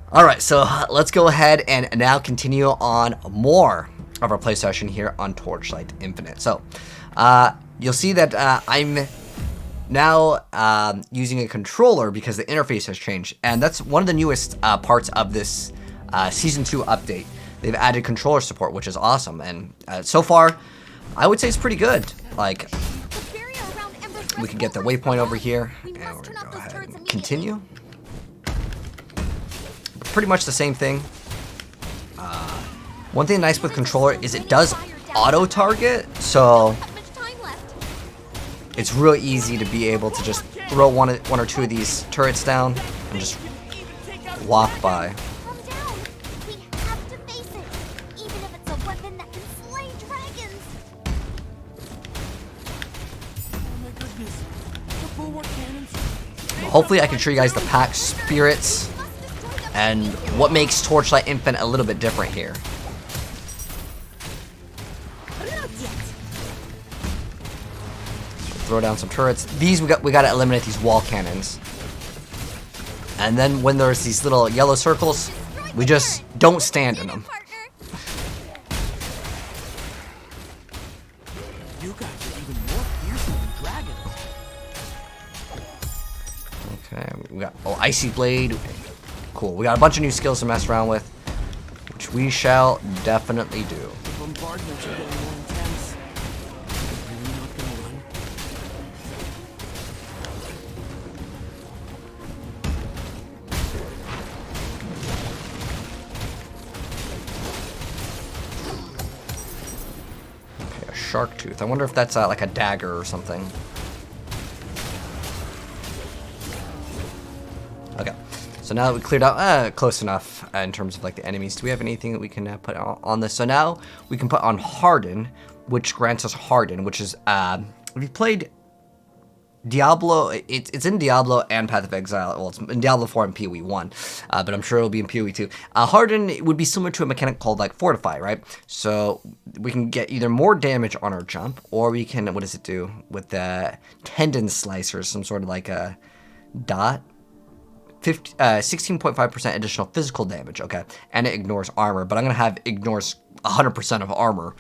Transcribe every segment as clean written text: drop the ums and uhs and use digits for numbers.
Alright, so let's go ahead and now continue on more of our play session here on Torchlight Infinite. So, you'll see that I'm now using a controller because the interface has changed. And that's one of the newest parts of this Season 2 update. They've added controller support, which is awesome. And so far, I would say it's pretty good. Like, we can get the waypoint over here. And we're going to go ahead and continue. Pretty much the same thing. One thing nice with controller is it does auto-target, so it's real easy to be able to just throw one or two of these turrets down and just walk by. Hopefully I can show you guys the Pact spirits and what makes Torchlight Infinite a little bit different here. So throw down some turrets. These we gotta eliminate these wall cannons. And then when there's these little yellow circles, we just don't stand in them. Okay, we got Icy Blade. Cool. We got a bunch of new skills to mess around with, which we shall definitely do. The bombardments are getting more intense. Really not gonna run. Okay, a shark tooth. I wonder if that's like a dagger or something. Okay. So now that we cleared out, close enough in terms of like the enemies, do we have anything that we can put on this? So now we can put on Harden, which grants us Harden, which is, if you played Diablo, it's in Diablo and Path of Exile. Well, it's in Diablo 4 and PoE 1, but I'm sure it'll be in PoE 2. Harden would be similar to a mechanic called like Fortify, right? So we can get either more damage on our jump, or we can, what does it do? With the Tendon Slicer, some sort of like a dot. 16.5% additional physical damage, okay, and it ignores armor, but I'm gonna have ignores 100% of armor,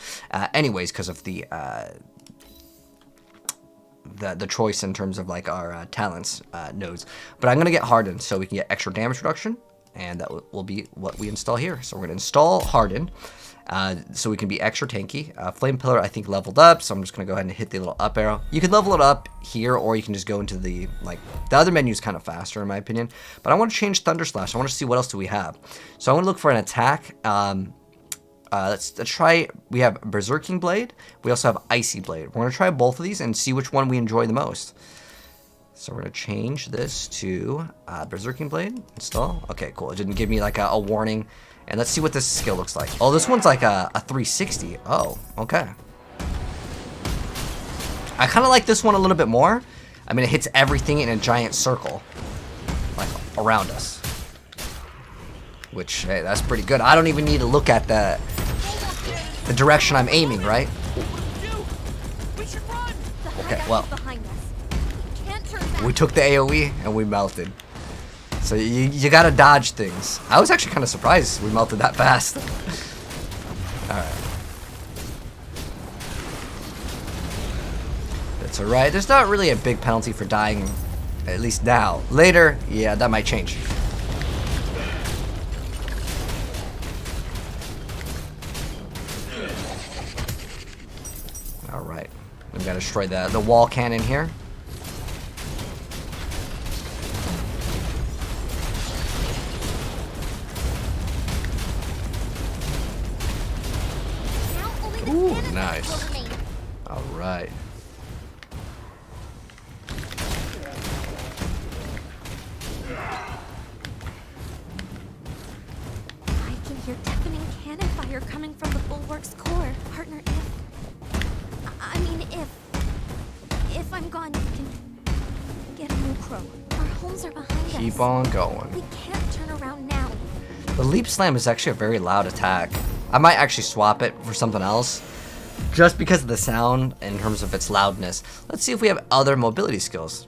anyways, because of the choice in terms of like our talents nodes. But I'm gonna get Harden so we can get extra damage reduction, and that will be what we install here. So we're gonna install Harden. So we can be extra tanky. Flame Pillar, I think, leveled up, so I'm just going to go ahead and hit the little up arrow. You can level it up here, or you can just go into the, like, the other menu is kind of faster, in my opinion. But I want to change Thunder Slash. I want to see what else do we have. So I want to look for an attack. Let's try, we have Berserking Blade. We also have Icy Blade. We're going to try both of these and see which one we enjoy the most. So we're going to change this to Berserking Blade. Install. Okay, cool. It didn't give me, like, a warning. And let's see what this skill looks like. Oh, this one's like a 360. Oh, okay. I kind of like this one a little bit more. I mean, it hits everything in a giant circle, like, around us. Which, hey, that's pretty good. I don't even need to look at the direction I'm aiming, right? Okay, well. We took the AoE and we melted. So you gotta dodge things. I was actually kind of surprised we melted that fast. Alright. That's alright. There's not really a big penalty for dying, at least now. Later, yeah, that might change. Alright. I'm gonna destroy the wall cannon here. Ooh, nice. All right. I can hear deafening cannon fire coming from the bulwark's core, partner. If I'm gone, you can get a new crow. Our homes are behind us. Keep on going. We can't turn around now. The Leap Slam is actually a very loud attack. I might actually swap it for something else, just because of the sound in terms of its loudness. Let's see if we have other mobility skills.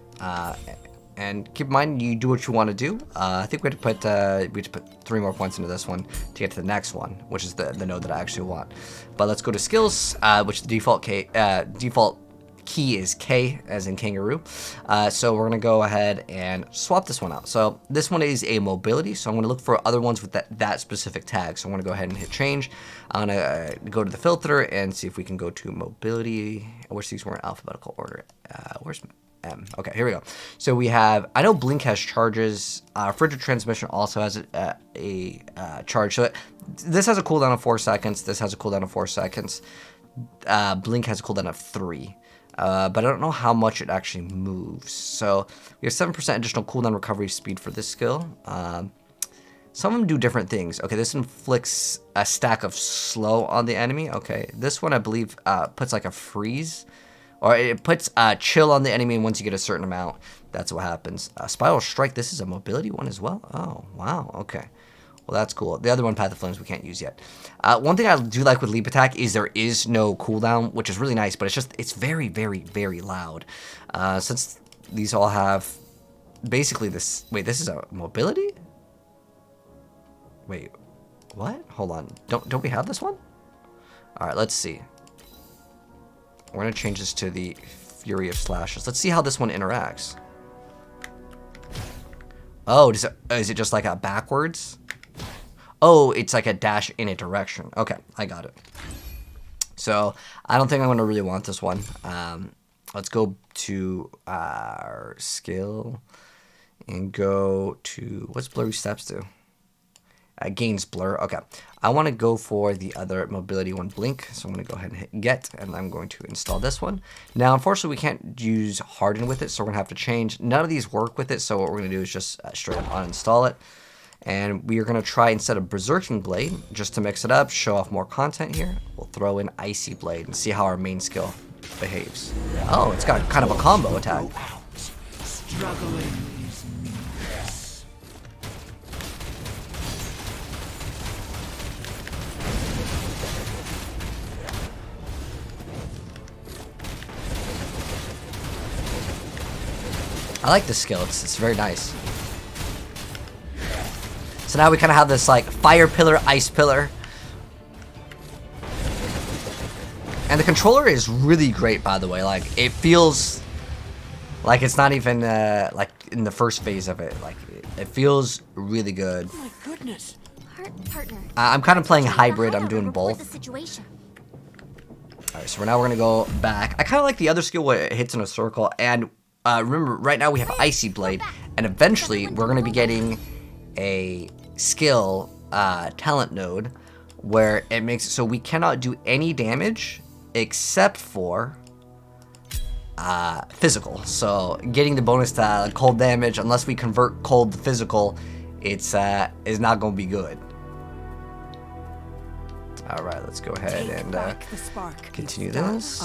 And keep in mind, you do what you want to do. I think we have to put 3 more points into this one to get to the next one, which is the node that I actually want. But let's go to skills, which the default key is K, as in kangaroo. So we're gonna go ahead and swap this one out. So this one is a mobility, so I'm gonna look for other ones with that specific tag. So I'm gonna go ahead and hit change. I'm gonna go to the filter and see if we can go to mobility. I wish these were in alphabetical order. Where's M? Okay, here we go. So we have, I know Blink has charges. Frigid Transmission also has a charge. So this has a cooldown of 4 seconds. This has a cooldown of 4 seconds. Blink has a cooldown of 3. But I don't know how much it actually moves. So we have 7% additional cooldown recovery speed for this skill. Some of them do different things. Okay, this inflicts a stack of slow on the enemy. Okay, this one I believe puts like a freeze. Or it puts chill on the enemy, and once you get a certain amount, that's what happens. Spiral Strike, this is a mobility one as well? Oh, wow, okay. Well, that's cool. The other one, Path of Flames, we can't use yet. One thing I do like with Leap Attack is there is no cooldown, which is really nice, but it's very, very, very loud. Since these all have basically this... Wait, this is a mobility? Wait, what? Hold on. Don't we have this one? All right, let's see. We're going to change this to the Fury of Slashes. Let's see how this one interacts. Oh, is it just like a backwards? Oh, it's like a dash in a direction. Okay, I got it. So, I don't think I'm going to really want this one. Let's go to our skill and go to... What's Blurry Steps do? Gains blur. Okay, I want to go for the other mobility one, Blink. So I'm going to go ahead and hit get, and I'm going to install this one. Now, unfortunately, we can't use Harden with it, so we're going to have to change. None of these work with it, so what we're going to do is just straight up uninstall it. And we are going to try, instead of Berserking Blade, just to mix it up, show off more content here, we'll throw in Icy Blade and see how our main skill behaves. Oh, it's got kind of a combo attack. Struggling. I like this skill, it's very nice. So now we kind of have this like fire pillar, ice pillar. And the controller is really great, by the way. Like, it feels like it's not even like in the first phase of it. Like, it feels really good. Oh my goodness. Partner. I'm kind of playing hybrid, I'm doing Report both. the situation. Alright, so now we're going to go back. I kind of like the other skill where it hits in a circle. And remember, right now we have Icy Blade. And eventually, we're going to be getting a skill talent node where it makes it so we cannot do any damage except for physical. So getting the bonus to cold damage, unless we convert cold to physical, it's is not going to be good. All right, let's go ahead and continue this.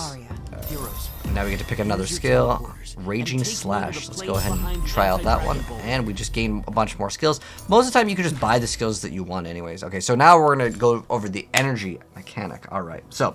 Now we get to pick another skill, Raging Slash. Let's go ahead and try out that one, and we just gain a bunch more skills. Most of the time, you can just buy the skills that you want anyways. Okay, so now we're going to go over the energy mechanic. All right, so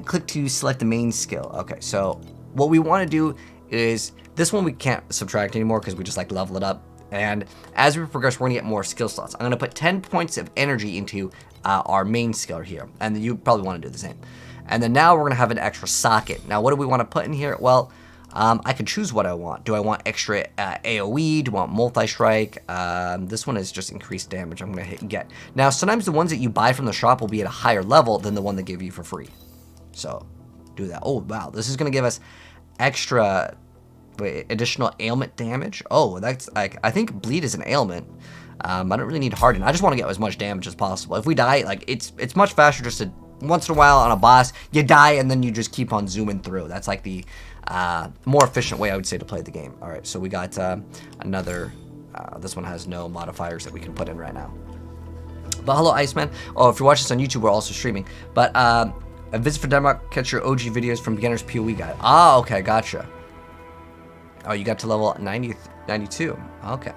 click to select the main skill. Okay, so what we want to do is, this one we can't subtract anymore because we just like level it up. And as we progress, we're going to get more skill slots. I'm going to put 10 points of energy into our main skill here. And you probably want to do the same. And then now we're going to have an extra socket. Now, what do we want to put in here? Well, I can choose what I want. Do I want extra AoE? Do I want multi-strike? This one is just increased damage. I'm going to hit get. Now, sometimes the ones that you buy from the shop will be at a higher level than the one they give you for free. So, do that. Oh, wow. This is going to give us extra... additional ailment damage. Oh, that's like, I think bleed is an ailment. I don't really need harden. I just want to get as much damage as possible. If we die, like it's much faster just to once in a while on a boss you die and then you just keep on zooming through. That's like the more efficient way I would say to play the game. All right, so we got another. This one has no modifiers that we can put in right now. But hello, Iceman. Oh, if you're watching this on YouTube, we're also streaming. But a visit for Denmark, catch your OG videos from beginner's PoE guide. Ah, okay, gotcha. Oh, you got to level 92. Okay.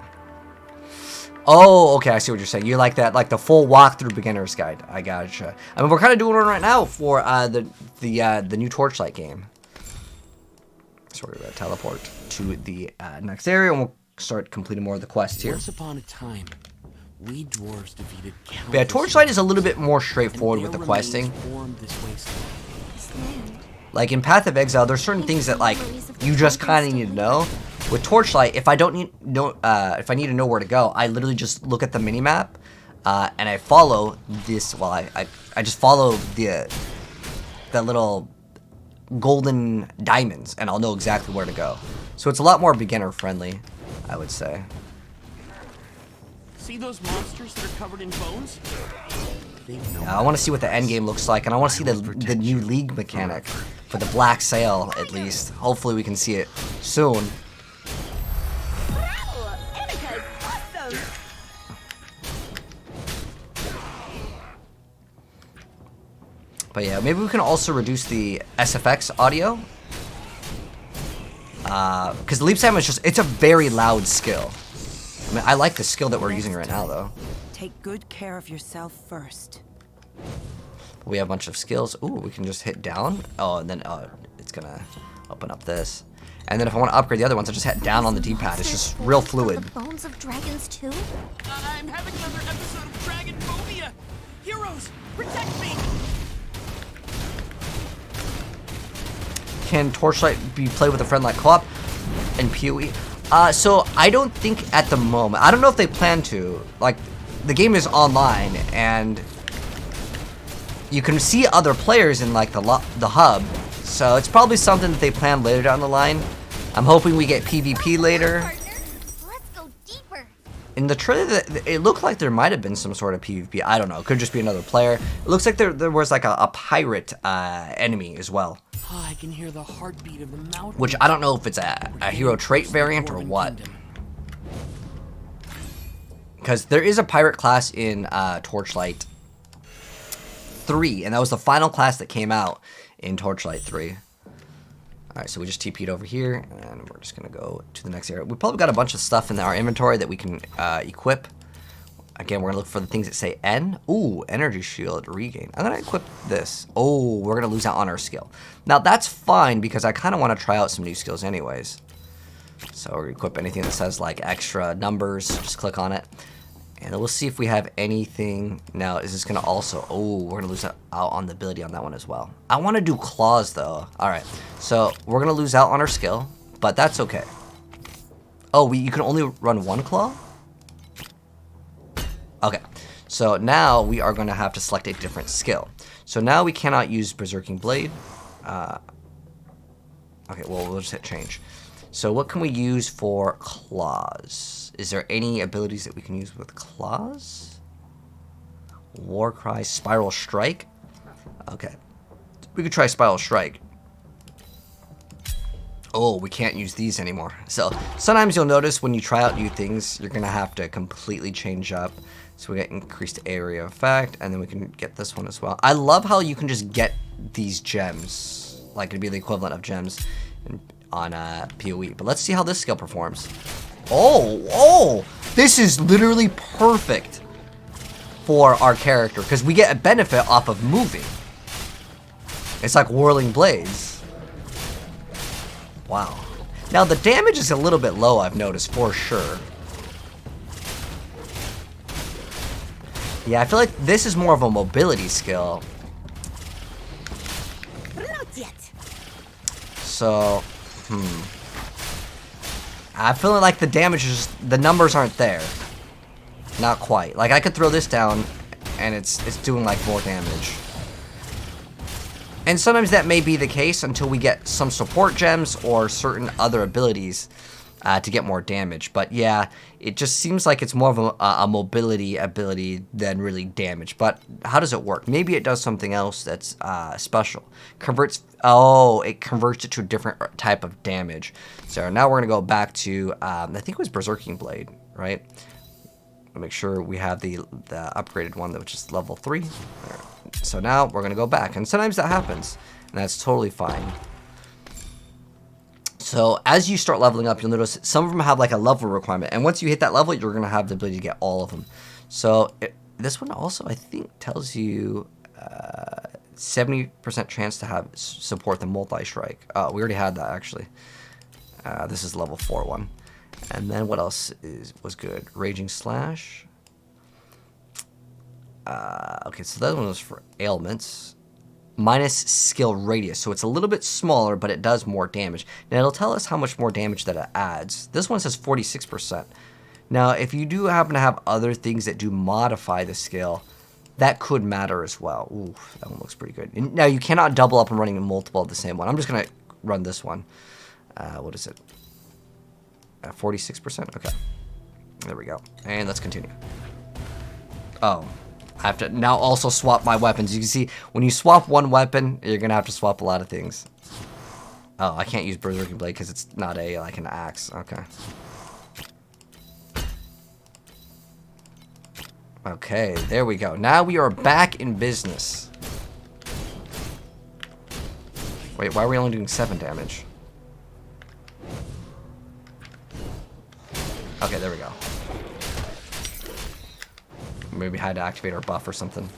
Oh, okay, I see what you're saying. You like that, like the full walkthrough beginner's guide. I gotcha. I mean, we're kind of doing one right now for the new Torchlight game. So we're going to teleport to the next area, and we'll start completing more of the quests here. Once upon a time, we dwarves defeated countless. But yeah, Torchlight is a little bit more and straightforward with the their questing. remains formed this wasteland. This land. Like in Path of Exile, there's certain things that like you just kind of need to know. With Torchlight, if I don't need if I need to know where to go, I literally just look at the mini map, and I follow this. Well, I just follow the little golden diamonds, and I'll know exactly where to go. So it's a lot more beginner friendly, I would say. See those monsters that are covered in bones? I want to see what the endgame looks like, and I want to see the new league mechanic for the BlackSail, at least. Hopefully we can see it soon. Wow, Erika is awesome. But yeah, maybe we can also reduce the SFX audio. Because the leap salmon is it's a very loud skill. I mean, I like the skill that we're using right now, though. Take good care of yourself first. We have a bunch of skills. Ooh, we can just hit down. Oh, and then it's gonna open up this. And then if I want to upgrade the other ones, I just hit down on the D-pad. It's just real fluid. The bones of dragons too? I'm having another episode of Dragon Phobia. Heroes, protect me! Can Torchlight be played with a friend like co-op and PoE? So I don't think at the moment. I don't know if they plan to. Like, the game is online, and you can see other players in like the hub. So it's probably something that they plan later down the line. I'm hoping we get PvP later. Let's go deeper. In the trailer, it looked like there might have been some sort of PvP. I don't know. It could just be another player. It looks like there was like a pirate enemy as well. Oh, I can hear the heartbeat of the mountain. Which I don't know if it's a hero trait variant or what. Because there is a pirate class in Torchlight 3. And that was the final class that came out in Torchlight 3. Alright, so we just TP'd over here. And we're just going to go to the next area. We probably got a bunch of stuff in our inventory that we can equip. Again, we're going to look for the things that say N. Ooh, energy shield regain. I'm going to equip this. Oh, we're going to lose out on our skill. Now, that's fine because I kind of want to try out some new skills anyways. So we're going to equip anything that says like extra numbers. Just click on it. And then we'll see if we have anything. Now, is this going to also... Oh, we're going to lose out on the ability on that one as well. I want to do claws, though. All right. So we're going to lose out on our skill, but that's okay. Oh, you can only run one claw? Okay, so now we are going to have to select a different skill. So now we cannot use Berserking Blade. Okay, well, we'll just hit change. So what can we use for claws? Is there any abilities that we can use with claws? War Cry, Spiral Strike. Okay, we could try Spiral Strike. Oh, we can't use these anymore. So sometimes you'll notice when you try out new things, you're going to have to completely change up. So we get increased area effect, and then we can get this one as well. I love how you can just get these gems. Like, it'd be the equivalent of gems on PoE. But let's see how this skill performs. Oh, this is literally perfect for our character, because we get a benefit off of moving. It's like whirling blades. Wow. Now, the damage is a little bit low, I've noticed, for sure. Yeah, I feel like this is more of a mobility skill. Not yet. So, I feel like the damage is just, the numbers aren't there. Not quite. Like, I could throw this down, and it's doing, like, more damage. And sometimes that may be the case until we get some support gems or certain other abilities to get more damage. But yeah, it just seems like it's more of a mobility ability than really damage. But how does it work? Maybe it does something else that's special. It converts it to a different type of damage. So now we're going to go back to, I think it was Berserking Blade, right? Make sure we have the upgraded one, which is level 3. So now we're going to go back. And sometimes that happens, and that's totally fine. So as you start leveling up, you'll notice some of them have like a level requirement. And once you hit that level, you're going to have the ability to get all of them. So this one also, I think, tells you 70% chance to have support the multi-strike. We already had that, actually. This is level 4 one. And then what else was good? Raging Slash. Okay, so that one was for ailments. Minus skill radius, so it's a little bit smaller, but it does more damage. Now it'll tell us how much more damage that it adds. This one says 46%. Now, if you do happen to have other things that do modify the skill, that could matter as well. Ooh, that one looks pretty good. And now you cannot double up and running multiple of the same one. I'm just gonna run this one. What is it? 46%. Okay, there we go. And let's continue. Oh. I have to now also swap my weapons. You can see when you swap one weapon, you're gonna have to swap a lot of things. Oh, I can't use Berserking Blade because it's not a like an axe. Okay. Okay, there we go. Now we are back in business. Wait, why are we only doing 7 damage? Okay, there we go. Maybe we had to activate our buff or something.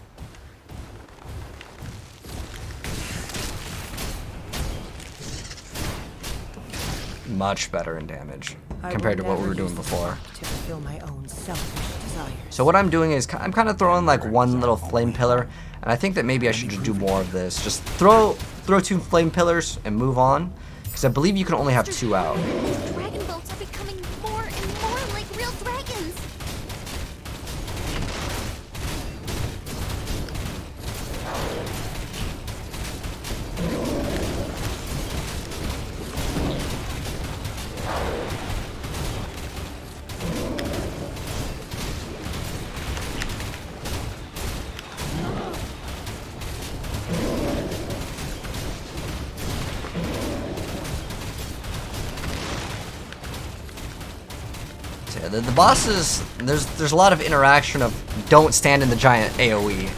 Much better in damage compared to what we were doing before. To fulfill my own selfish desires. So what I'm doing is I'm kind of throwing like one little flame pillar, and I think that maybe I should just do more of this. Just throw 2 flame pillars and move on, because I believe you can only have 2 out. These dragon boats are becoming more and more like real dragons. The bosses, there's a lot of interaction of don't stand in the giant AoE.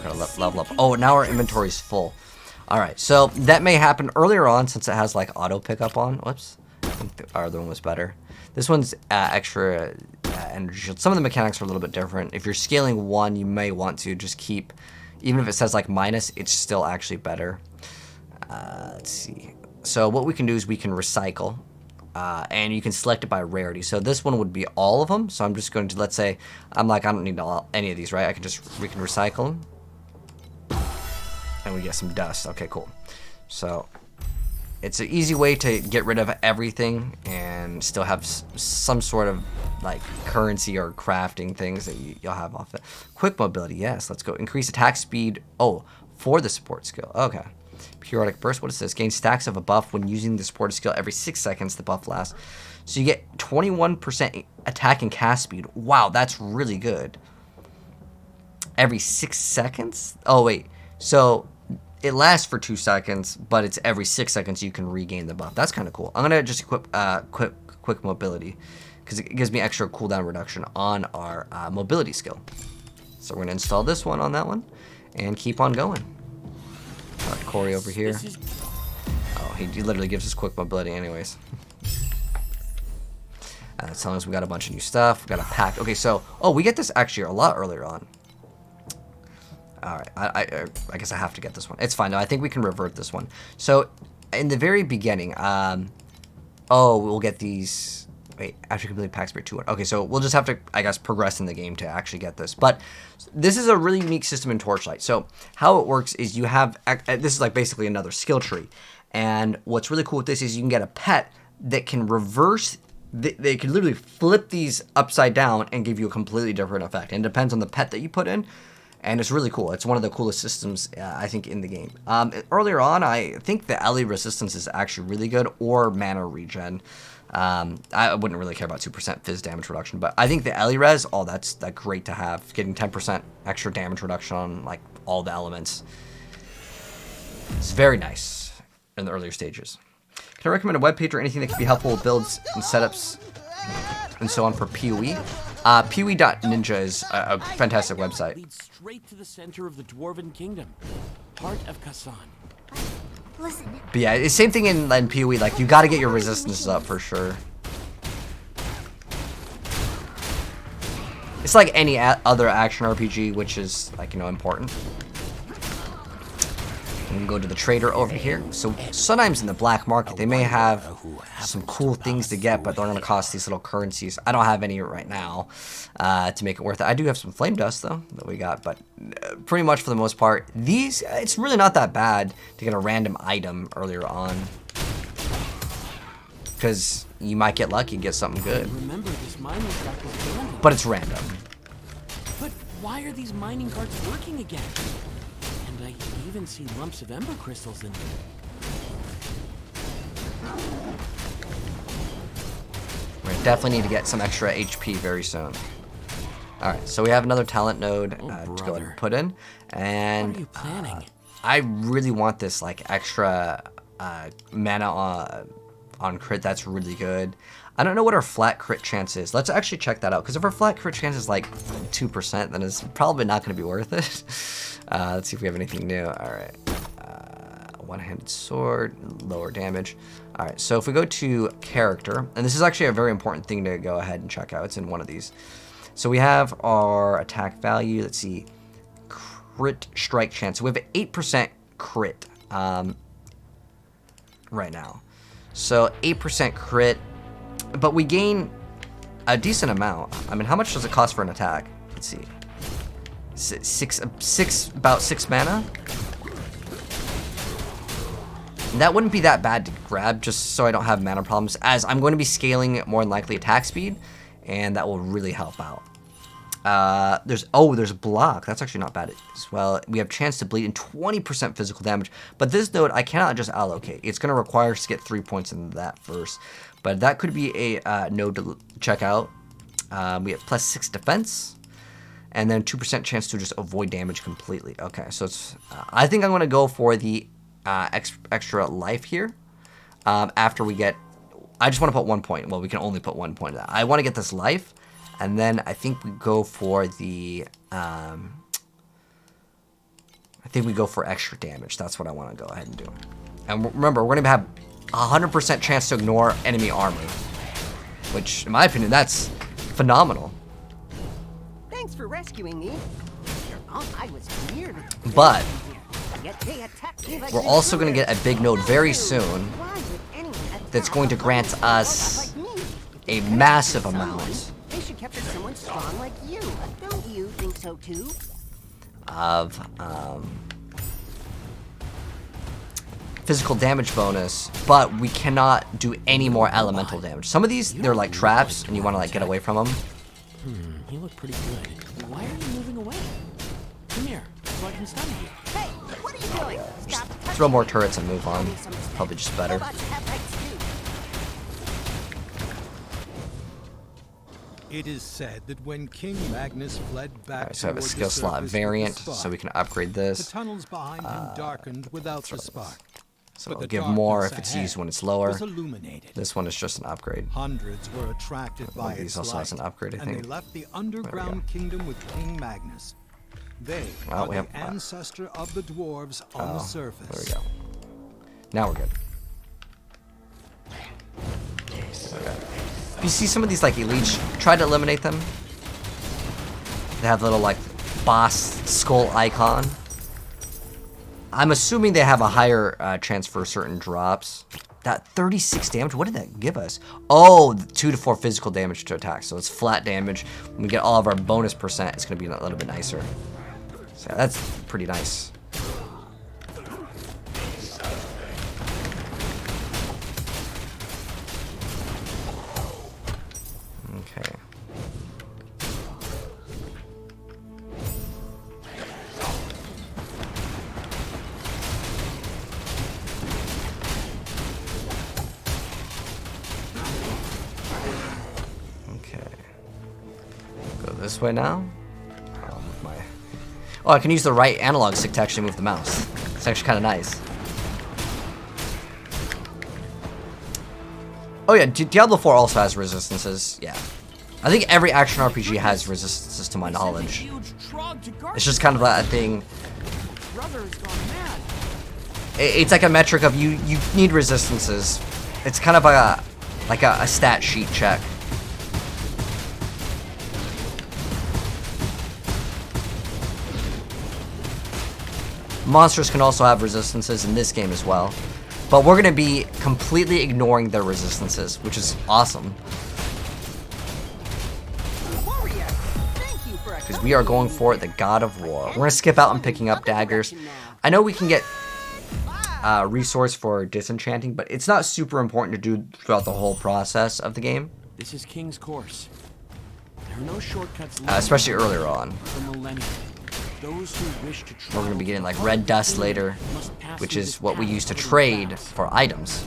Gotta level up. Oh, now our inventory's full. Alright, so that may happen earlier on since it has like auto pickup on. Whoops. I think our other one was better. This one's extra energy shield. Some of the mechanics are a little bit different. If you're scaling one, you may want to just keep, even if it says like minus, it's still actually better. Let's see. So what we can do is we can recycle, and you can select it by rarity. So this one would be all of them. So I'm just going to, let's say, I'm like, I don't need any of these, right? We can recycle them, and we get some dust. Okay, cool. So it's an easy way to get rid of everything and still have some sort of like currency or crafting things that you'll have off it. Quick mobility, yes, let's go. Increase attack speed, for the support skill. Okay. Periodic burst, what is this? Gain stacks of a buff when using the supported skill every 6 seconds the buff lasts. So you get 21% attack and cast speed. Wow, that's really good. Every 6 seconds? Oh, wait. So it lasts for 2 seconds, but it's every 6 seconds you can regain the buff. That's kind of cool. I'm going to just equip quick mobility because it gives me extra cooldown reduction on our mobility skill. So we're going to install this one on that one and keep on going. Corey over here. Oh, he literally gives us quick mobility anyways. That's telling us we got a bunch of new stuff. We got a pact. Okay, so, we get this actually a lot earlier on. Alright, I guess I have to get this one. It's fine, though. I think we can revert this one. So, in the very beginning, we'll get these... Wait, after completing Pact Spirit 2. Okay, so we'll just have to, I guess, progress in the game to actually get this. But this is a really unique system in Torchlight. So, how it works is you have... This is like basically another skill tree. And what's really cool with this is you can get a pet that can reverse... They can literally flip these upside down and give you a completely different effect. And it depends on the pet that you put in. And it's really cool. It's one of the coolest systems, I think, in the game. Earlier on, I think the ally resistance is actually really good, or mana regen. I wouldn't really care about 2% phys damage reduction, but I think the ally res, that's great to have. Getting 10% extra damage reduction on like all the elements. It's very nice in the earlier stages. Can I recommend a webpage or anything that could be helpful with builds and setups and so on for PoE? PoE.ninja is a fantastic website. Leads straight to the center of the Dwarven Kingdom, part of Kasan. Listen. But yeah, it's same thing in PoE. Like, you got to get your resistances up for sure. It's like any other action RPG, which is like, you know, important. We can go to the trader over here. So sometimes in the black market, they may have some cool things to get, but they're going to cost these little currencies. I don't have any right now to make it worth it. I do have some flame dust, though, that we got, but pretty much for the most part, these, it's really not that bad to get a random item earlier on. Because you might get lucky and get something good. Remember, this mining shaft was abandoned. But it's random. But why are these mining carts working again? And I even see lumps of ember crystals in them. We definitely need to get some extra HP very soon. Alright, so we have another talent node to go ahead and put in. And What are you planning? I really want this like extra mana on crit. That's really good. I don't know what our flat crit chance is. Let's actually check that out, because if our flat crit chance is like 2%, then it's probably not going to be worth it. Let's see if we have anything new. Alright. One-handed sword, lower damage. Alright, so if we go to character, and this is actually a very important thing to go ahead and check out. It's in one of these. So we have our attack value. Let's see. Crit strike chance. So we have an 8% crit right now. So 8% crit, but we gain a decent amount. I mean, how much does it cost for an attack? Let's see. About 6 mana. And that wouldn't be that bad to grab, just so I don't have mana problems, as I'm going to be scaling more than likely attack speed, and that will really help out. There's block. That's actually not bad as well. We have chance to bleed and 20% physical damage, but this node I cannot just allocate. It's going to require us to get 3 points into that first, but that could be a node to check out. We have +6 defense, and then 2% chance to just avoid damage completely. Okay, so it's I think I'm going to go for the extra life here. After we get, I just want to put 1 point. Well, we can only put 1 point of that. I want to get this life. And then I think we go for the, I think we go for extra damage. That's what I want to go ahead and do. And remember, we're going to have 100% chance to ignore enemy armor, which, in my opinion, that's phenomenal. Thanks for rescuing me. I was near to But yet they attacked me like we're also going to get a big node very soon Why would anyone that's attack going to grant us like me? a massive amount They should capture someone strong like you. Don't you think so too? of physical damage bonus, but we cannot do any more elemental damage. Some of these, they're like traps, and you want to like get away from them. You look pretty good. Why are you moving away? Come here, so I can stun you. Hey, what are you doing? Stop touching Throw more me. turrets and move on. Probably just better. Robots have rights too. It is said that when King Magnus fled back Alright, so I have a toward skill the slot surface with variant, the spark, so we can upgrade the this. tunnels behind him darkened without the spark. So but it'll the give more if darkness it's ahead used when it's lower. was illuminated. This one is just an upgrade. Hundreds were attracted One by of these its also light, has an upgrade, I and they think. left the underground kingdom with King Magnus. They Well, are we the have- ancestor of the dwarves on the Oh, surface. there we go. Now we're good. Okay. If you see some of these like elites, try to eliminate them. They have little like boss skull icon. I'm assuming they have a higher chance for certain drops. That 36 damage, what did that give us? Oh, 2 to 4 physical damage to attack. So it's flat damage. When we get all of our bonus percent, it's going to be a little bit nicer. So that's pretty nice. Okay. Okay. Go this way now. With my... Oh, I can use the right analog stick to actually move the mouse. It's actually kind of nice. Oh yeah, Diablo 4 also has resistances. Yeah. I think every action RPG has resistances to my knowledge. It's just kind of a thing. Brother has gone mad. It's like a metric of you need resistances. It's kind of a stat sheet check. Monsters can also have resistances in this game as well. But we're going to be completely ignoring their resistances, which is awesome. Because we are going for the God of War. We're going to skip out on picking up daggers. I know we can get resource for disenchanting, but it's not super important to do throughout the whole process of the game. This is King's course. There are no shortcuts, Especially earlier on. for millennia. Those who wish to We're going to be getting like red dust later, which is what we use to trade for items.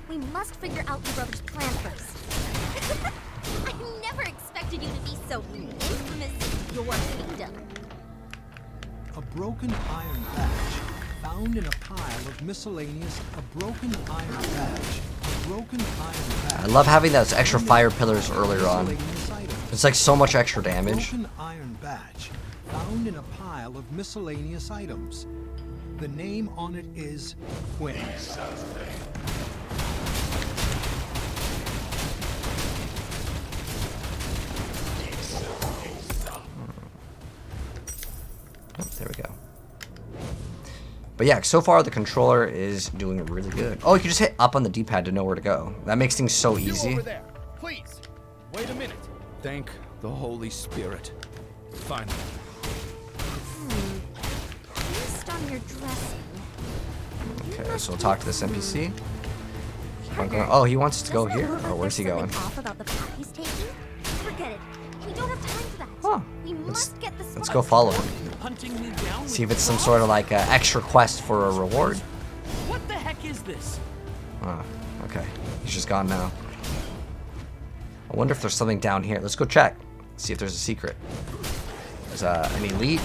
We must figure out your brother's plan first. I never expected you to be so infamous in your kingdom. A broken iron badge found in a pile of miscellaneous. A broken iron badge. A broken iron badge. I love having those extra fire pillars earlier on. Miscellaneous items. It's like so much extra damage. Broken iron badge found in a pile of miscellaneous items. The name on it is Quinn. Oh, there we go. But yeah, so far the controller is doing really good. Oh, you can just hit up on the D-pad to know where to go. That makes things so easy. Over there, please. Wait a minute. Thank the Holy Spirit. Finally. Based on your dressing. Okay, so we'll talk to this NPC. Keep on going. Oh, he wants to go Doesn't it here? look Oh, like where's he there's going? something off about the path he's taking? Forget it. We don't have time for that. Huh. We must get the Let's go follow him. hunting me down. See if with it's some dogs? sort of like extra quest for a reward. What the heck is this? Oh, okay. He's just gone now. I wonder if there's something down here. Let's go check. See if there's a secret. There's an elite.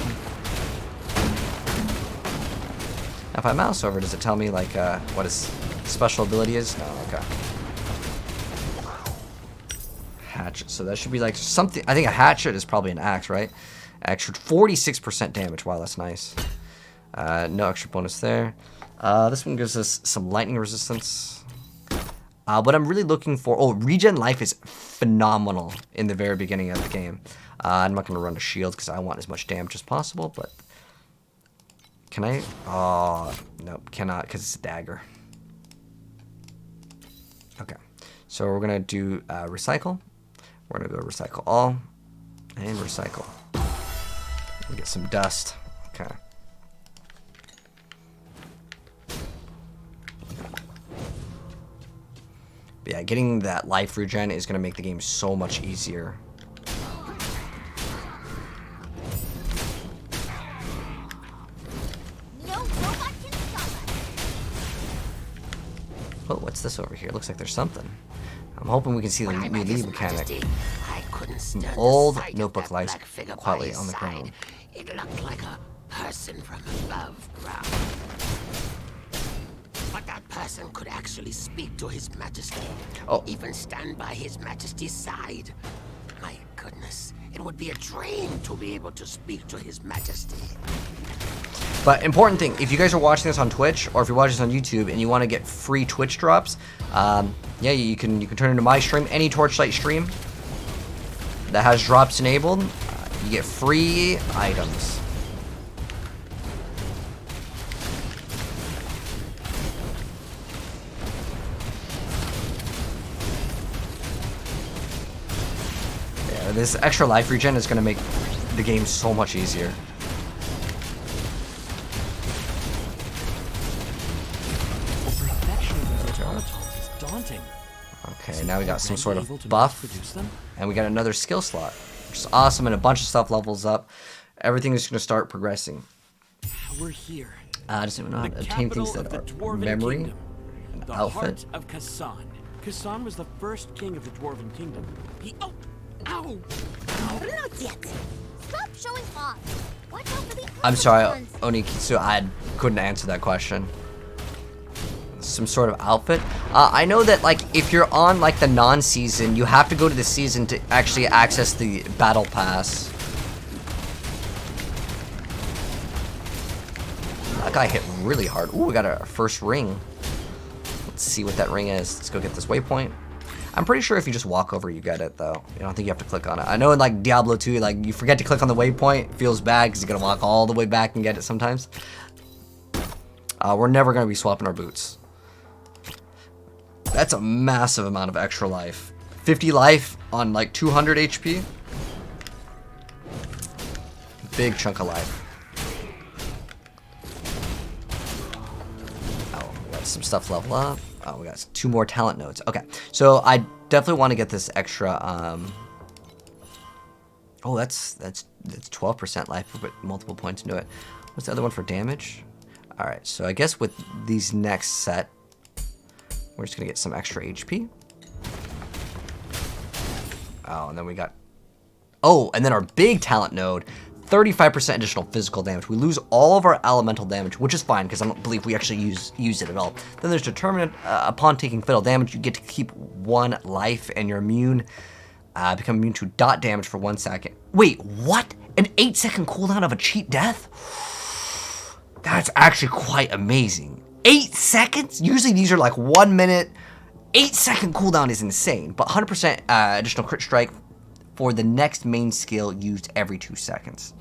Now if I mouse over, does it tell me like what his special ability is? No, okay. Hatchet. So that should be like something. I think a hatchet is probably an axe, right? Extra 46% damage. Wow, that's nice. No extra bonus there. This one gives us some lightning resistance. What I'm really looking for... Oh, regen life is phenomenal in the very beginning of the game. I'm not going to run a shield because I want as much damage as possible, but... Can I? Oh, nope, cannot because it's a dagger. Okay, so we're going to do recycle. We're going to go recycle all and recycle. We get some dust. Okay. But yeah, getting that life regen is going to make the game so much easier. No robot can stop us. Oh, what's this over here? Looks like there's something. I'm hoping we can see the new lead mechanic. I couldn't stand Old the sight of notebook that lies black figure by quietly his on the side. ground. It looked like a person from above ground. But that person could actually speak to His Majesty. Oh. Even stand by His Majesty's side. My goodness, it would be a dream to be able to speak to His Majesty. But important thing, if you guys are watching this on Twitch or if you're watching this on YouTube and you want to get free Twitch drops, yeah, you can turn into my stream, any Torchlight stream that has drops enabled, you get free items. Yeah, this extra life regen is going to make the game so much easier. Daunting. Okay, now we got some sort Able of to buff, mass-produce them? and we got another skill slot, which is awesome, and a bunch of stuff levels up. Everything is going to start progressing. We're here. I just don't know how The to obtain things capital that of the are Dwarven memory, Kingdom. an The outfit. heart of Kasan. Kasan was the first king of the Dwarven Kingdom. He... Oh! Ow! Not yet. Stop showing off. Watch out for the I'm sorry, ones. Onikitsu, I couldn't answer that question. Some sort of outfit. I know that like if you're on like the non-season, you have to go to the season to actually access the battle pass. That guy hit really hard. Ooh, we got our first ring. Let's see what that ring is. Let's go get this waypoint. I'm pretty sure if you just walk over, you get it, though. I don't think you have to click on it. I know in, like, Diablo 2, like, you forget to click on the waypoint. It feels bad because you gotta walk all the way back and get it sometimes. We're never gonna be swapping our boots. That's a massive amount of extra life. 50 life on, like, 200 HP. Big chunk of life. Oh, we got some stuff level up. Oh, we got 2 more talent nodes. Okay, so I definitely want to get this extra. Oh, that's 12% life. We put multiple points into it. What's the other one for damage? All right, so I guess with these next set, we're just gonna get some extra HP. Oh, and then we got. Oh, and then our big talent node. 35% additional physical damage. We lose all of our elemental damage, which is fine because I don't believe we actually use it at all. Then there's determinant. Upon taking fatal damage, you get to keep 1 life, and you're immune. Become immune to dot damage for 1 second. Wait, what? An 8-second cooldown of a cheat death? That's actually quite amazing. 8 seconds? Usually these are like 1 minute. 8-second cooldown is insane. But 100% additional crit strike for the next main skill used every 2 seconds.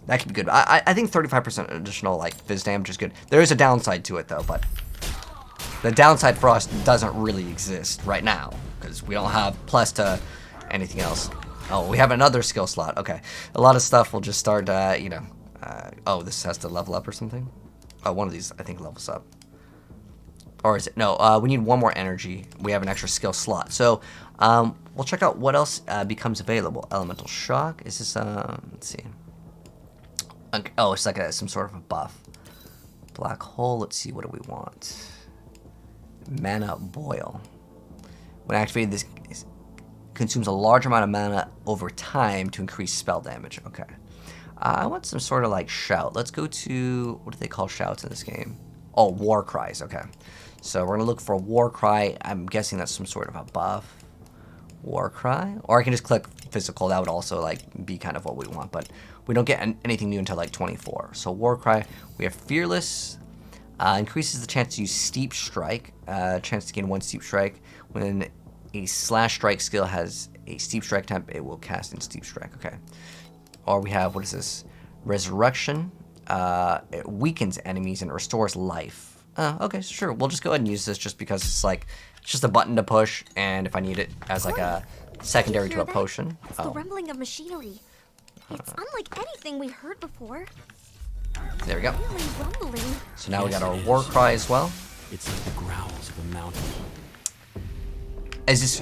That could be good. I think 35% additional like fizz damage is good. There is a downside to it though, but the downside for us doesn't really exist right now because we don't have plus to anything else. Oh, we have another skill slot. Okay, a lot of stuff will just start. Oh, this has to level up or something. Oh, one of these I think levels up. Or is it? No, we need 1 more energy. We have an extra skill slot. So we'll check out what else becomes available. Elemental Shock. Is this, let's see. Oh, it's like some sort of a buff. Black Hole. Let's see. What do we want? Mana Boil. When activated, this consumes a large amount of mana over time to increase spell damage. Okay. I want some sort of like shout. Let's go to, what do they call shouts in this game? Oh, war cries. Okay. So we're going to look for a war cry. I'm guessing that's some sort of a buff. War cry. Or I can just click physical. That would also like be kind of what we want. But we don't get anything new until like 24. So war cry. We have fearless. Increases the chance to use steep strike. Chance to gain 1 steep strike. When a slash strike skill has a steep strike temp, it will cast in steep strike. Okay. Or we have, what is this? Resurrection. It weakens enemies and restores life. Okay, sure. We'll just go ahead and use this just because it's like, it's just a button to push, and if I need it as like a secondary to a potion. It's the rumbling of machinery. It's unlike anything we heard before. There we go. Really rumbling. So now we got our war cry as well. It's like the growls of a mountain. Is this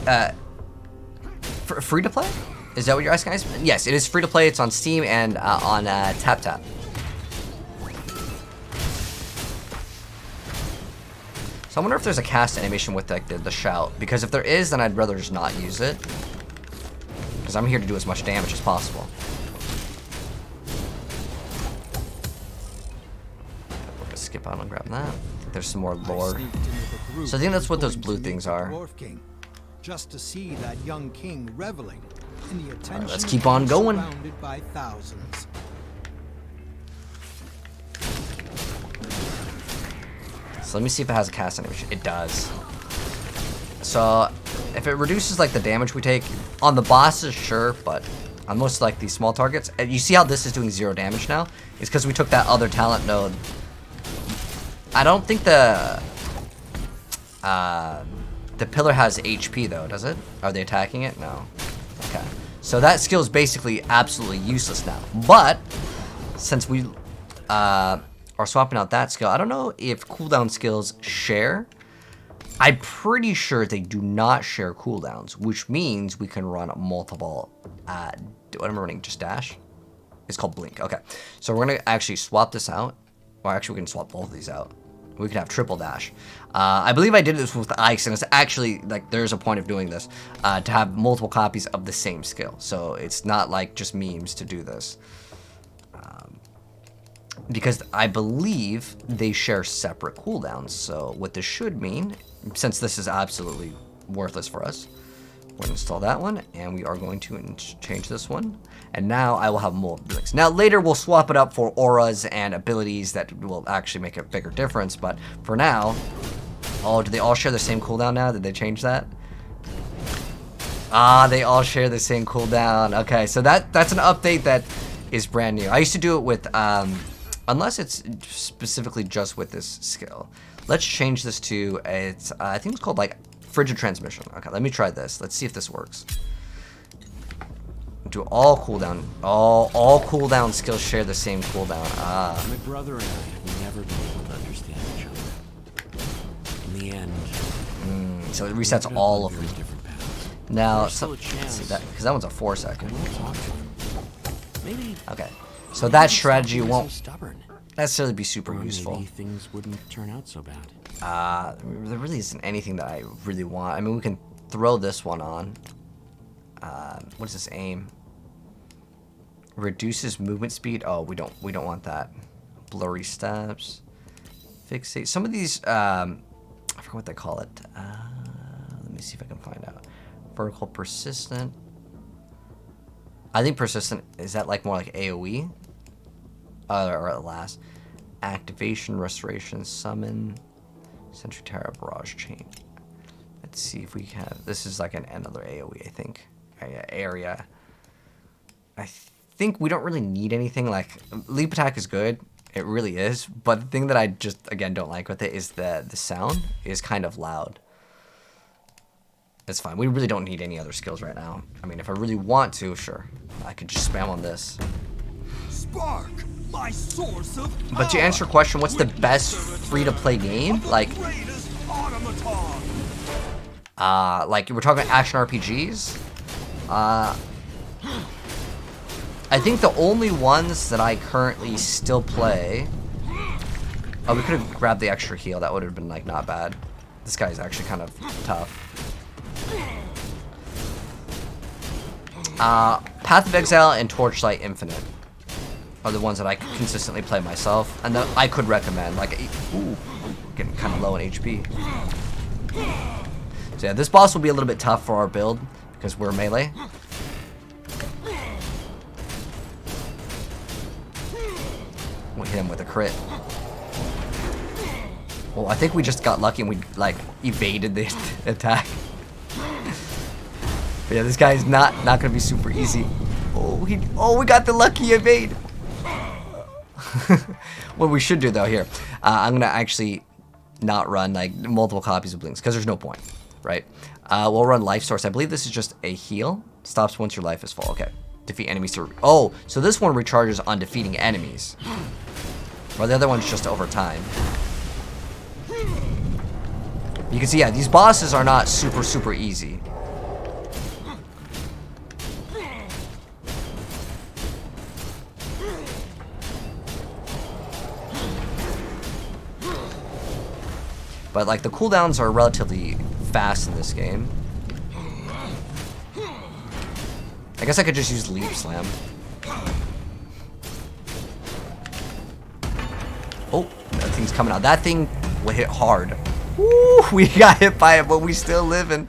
free to play? Is that what you're asking, guys? Yes, it is free to play. It's on Steam and on TapTap. So I wonder if there's a cast animation with like the shout, because if there is, then I'd rather just not use it, because I'm here to do as much damage as possible. We're gonna skip out and grab that. I think there's some more lore. So I think that's what those blue things are. Just to see that young king reveling in the attention. Let's keep on going. Surrounded by thousands. So let me see if it has a cast animation. It does. So if it reduces like the damage we take on the bosses, sure, but on most like these small targets, and you see how this is doing 0 damage now? It's because we took that other talent node. I don't think the pillar has HP though, does it? Are they attacking it? No. Okay. So that skill is basically absolutely useless now. But since we are swapping out that skill, I don't know if cooldown skills share. I'm pretty sure they do not share cooldowns, which means we can run multiple. What am I running? Just dash? It's called blink. Okay. So we're gonna actually swap this out. Or actually, we can swap both of these out. We can have triple dash. I believe I did this with ice, and it's actually like there's a point of doing this to have multiple copies of the same skill. So it's not like just memes to do this. Because I believe they share separate cooldowns. So what this should mean, since this is absolutely worthless for us, we're going to install that one, and we are going to change this one. And now I will have more blinks. Now later we'll swap it up for auras and abilities that will actually make a bigger difference. But for now, Oh, do they all share the same cooldown now? Did they change that? Ah, they all share the same cooldown. Okay, so that's an update that is brand new. I used to do it with, unless it's specifically just with this skill. Let's change this to, it's, I think it's called like frigid transmission. Okay, let me try this. Let's see if this works. Do all cooldown, all cooldown skills share the same cooldown. Ah. My brother and I have never been able to understand each other. In the end, So it resets all of them. different paths. Now, There's so, still a let's chance. see that, because that one's a 4-second. I will talk to him. Maybe. Okay, so that strategy Stop being won't so stubborn. necessarily be super Or useful. maybe things wouldn't turn out so bad. There really isn't anything that I really want. I mean, we can throw this one on. What is this aim? Reduces movement speed. Oh, we don't want that. Blurry steps. Fixate. Some of these, I forget what they call it. Let me see if I can find out. Vertical persistent. I think persistent, is that like more like AoE? Or at last. Activation, restoration, summon, Sentry Terror, Barrage Chain. Let's see if we have, this is like another AoE, I think. Area. I think we don't really need anything. Like, leap attack is good. It really is. But the thing that I just, again, don't like with it is the sound is kind of loud. It's fine. We really don't need any other skills right now. I mean, if I really want to, sure. I could just spam on this. Spark, my source of power. But to answer your question, what's the best free-to-play game? Like, like we're talking action RPGs. I think the only ones that I currently still play. Oh, we could have grabbed the extra heal. That would have been like not bad. This guy's actually kind of tough. Path of Exile and Torchlight Infinite are the ones that I consistently play myself, and that I could recommend. Like, ooh, getting kind of low in HP. So yeah, this boss will be a little bit tough for our build because we're melee. We'll hit him with a crit. Well, I think we just got lucky and we like evaded the attack. But yeah, this guy is not gonna be super easy. Oh, we got the lucky evade. What we should do though here, I'm gonna actually not run like multiple copies of Blinks because there's no point, right? We'll run Life Source. I believe this is just a heal. Stops once your life is full. Okay. Defeat enemies to... Oh, so this one recharges on defeating enemies. While the other one's just over time. You can see, yeah, these bosses are not super easy. But like the cooldowns are relatively fast in this game. I guess I could just use Leap Slam. Oh, that thing's coming out. That thing will hit hard. Woo, we got hit by it, but we still living.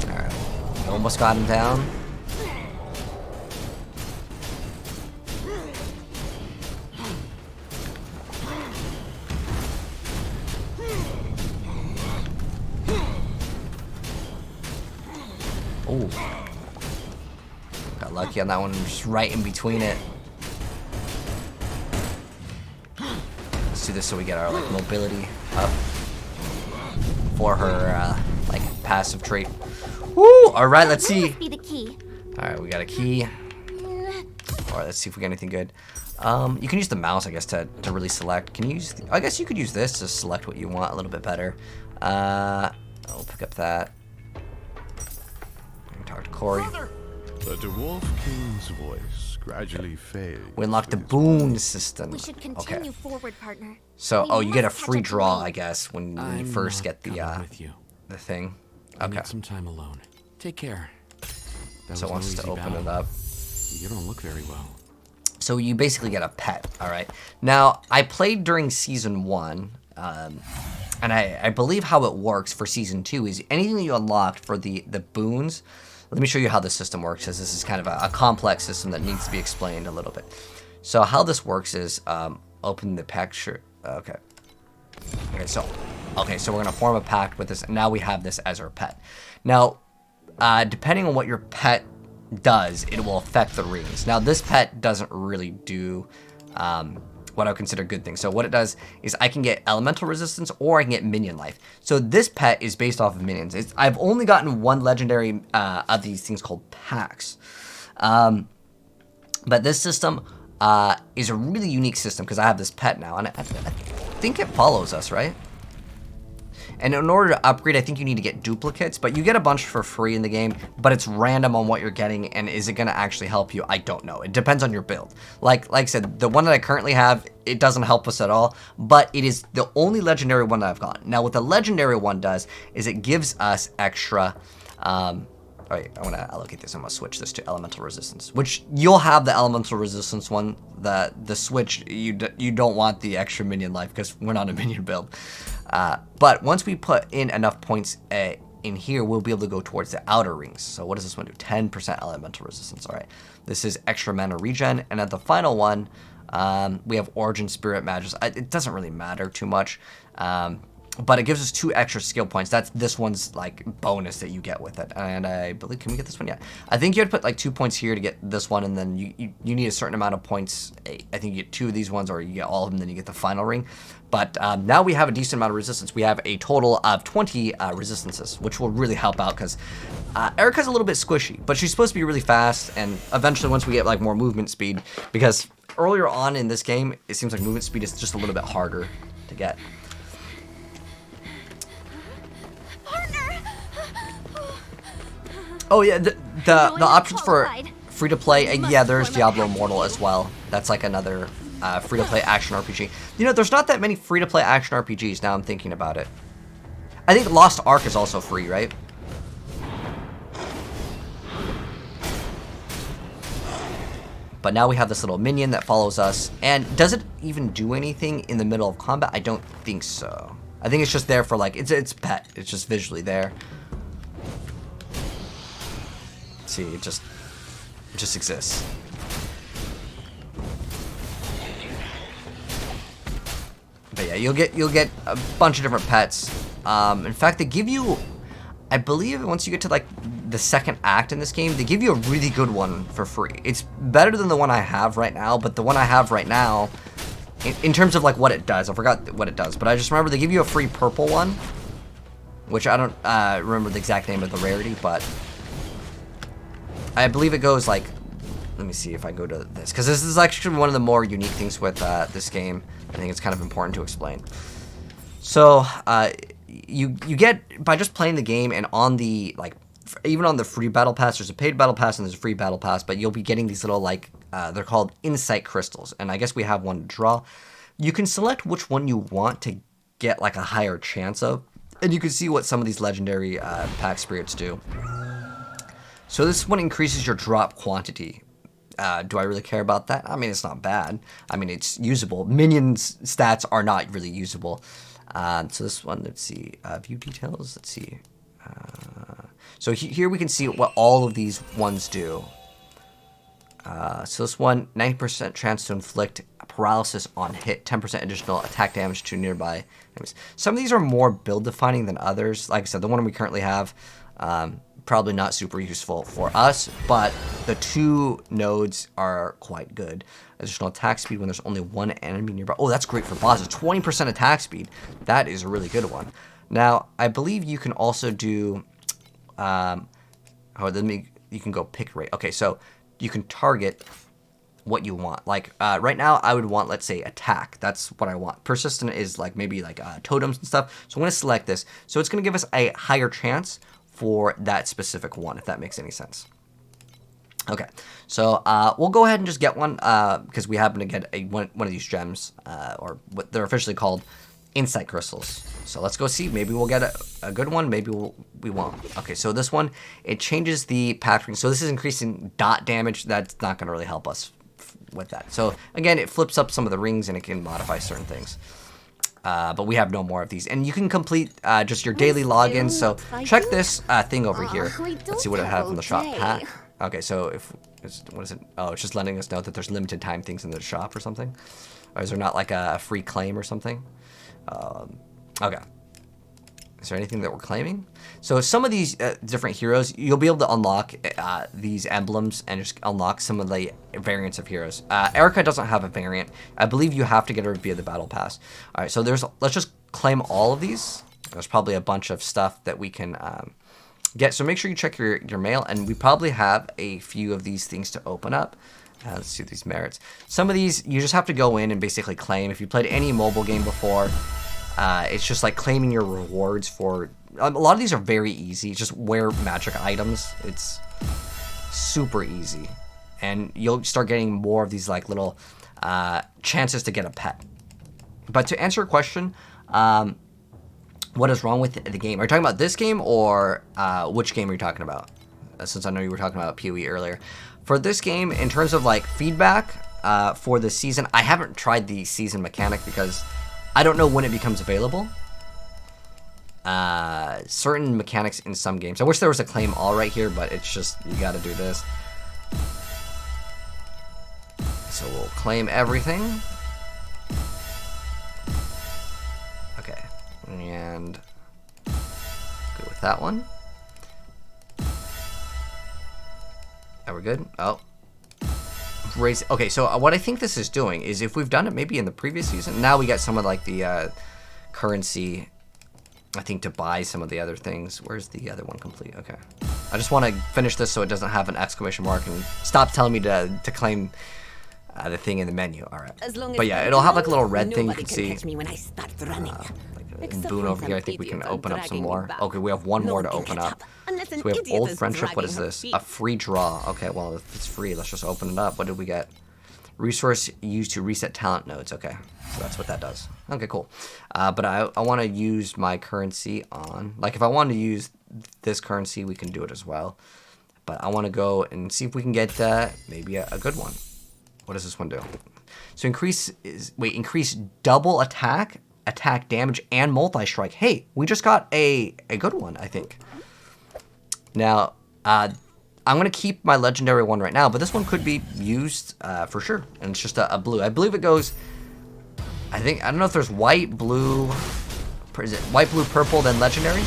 Alright, almost got him down. Oh, got lucky on that one, just right in between it. Let's do this so we get our like mobility up for her like passive trait. Woo! All right, let's see. Be the key. All right, we got a key. All right, let's see if we get anything good. You can use the mouse, I guess, to really select. Can you use? I guess you could use this to select what you want a little bit better. I'll pick up that. Talk to Corey. The Dwarf King's voice gradually fades. We unlocked the boon system. We should continue Okay. forward, partner. So, We oh, you get a must catch free up to draw, Lee. I guess, when you I'm first not get the coming with you. thing. I Okay. need some time alone. Take care. That So it was wants no us to easy open it battle. up. You don't look very well. So you basically get a pet, all right? Now, I played during Season 1. And I believe how it works for Season 2 is anything that you unlocked for the boons. Let me show you how the system works, because this is kind of a complex system that needs to be explained a little bit. So how this works is open the pact. Okay, so we're gonna form a pact with this, and now we have this as our pet. Now, depending on what your pet does, it will affect the rings. Now, this pet doesn't really do what I would consider good things. So what it does is I can get elemental resistance, or I can get minion life. So this pet is based off of minions. I've only gotten one legendary of these things called packs. But this system is a really unique system because I have this pet now, and I think it follows us, right? And in order to upgrade, I think you need to get duplicates, but you get a bunch for free in the game, but it's random on what you're getting, and is it going to actually help you? I don't know. It depends on your build. Like I said, the one that I currently have, it doesn't help us at all, but it is the only legendary one that I've got. Now, what the legendary one does is it gives us extra... all right, I want to allocate this. I'm going to switch this to elemental resistance, which you'll have the elemental resistance one. The switch, you don't want the extra minion life because we're not a minion build. But once we put in enough points in here, we'll be able to go towards the outer rings. So what does this one do? 10% elemental resistance. All right, this is extra mana regen. And at the final one, we have Origin Spirit Magus. It doesn't really matter too much. But it gives us 2 extra skill points. That's this one's like bonus that you get with it. And I believe, can we get this one? Yeah. I think you have to put like 2 points here to get this one, and then you need a certain amount of points. I think you get 2 of these ones, or you get all of them, then you get the final ring. But now we have a decent amount of resistance. We have a total of 20 resistances, which will really help out because Erika's a little bit squishy, but she's supposed to be really fast. And eventually, once we get like more movement speed, because earlier on in this game, it seems like movement speed is just a little bit harder to get. Oh yeah, the options for free to play. Yeah, there's Diablo Immortal as well. That's like another free to play action RPG. You know, there's not that many free to play action RPGs. Now I'm thinking about it. I think Lost Ark is also free, right? But now we have this little minion that follows us. And does it even do anything in the middle of combat? I don't think so. I think it's just there for like, it's pet. It's just visually there. See, it just exists. But yeah, you'll get a bunch of different pets. In fact, they give you, I believe, once you get to like the second act in this game, they give you a really good one for free. It's better than the one I have right now, but the one I have right now, in terms of like what it does, I forgot what it does, but I just remember they give you a free purple one, which I don't remember the exact name of the rarity, but I believe it goes like, let me see if I go to this, because this is actually one of the more unique things with this game. I think it's kind of important to explain. So you get, by just playing the game and on the, like, even on the free battle pass, there's a paid battle pass and there's a free battle pass, but you'll be getting these little, like, they're called insight crystals, and I guess we have one to draw. You can select which one you want to get like a higher chance of, and you can see what some of these legendary pack spirits do. So this one increases your drop quantity. Do I really care about that? I mean, it's not bad. I mean, it's usable. Minions stats are not really usable. So this one, let's see, view details, let's see. So here we can see what all of these ones do. So this one, 90% chance to inflict paralysis on hit, 10% additional attack damage to nearby enemies. Some of these are more build defining than others. Like I said, the one we currently have, probably not super useful for us, but the 2 nodes are quite good. Additional attack speed when there's only 1 enemy nearby. Oh, that's great for bosses. 20% attack speed. That is a really good one. Now, I believe you can also do, you can go pick rate. Okay, so you can target what you want. Like right now, I would want, let's say, attack. That's what I want. Persistent is like maybe like totems and stuff. So I'm going to select this. So it's going to give us a higher chance for that specific one, if that makes any sense. Okay, so we'll go ahead and just get one because we happen to get one of these gems, or what they're officially called, insight crystals. So let's go see. Maybe we'll get a good one. Maybe we won't. Okay, so this one, it changes the pact ring. So this is increasing dot damage. That's not going to really help us with that. So again, it flips up some of the rings and it can modify certain things. but we have no more of these. And you can complete just your daily logins. So check this thing over here. Let's see what it has in the shop. Pact. Okay, so what is it? Oh, it's just letting us know that there's limited time things in the shop or something. Or is there not like a free claim or something? Okay. Is there anything that we're claiming? So some of these different heroes, you'll be able to unlock these emblems and just unlock some of the variants of heroes. Erika doesn't have a variant. I believe you have to get her via the battle pass. All right, so let's just claim all of these. There's probably a bunch of stuff that we can get. So make sure you check your mail, and we probably have a few of these things to open up. Let's see these merits. Some of these you just have to go in and basically claim. If you played any mobile game before, it's just like claiming your rewards for... A lot of these are very easy. Just wear magic items. It's super easy. And you'll start getting more of these like little chances to get a pet. But to answer your question, what is wrong with the game? Are you talking about this game or which game are you talking about? Since I know you were talking about PoE earlier. For this game, in terms of like feedback for the season, I haven't tried the season mechanic because I don't know when it becomes available. Certain mechanics in some games. I wish there was a claim all right here, but it's just, you gotta do this. So we'll claim everything. Okay, and go with that one. Are we good? Oh. Raise. Okay, so what I think this is doing is if we've done it maybe in the previous season, now we got some of like the currency, I think, to buy some of the other things. Where's the other one complete? Okay. I just want to finish this so it doesn't have an exclamation mark and stop telling me to claim the thing in the menu. All right. But yeah, it'll have like a little red thing you can see. Catch me when I start running. Like a boon over here. I think we can open up some more. Okay, we have one more to open up. So we have old friendship. What is this? A free draw. Okay, well, if it's free, let's just open it up. What did we get? Resource used to reset talent nodes. Okay, so that's what that does. Okay, cool. But I want to use my currency on, like if I want to use this currency, we can do it as well. But I want to go and see if we can get maybe a good one. What does this one do? So increase double attack damage, and multi-strike. Hey, we just got a good one, I think. Now, I'm going to keep my legendary one right now, but this one could be used for sure. And it's just a blue. I believe it goes, I don't know if there's white, blue, is it white, blue, purple, then legendary?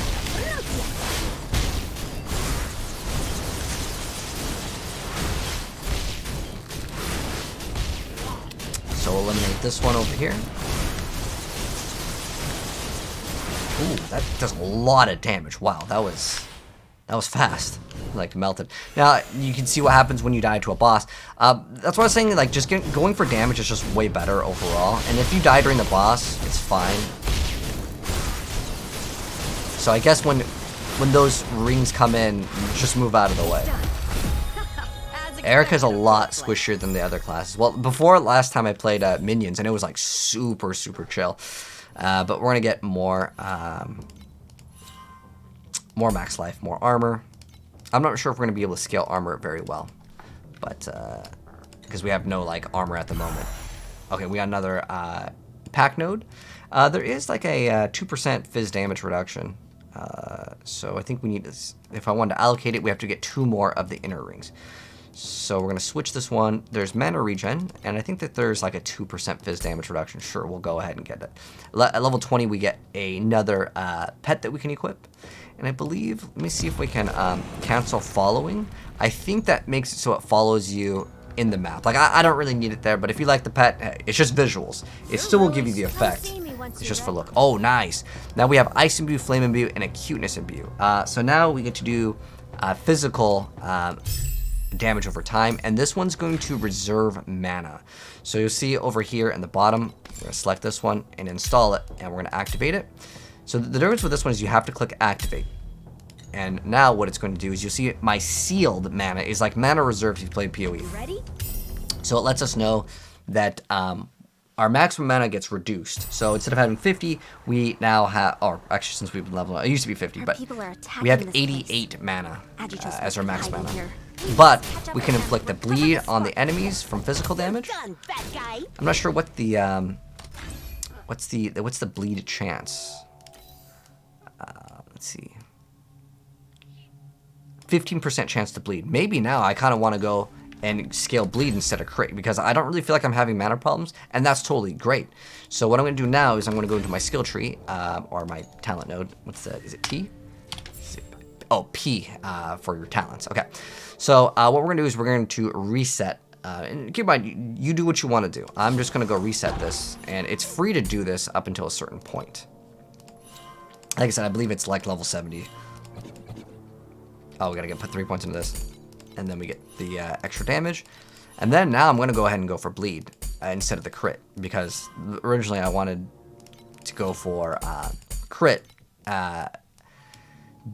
So we'll eliminate this one over here. Ooh, that does a lot of damage. Wow, that was fast. Like melted. Now you can see what happens when you die to a boss. That's what I was saying. Like just going for damage is just way better overall. And if you die during the boss, it's fine. So I guess when those rings come in, just move out of the way. Erika's a lot squishier than the other classes. Well, before last time I played Minions, and it was like super chill. But we're gonna get more max life, more armor. I'm not sure if we're gonna be able to scale armor very well, but because we have no like armor at the moment. Okay, we got another Pact node. There is like a 2% fizz damage reduction. So I think we need this. If I wanted to allocate it, we have to get 2 more of the inner rings. So we're going to switch this one. There's mana regen, and I think that there's like a 2% fizz damage reduction. Sure, we'll go ahead and get it. At level 20, we get another pet that we can equip. And I believe, let me see if we can cancel following. I think that makes it so it follows you in the map. Like, I don't really need it there, but if you like the pet, hey, it's just visuals. It still will give you the effect. It's just for look. Oh, nice. Now we have Ice Imbue, Flame Imbue, and a Cuteness Imbue. So now we get to do physical damage over time, and this one's going to reserve mana. So you'll see over here in the bottom, we're going to select this one and install it, and we're going to activate it. So the difference with this one is you have to click activate. And now what it's going to do is you'll see my sealed mana is like mana reserved if you play PoE. Ready? So it lets us know that our maximum mana gets reduced. So instead of having 50, we now have, or actually since we've been leveling, it used to be 50, but we have 88 mana as our max mana. But we can inflict the bleed on the enemies from physical damage. I'm not sure what the What's the bleed chance? Let's see. 15% chance to bleed. Maybe now I kind of want to go and scale bleed instead of crit because I don't really feel like I'm having mana problems, and that's totally great. So what I'm going to do now is I'm going to go into my skill tree, or my talent node. What's that? Is it T? Oh, P for your talents. Okay. So what we're going to do is we're going to reset. And keep in mind, you do what you want to do. I'm just going to go reset this, and it's free to do this up until a certain point. Like I said, I believe it's like level 70. Oh, we got to put 3 points into this. And then we get the extra damage. And then now I'm going to go ahead and go for bleed instead of the crit. Because originally I wanted to go for crit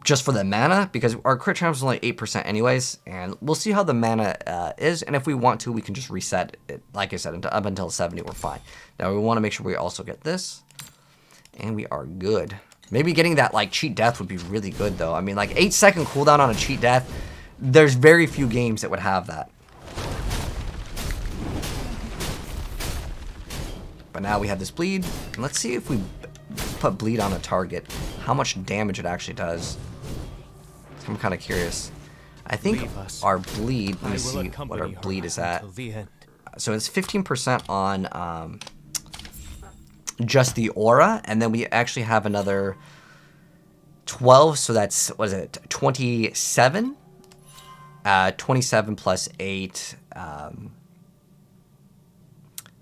just for the mana. Because our crit chance is only 8% anyways. And we'll see how the mana is. And if we want to, we can just reset it. Like I said, up until 70, we're fine. Now we want to make sure we also get this. And we are good. Maybe getting that like cheat death would be really good though. I mean, like 8-second cooldown on a cheat death. There's very few games that would have that. But now we have this bleed. And let's see if we put bleed on a target, how much damage it actually does. I'm kind of curious. I think our bleed, let me see what our bleed is at. So it's 15% on just the aura, and then we actually have another 12, so that's, what is it, 27? 27 plus 8,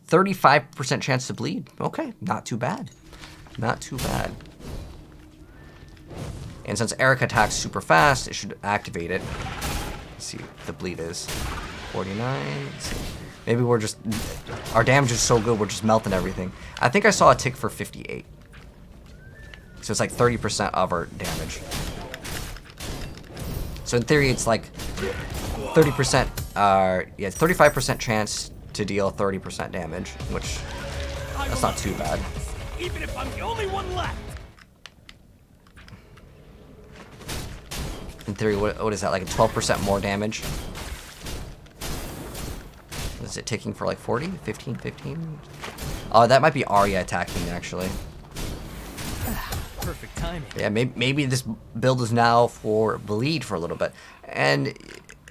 35% chance to bleed. Okay, not too bad. Not too bad. And since Erika attacks super fast, it should activate it. Let's see what the bleed is. 49. Maybe we're just... Our damage is so good, we're just melting everything. I think I saw a tick for 58. So it's like 30% of our damage. So in theory, it's like 30%, yeah, 35% chance to deal 30% damage, which that's not too bad. Even if I'm the only one left. In theory, what is that, like a 12% more damage? Is it ticking for like 40? 15, 15? Oh, that might be Arya attacking, actually. Perfect timing. Yeah, maybe this build is now for bleed for a little bit. And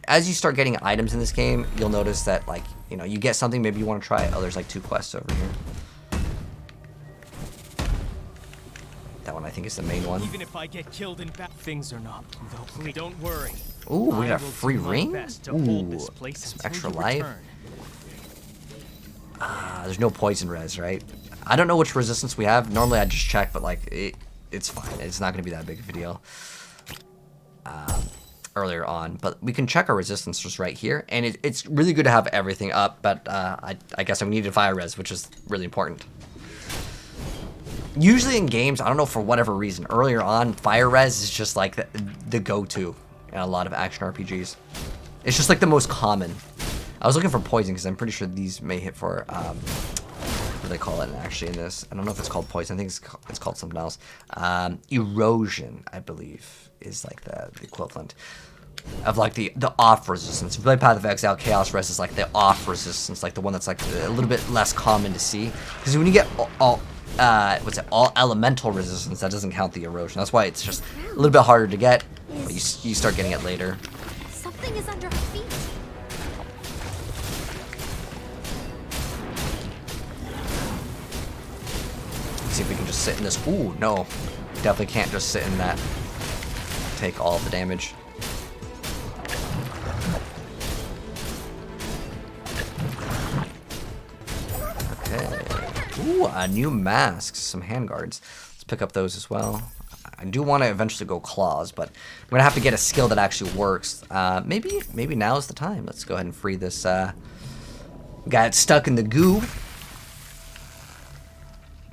as you start getting items in this game, you'll notice that, like, you know, you get something, maybe you want to try it. Oh, there's like 2 quests over here. That one I think is the main one. Even if I get killed in battle, things are not. Don't worry. Ooh, we got a free ring? Ooh, some extra life. There's no poison res, right? I don't know which resistance we have. Normally I just check, but like it's fine. It's not going to be that big of a deal earlier on. But we can check our resistance just right here. And it's really good to have everything up, but I guess I needed fire res, which is really important. Usually in games, I don't know for whatever reason, earlier on, fire res is just like the go-to in a lot of action RPGs. It's just like the most common. I was looking for poison because I'm pretty sure these may hit for, what do they call it actually in this? I don't know if it's called poison. I think it's called something else. Erosion, I believe, is like the equivalent of like the off resistance. If you play Path of Exile, Chaos Res is like the off resistance, like the one that's like a little bit less common to see. Because when you get all elemental resistance, that doesn't count the erosion. That's why it's just a little bit harder to get, but you start getting it later. Something is under her feet. Let's see if we can just sit in this. Ooh, no. Definitely can't just sit in that. Take all of the damage. Okay. Ooh, a new mask. Some handguards. Let's pick up those as well. I do want to eventually go claws, but I'm going to have to get a skill that actually works. Maybe now is the time. Let's go ahead and free this guy stuck in the goo.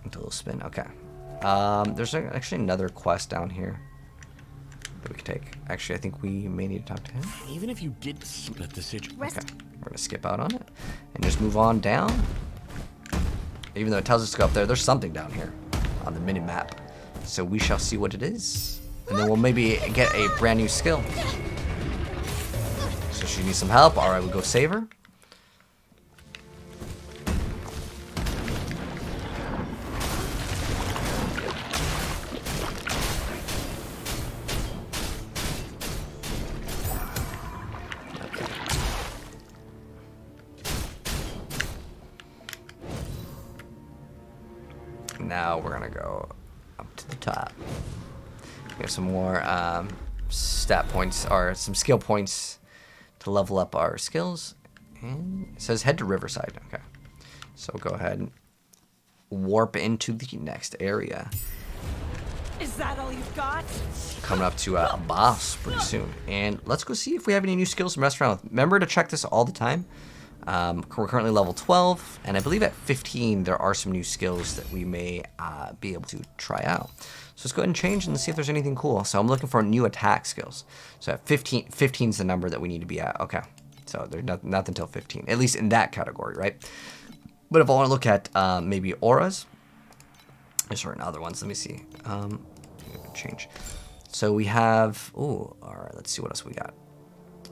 A little spin. Okay. There's actually another quest down here that we can take. Actually, I think we may need to talk to him. Even if you did split the situation. Okay. We're going to skip out on it and just move on down. Even though it tells us to go up there, there's something down here on the mini-map. So we shall see what it is. And then we'll maybe get a brand new skill. So she needs some help. Alright, we'll go save her. now we're gonna go up to the top. We have some more stat points, or some skill points to level up our skills. And it says head to Riverside. Okay. So go ahead and warp into the next area. Is that all you've got? Coming up to a boss pretty soon. And let's go see if we have any new skills to mess around with. Remember to check this all the time. We're currently level 12, and I believe at 15 there are some new skills that we may be able to try out. So let's go ahead and change and see if there's anything cool. So I'm looking for new attack skills. So at 15 is the number that we need to be at. Okay, so there's nothing until 15, at least in that category, right? But if I want to look at maybe auras, there's certain other ones. Let me see. Change. So we have. Oh, all right. Let's see what else we got.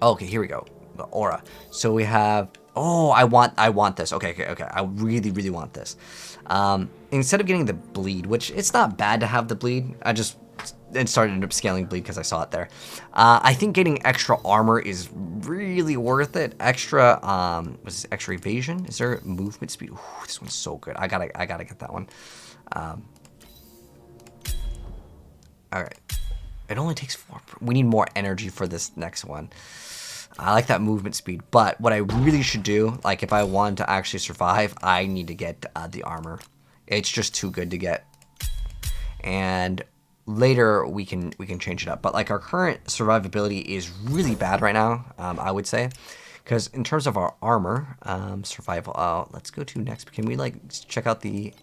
Okay, here we go. The aura. So we have. Oh, I want this. Okay. I really want this. Instead of getting the bleed, which it's not bad to have the bleed, it started up scaling bleed because I saw it there. I think getting extra armor is really worth it. Extra, what's this? Extra evasion? Is there movement speed? Ooh, this one's so good. I gotta get that one. All right. It only takes 4. We need more energy for this next one. I like that movement speed, but what I really should do, like if I want to actually survive, I need to get the armor. It's just too good to get. And later we can change it up. But like our current survivability is really bad right now, I would say. Because in terms of our armor, survival, let's go to next. Can we like check out the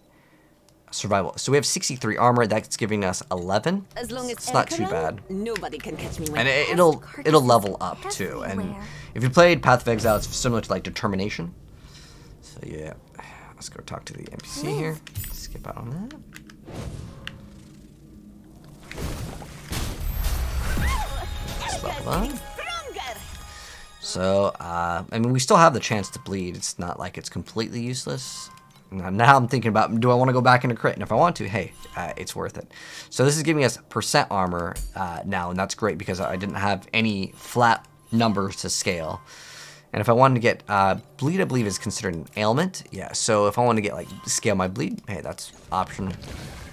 survival? So we have 63 armor. That's giving us 11. As long as it's not too bad. Nobody can catch me. And it'll level up too. And if you played Path of Exile, it's similar to like Determination. So yeah, let's go talk to the NPC here. Skip out on that. Just level up. So I mean, we still have the chance to bleed. It's not like it's completely useless. Now I'm thinking about, do I want to go back into crit? And if I want to, hey, it's worth it. So this is giving us % armor now, and that's great because I didn't have any flat numbers to scale. And if I wanted to get bleed, I believe is considered an ailment. Yeah, so if I want to get like scale my bleed, hey, that's option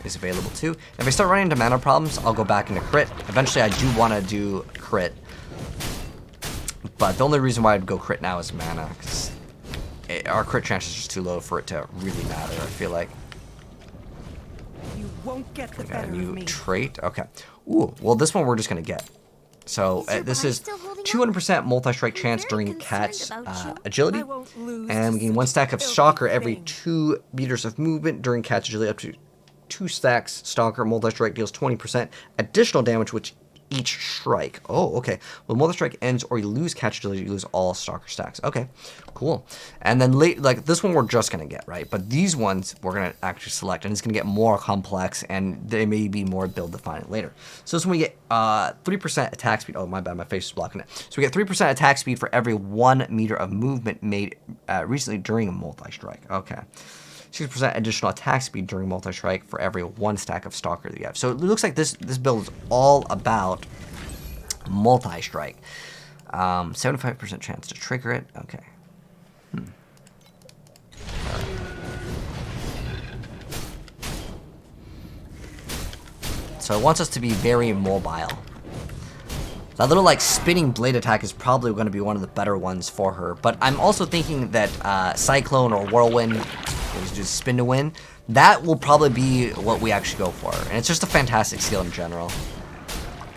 is available too. If I start running into mana problems, I'll go back into crit. Eventually, I do want to do crit, but the only reason why I'd go crit now is mana, because our crit chance is just too low for it to really matter, I feel like. You won't get the Got a better of new me. trait. Okay. Ooh, well, this one we're just going to get. So this is 200% multi-strike chance during catch agility. And we gain 1 stack of Stalker every 2 meters of movement during catch agility. Up to 2 stacks Stalker multi-strike deals 20% additional damage, which each strike. Oh, okay. When multi-strike ends or you lose catch agility, you lose all Stalker stacks. Okay, cool. And then like this one we're just gonna get, right? But these ones we're gonna actually select, and it's gonna get more complex, and they may be more build defining later. So this one we get 3% attack speed. Oh, my bad, my face is blocking it. So we get 3% attack speed for every 1 meter of movement made recently during a multi-strike. Okay. 6% additional attack speed during multi-strike for every 1 stack of Stalker that you have. So it looks like this build is all about multi-strike. 75% chance to trigger it. Okay. So it wants us to be very mobile. That little like spinning blade attack is probably going to be one of the better ones for her. But I'm also thinking that Cyclone or Whirlwind, just spin to win, that will probably be what we actually go for. And it's just a fantastic skill in general.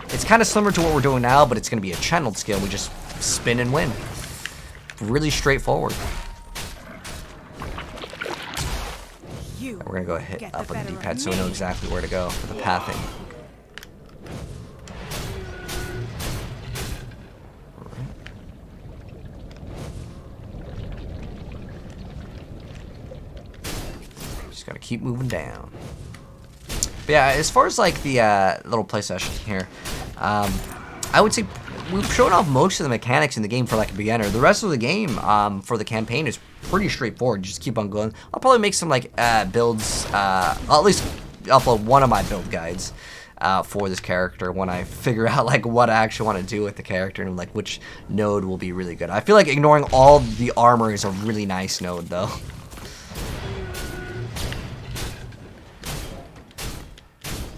It's kind of similar to what we're doing now, but it's going to be a channeled skill. We just spin and win. Really straightforward. We're going to go hit up on the D-pad so we know exactly where to go for the pathing. Gotta keep moving down. But yeah, as far as like the little play session here, I would say we've shown off most of the mechanics in the game for like a beginner. The rest of the game for the campaign is pretty straightforward. Just keep on going. I'll probably make some like builds. I'll at least upload one of my build guides for this character when I figure out like what I actually want to do with the character and like which node will be really good. I feel like ignoring all the armor is a really nice node though.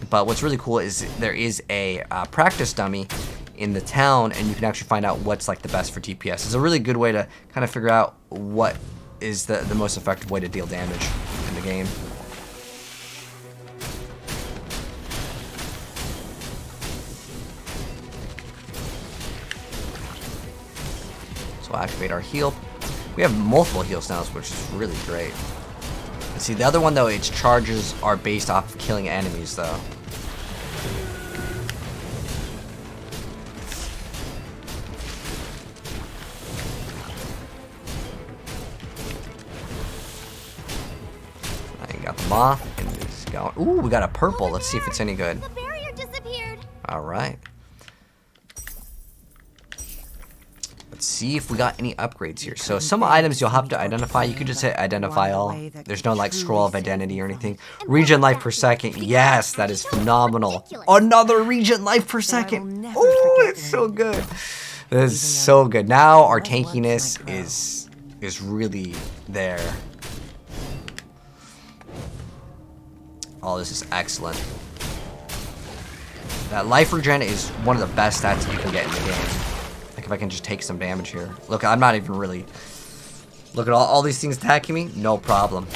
But what's really cool is there is a practice dummy in the town, and you can actually find out what's like the best for DPS. It's a really good way to kind of figure out what is the most effective way to deal damage in the game. So we'll activate our heal. We have multiple heals now, which is really great. And see, the other one though, its charges are based off of killing enemies though. I got the moth and it's going. Ooh, we got a purple. Let's see if it's any good. The barrier disappeared. All right. Let's see if we got any upgrades here. So some items you'll have to identify. You could just hit identify all. There's no like scroll of identity or anything. Regen life per second. Yes, that is phenomenal. Another regen life per second. Oh, it's so good. This is so good. Now our tankiness is really there. Oh, this is excellent. That life regen is one of the best stats you can get in the game. Like if I can just take some damage here. Look, I'm not even really... Look at all these things attacking me. No problem.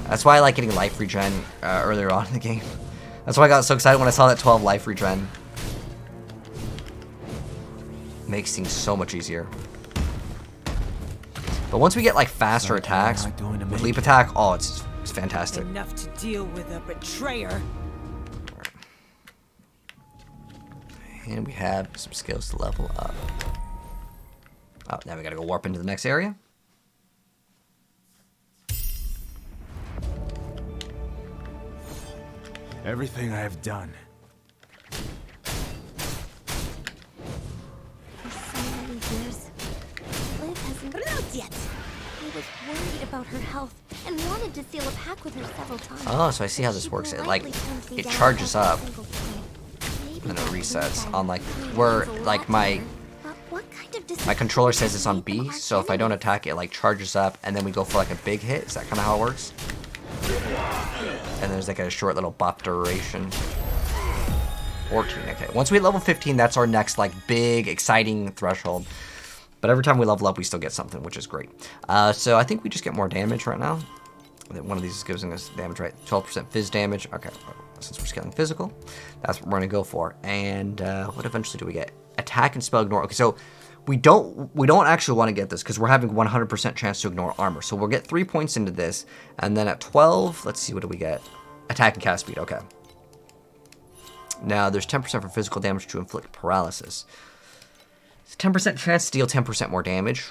That's why I like getting life regen earlier on in the game. That's why I got so excited when I saw that 12 life regen. Makes things so much easier. But once we get like faster attacks, with leap attack, oh, it's fantastic. Enough to deal with a betrayer. And we have some skills to level up. Oh, now we gotta go warp into the next area. Everything I have done. For so many years, Liv hasn't moved yet. I was worried about her health and wanted to seal a pact with her several times. Oh, so I see how this works. It charges up. And then it resets on like where like my controller says it's on B, so if I don't attack it like charges up and then we go for like a big hit. Is that kind of how it works? And there's like a short little buff duration. 14, okay. Once we hit level 15, that's our next like big exciting threshold. But every time we level up, we still get something, which is great. So I think we just get more damage right now. One of these gives us damage, right? 12% phys damage. Okay, since we're scaling physical, that's what we're gonna go for. And what eventually do we get? Attack and spell ignore. Okay, so we don't actually want to get this because we're having 100% chance to ignore armor. So we'll get 3 points into this, and then at 12, let's see, what do we get? Attack and cast speed. Okay. Now there's 10% for physical damage to inflict paralysis. It's 10% chance to deal 10% more damage.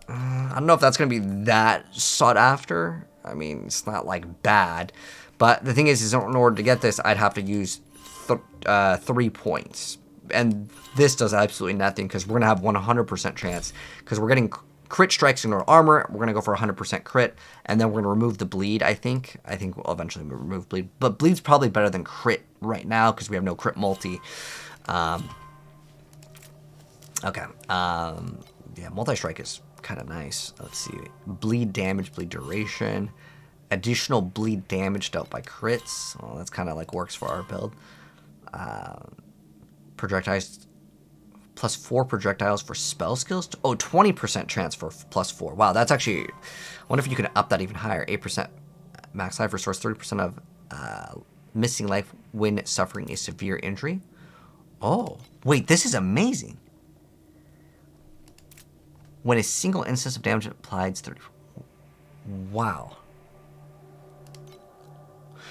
I don't know if that's going to be that sought after. I mean, it's not like bad. But the thing is in order to get this, I'd have to use 3 points. And this does absolutely nothing because we're going to have 100% chance. Because we're getting crit strikes in our armor. We're going to go for 100% crit. And then we're going to remove the bleed, I think. I think we'll eventually remove bleed. But bleed's probably better than crit right now because we have no crit multi. Okay. Yeah, multi-strike is kind of nice. Let's see. Bleed damage, bleed duration. Additional bleed damage dealt by crits. Well, that's kind of like works for our build. Projectiles. Plus 4 projectiles for spell skills. Oh, 20% chance for plus 4. Wow, that's actually... I wonder if you can up that even higher. 8% max life restores 30% of missing life when suffering a severe injury. Oh, wait, this is amazing. When a single instance of damage applied 30. Wow.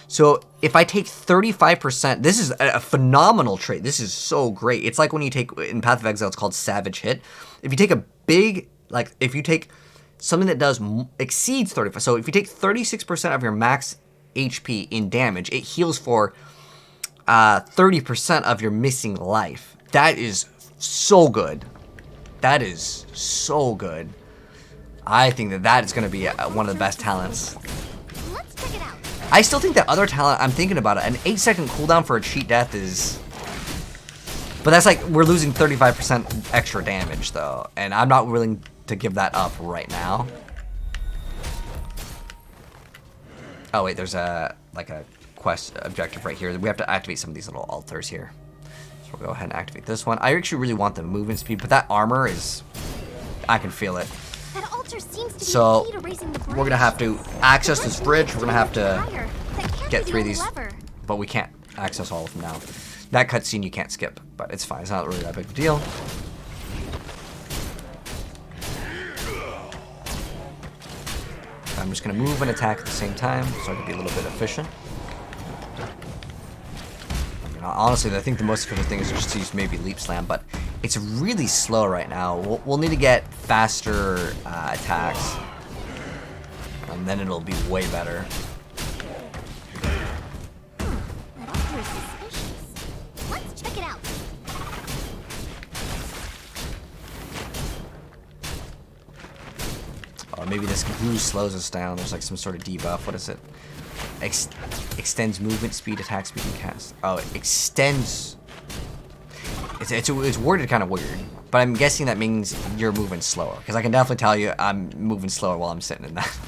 So if I take 35%, this is a phenomenal trait. This is so great. It's like when you take, in Path of Exile, it's called Savage Hit. If you take a big, like if you take something that does exceeds 35, so if you take 36% of your max HP in damage, it heals for 30% of your missing life. That is so good. That is so good. I think that is going to be one of the best talents. Let's check it out. I still think that other talent, I'm thinking about it, an 8-second cooldown for a cheat death is... But that's like, we're losing 35% extra damage though, and I'm not willing to give that up right now. Oh wait, there's a like a quest objective right here. We have to activate some of these little altars here. So we'll go ahead and activate this one. I actually really want the movement speed, but that armor is, I can feel it. That altar seems to be So the key to raising the bridge. we're gonna have to access this bridge. We're gonna have to Higher. That can't get be 3 of the these, lever. but we can't access all of them now. That cutscene you can't skip, but it's fine. It's not really that big of a deal. I'm just gonna move and attack at the same time, so I can be a little bit efficient. You know, honestly, I think the most efficient thing is just to use maybe Leap Slam, but it's really slow right now. We'll need to get faster attacks, and then it'll be way better. That altar is suspicious. Let's check it out. Or maybe this glue slows us down. There's like some sort of debuff. What is it? Extends movement speed, attack speed, and cast. Oh, it extends. It's worded kind of weird, but I'm guessing that means you're moving slower. Because I can definitely tell you I'm moving slower while I'm sitting in that.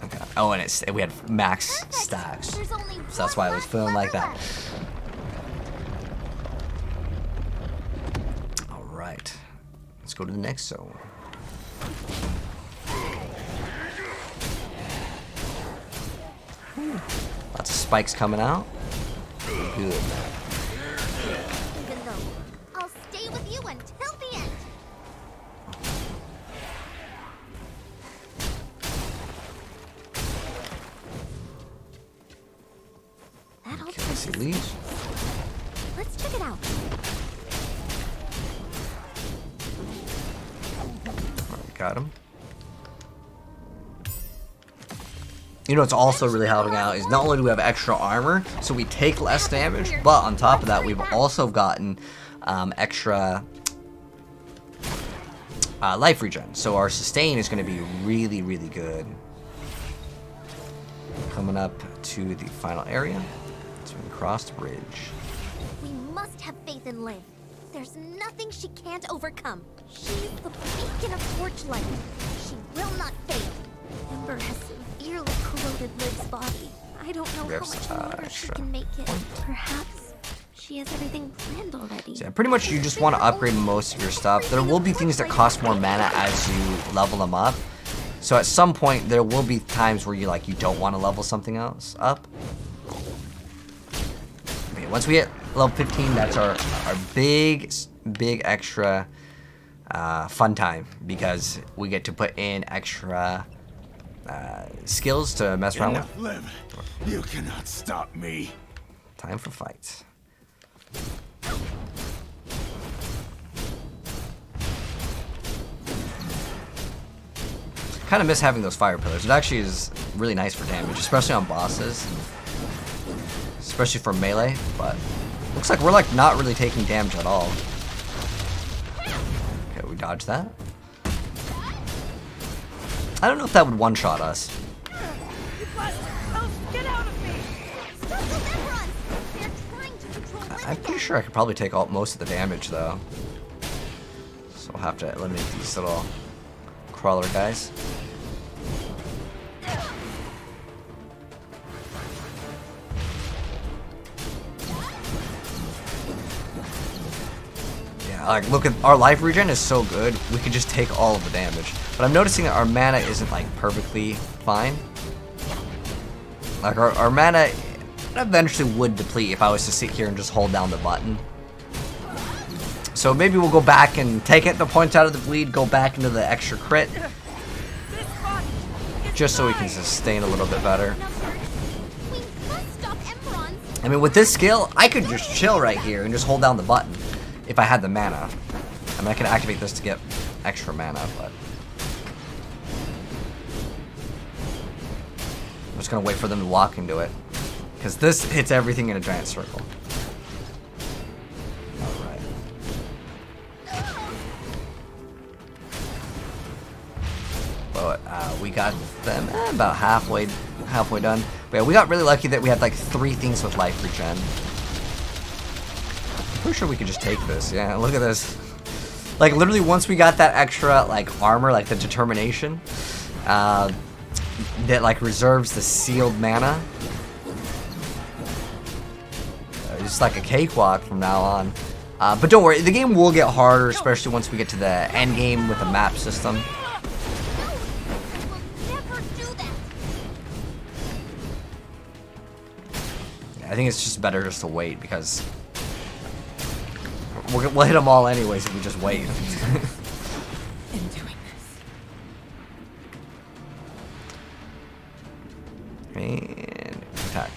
Okay. Oh, and we had max stacks, There's only so that's why I was feeling like that. All right, let's go to the next zone. Lots of spikes coming out. Good. Even though I'll stay with you until the end. That altar Okay, I see leaves. Let's check it out. Alright, got him. You know what's also really helping out is not only do we have extra armor, so we take less damage, but on top of that, we've also gotten extra life regen. So our sustain is going to be really, really good. Coming up to the final area. So we can cross the bridge. We must have faith in Liv. There's nothing she can't overcome. She's the beacon of Torchlight. She will not fail. Ember has severely corroded Liv's body. I don't know how much longer she can make it. Perhaps she has everything planned already. So yeah, pretty much you just want to upgrade most of your stuff. There will be things that cost more mana as you level them up. So at some point there will be times where you don't want to level something else up. Okay, once we hit level 15, that's our big extra fun time, because we get to put in extra skills to mess around with. Liv. You cannot stop me. Time for fights. Kind of miss having those fire pillars. It actually is really nice for damage, especially on bosses, especially for melee. But looks like we're not really taking damage at all. Okay, we dodged that. I don't know if that would one-shot us. Get out of me! I'm pretty sure I could probably take most of the damage though. So we'll have to eliminate these little crawler guys. Yeah, look at our life regen is so good. We could just take all of the damage. But I'm noticing that our mana isn't perfectly fine. Our mana eventually would deplete if I was to sit here and just hold down the button. So maybe we'll go back and take it, the points out of the bleed, go back into the extra crit, just so we can sustain a little bit better. I mean, with this skill, I could just chill right here and just hold down the button if I had the mana. I mean, I can activate this to get extra mana, but I'm just gonna wait for them to walk into it, because this hits everything in a giant circle. Alright. But we got them about halfway done. But yeah, we got really lucky that we had 3 things with life regen. Pretty sure we could just take this. Yeah, look at this. Literally once we got that extra armor, the determination, that reserves the sealed mana, it's like a cakewalk from now on. But don't worry, the game will get harder, especially once we get to the end game with the map system. No, I will never do that. I think it's just better just to wait because we'll hit them all anyways if we just wait. In doing this. And attack.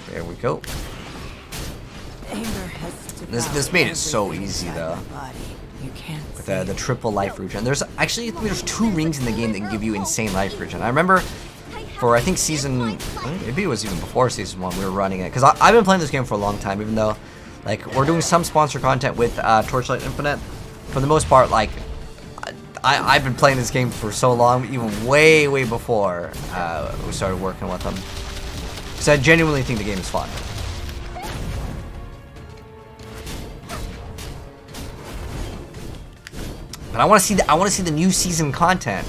There we go. Anger has This made it so easy though. You can't With the triple life regen. There's actually, I think there's 2 rings in the game that can give you insane life regen. I remember for, I think season, maybe it was even before season 1, we were running it. Because I've been playing this game for a long time, even though, like, we're doing some sponsor content with Torchlight Infinite. For the most part, like, I've been playing this game for so long, even way before we started working with them. So I genuinely think the game is fun. But I want to see the new season content.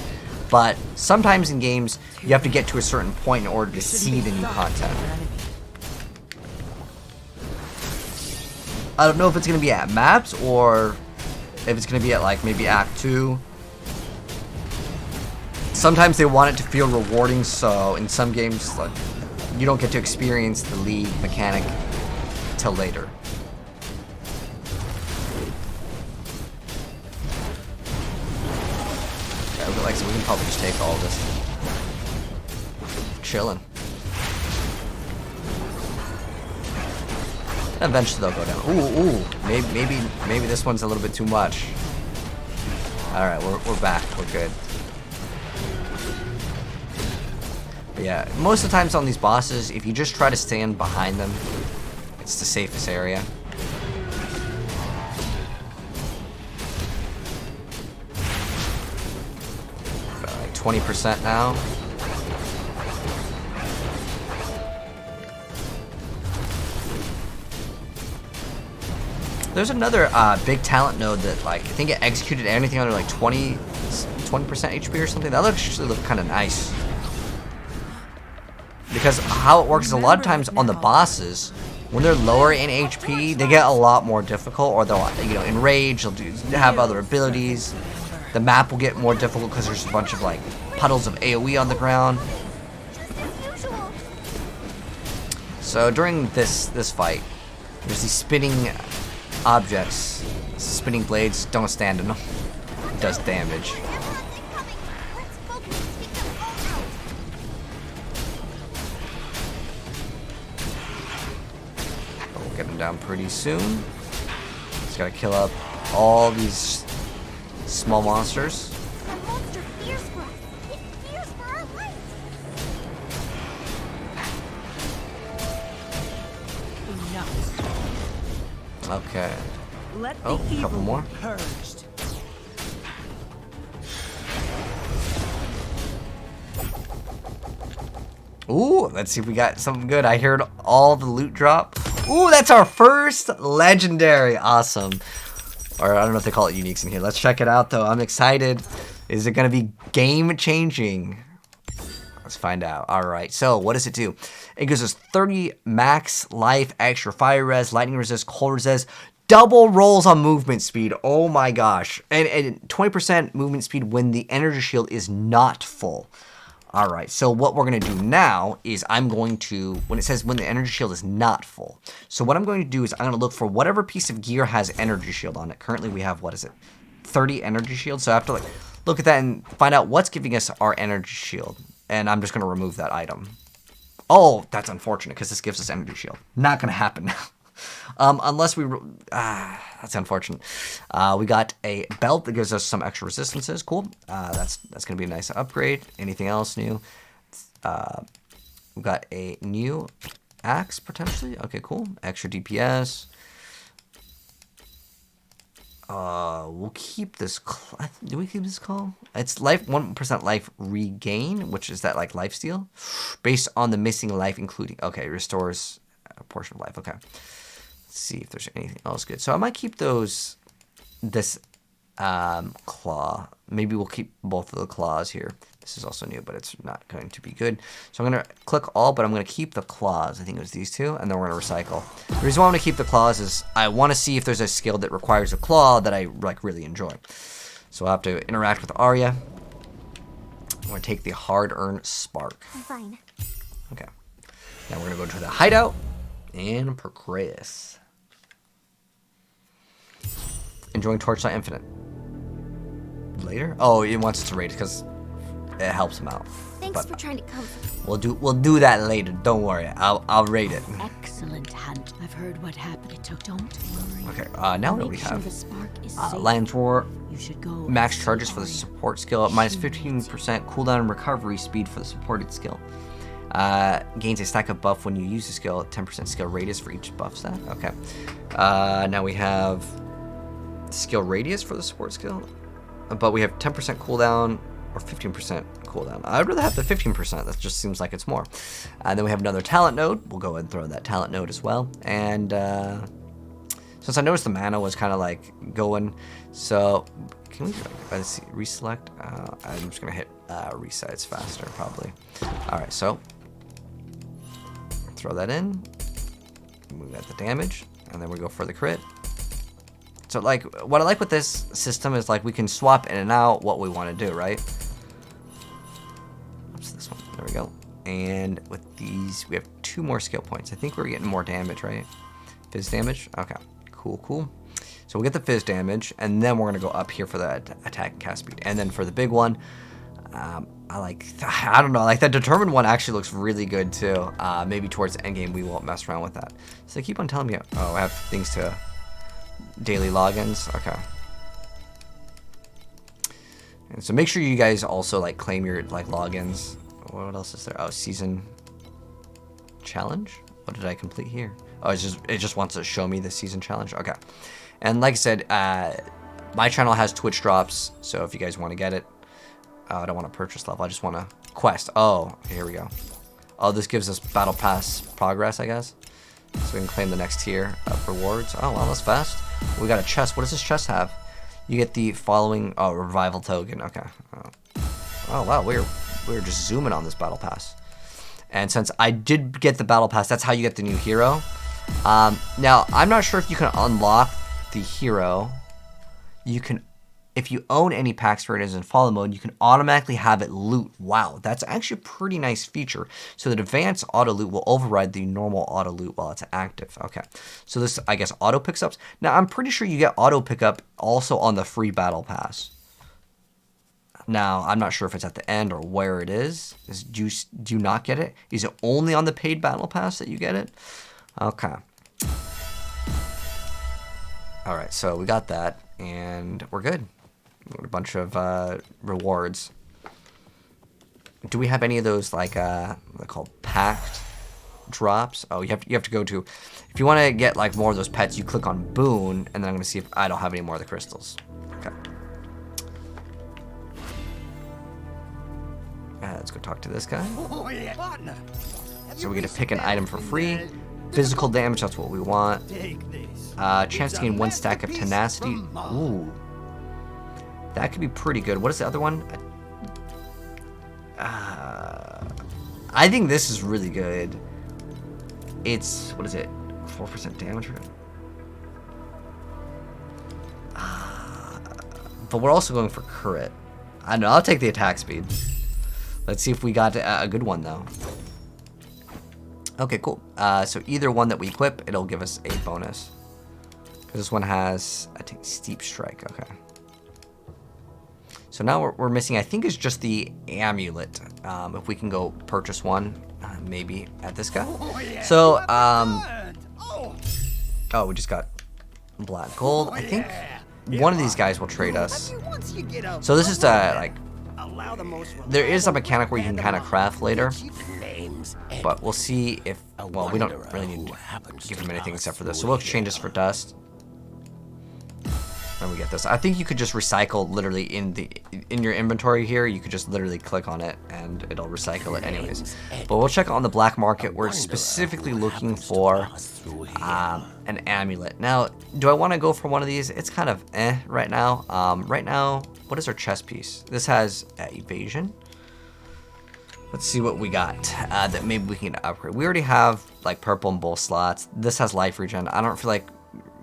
But sometimes in games, you have to get to a certain point in order to see the new content. I don't know if it's going to be at maps or if it's going to be at like maybe Act 2. Sometimes they want it to feel rewarding, so in some games like, you don't get to experience the league mechanic till later. Like, so we can probably just take all this. Chilling. Eventually they'll go down. Ooh. Maybe this one's a little bit too much. All right, we're back. We're good. But yeah, most of the times on these bosses, if you just try to stand behind them, it's the safest area. About like 20% now. There's another big talent node that, like, I think it executed anything under like 20% HP or something. That actually looked kind of nice. Because how it works is a lot of times on the bosses, when they're lower in HP, they get a lot more difficult, or they'll, you know, enrage, they'll have other abilities. The map will get more difficult because there's a bunch of like puddles of AoE on the ground. So during this fight, there's these spinning objects, spinning blades. Don't stand in them. It does damage. We'll get him down pretty soon. Just gotta kill up all these small monsters. The monster fears for us. It fears for our life. Enough. Okay. Let Oh, the a couple evil more. be purged. Ooh, let's see if we got something good. I heard all the loot drop. Ooh, that's our first legendary. Awesome. Or I don't know if they call it uniques in here. Let's check it out, though. I'm excited. Is it going to be game-changing? Let's find out. All right. So what does it do? It gives us 30 max life, extra fire res, lightning resist, cold resist, double rolls on movement speed. Oh my gosh. And 20% movement speed when the energy shield is not full. All right, so what we're gonna do now is I'm going to, when it says when the energy shield is not full, so what I'm going to do is I'm gonna look for whatever piece of gear has energy shield on it. Currently we have, what is it, 30 energy shields? So I have to like look at that and find out what's giving us our energy shield. And I'm just gonna remove that item. Oh, that's unfortunate because this gives us energy shield. Not gonna happen now. Unless we, that's unfortunate. We got a belt that gives us some extra resistances. Cool. That's gonna be a nice upgrade. Anything else new? We got a new axe potentially. Okay, cool. Extra DPS. We'll keep this. Do we keep this call? It's life 1% life regain, which is that like life steal, based on the missing life, including. Okay, restores a portion of life. Okay. See if there's anything else good. So I might keep this claw. Maybe we'll keep both of the claws here. This is also new, but it's not going to be good. So I'm going to click all, but I'm going to keep the claws. I think it was these two, and then we're going to recycle. The reason why I want to keep the claws is I want to see if there's a skill that requires a claw that I like really enjoy. So I'll have to interact with Arya. I'm going to take the hard-earned spark. I'm fine. Okay. Now we're going to go to the hideout and progress. Enjoying Torchlight Infinite. Later? Oh, it wants us to raid because it helps him out. Thanks for trying to comfort. We'll do that later. Don't worry. I'll rate it. Excellent hunt. I've heard what happened. Don't worry. Okay. Now what do we have? The spark is safe. Lion's Roar. You should go. Max charges for the support skill. Minus 15% cooldown and recovery speed for the supported skill. Gains a stack of buff when you use the skill. 10% skill radius for each buff stack. Okay. Now we have skill radius for the support skill, but we have 10% cooldown or 15% cooldown. I'd rather have the 15%. That just seems like it's more. And then we have another talent node. We'll go ahead and throw that talent node as well. And since I noticed the mana was kind of like going, so can we let's see, reselect? I'm just gonna hit reset. It's faster probably. All right, so throw that in. Move at the damage, and then we go for the crit. So like, what I like with this system is like we can swap in and out what we want to do, right? Oops, this one. There we go. And with these, we have 2 more skill points. I think we're getting more damage, right? Fizz damage. Okay, cool. So we'll get the fizz damage, and then we're gonna go up here for the attack and cast speed. And then for the big one, I don't know, like that determined one actually looks really good too. Maybe towards the end game we won't mess around with that. So they keep on telling me, oh, I have things to. Daily logins. Okay. And so make sure you guys also like claim your like logins. What else is there? Oh, season challenge. What did I complete here? Oh, it just wants to show me the season challenge. Okay. And like I said, my channel has Twitch drops. So if you guys want to get it, I don't want to purchase level. I just want to quest. Oh, okay, here we go. Oh, this gives us battle pass progress, I guess. So we can claim the next tier of rewards. Oh, wow, that's fast. We got a chest. What does this chest have? You get the following revival token. Okay. Oh wow, we're just zooming on this battle pass. And since I did get the battle pass, that's how you get the new hero. Now I'm not sure if you can unlock the hero. You can, if you own any Pact Raiders in follow mode, you can automatically have it loot. Wow, that's actually a pretty nice feature. So the advanced auto loot will override the normal auto loot while it's active. Okay, so this, I guess, auto picks up. Now I'm pretty sure you get auto pickup also on the free battle pass. Now I'm not sure if it's at the end or where it is. Do you not get it? Is it only on the paid battle pass that you get it? Okay. All right, so we got that, and we're good. A bunch of rewards. Do we have any of those like they're called Pact drops? Oh, you have to go to, if you want to get like more of those pets, you click on Boon, and then I'm gonna see if I don't have any more of the crystals. Okay. Let's go talk to this guy. Oh, yeah. Partner. So we get to pick an item for free. Physical damage, that's what we want. Chance to gain 1 stack of tenacity. Ooh. That could be pretty good. What is the other one? I think this is really good. It's, what is it? 4% damage. But we're also going for crit. I don't know, I'll take the attack speed. Let's see if we got a good one though. Okay, cool. So either one that we equip, it'll give us a bonus. Because this one has, I think, steep strike. Okay. So now we're missing, I think, is just the amulet. If we can go purchase one, maybe at this guy. So, oh, we just got black gold. I think one of these guys will trade us. So this is like, there is a mechanic where you can kind of craft later. But we'll see if, well, we don't really need to give him anything except for this. So we'll exchange this for dust. And we get this. I think you could just recycle literally in your inventory here. You could just literally click on it and it'll recycle it anyways. But we'll check on the black market. We're specifically looking for an amulet. Now, do I want to go for one of these? It's kind of right now. Right now, what is our chest piece? This has evasion. Let's see what we got that maybe we can upgrade. We already have like purple and both slots. This has life regen. I don't feel like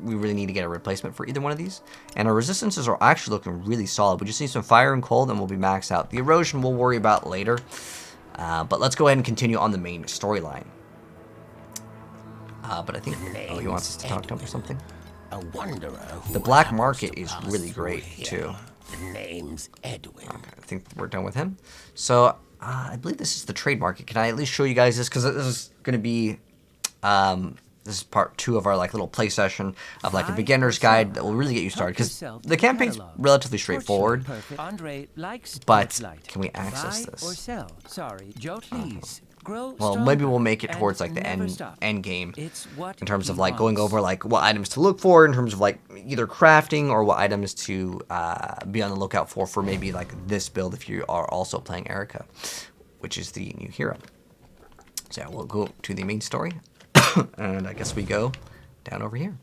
we really need to get a replacement for either one of these. And our resistances are actually looking really solid. We just need some fire and cold and we'll be maxed out. The erosion we'll worry about later. But let's go ahead and continue on the main storyline. But I think he wants us to talk to him or something. A wanderer. The black market is really great too. The name's Edwin. Okay, I think we're done with him. So I believe this is the trade market. Can I at least show you guys this? Because this is going to be, this is part 2 of our like little play session of like a beginner's guide that will really get you started. Because the campaign's relatively straightforward. But can we access this? Well, maybe we'll make it towards like the end game in terms of like going over like what items to look for in terms of like either crafting or what items to be on the lookout for maybe like this build if you are also playing Erika, which is the new hero. So yeah, we'll go to the main story and I guess we go down over here.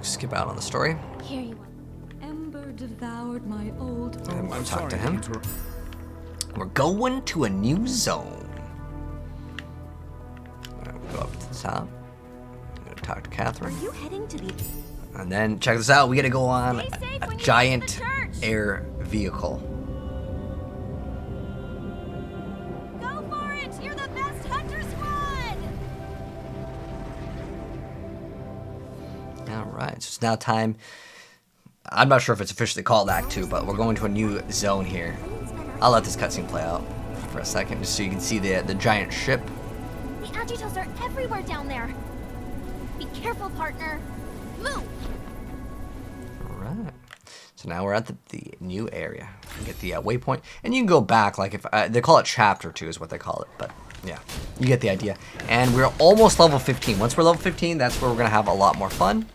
Skip out on the story. Here you are. Ember devoured my old. And we'll talk to him. We're going to a new zone. We'll go up to the top. I'm gonna talk to Catherine. Are you heading to the? And then check this out. We gotta go on a giant air vehicle. Go for it! You're the best hunter squad! Alright, so it's now time. I'm not sure if it's officially called Act 2, but we're going to a new zone here. I'll let this cutscene play out for a second just so you can see the giant ship. The agitos are everywhere down there. Be careful, partner. Move! Alright. So now we're at the new area. You get the waypoint. And you can go back, like if they call it Chapter 2 is what they call it, but yeah, you get the idea. And we're almost level 15. Once we're level 15, that's where we're going to have a lot more fun.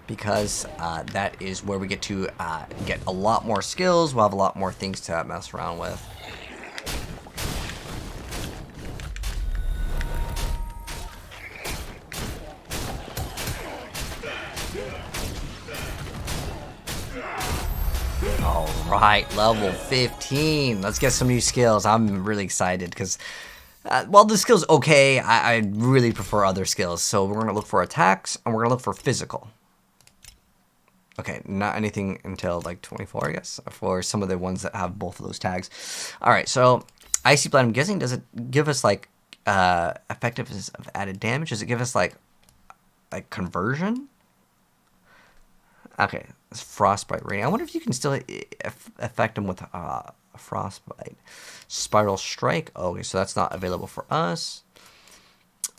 Because that is where we get to get a lot more skills. We'll have a lot more things to mess around with. Alright, level 15. Let's get some new skills. I'm really excited because while the skill's okay, I really prefer other skills. So we're going to look for attacks and we're going to look for physical. Okay, not anything until like 24, I guess, for some of the ones that have both of those tags. Alright, so Icy Blade, I'm guessing, does it give us like effectiveness of added damage? Does it give us like conversion? Okay, it's Frostbite rating. I wonder if you can still affect them with Frostbite. Spiral Strike. Oh, okay, so that's not available for us.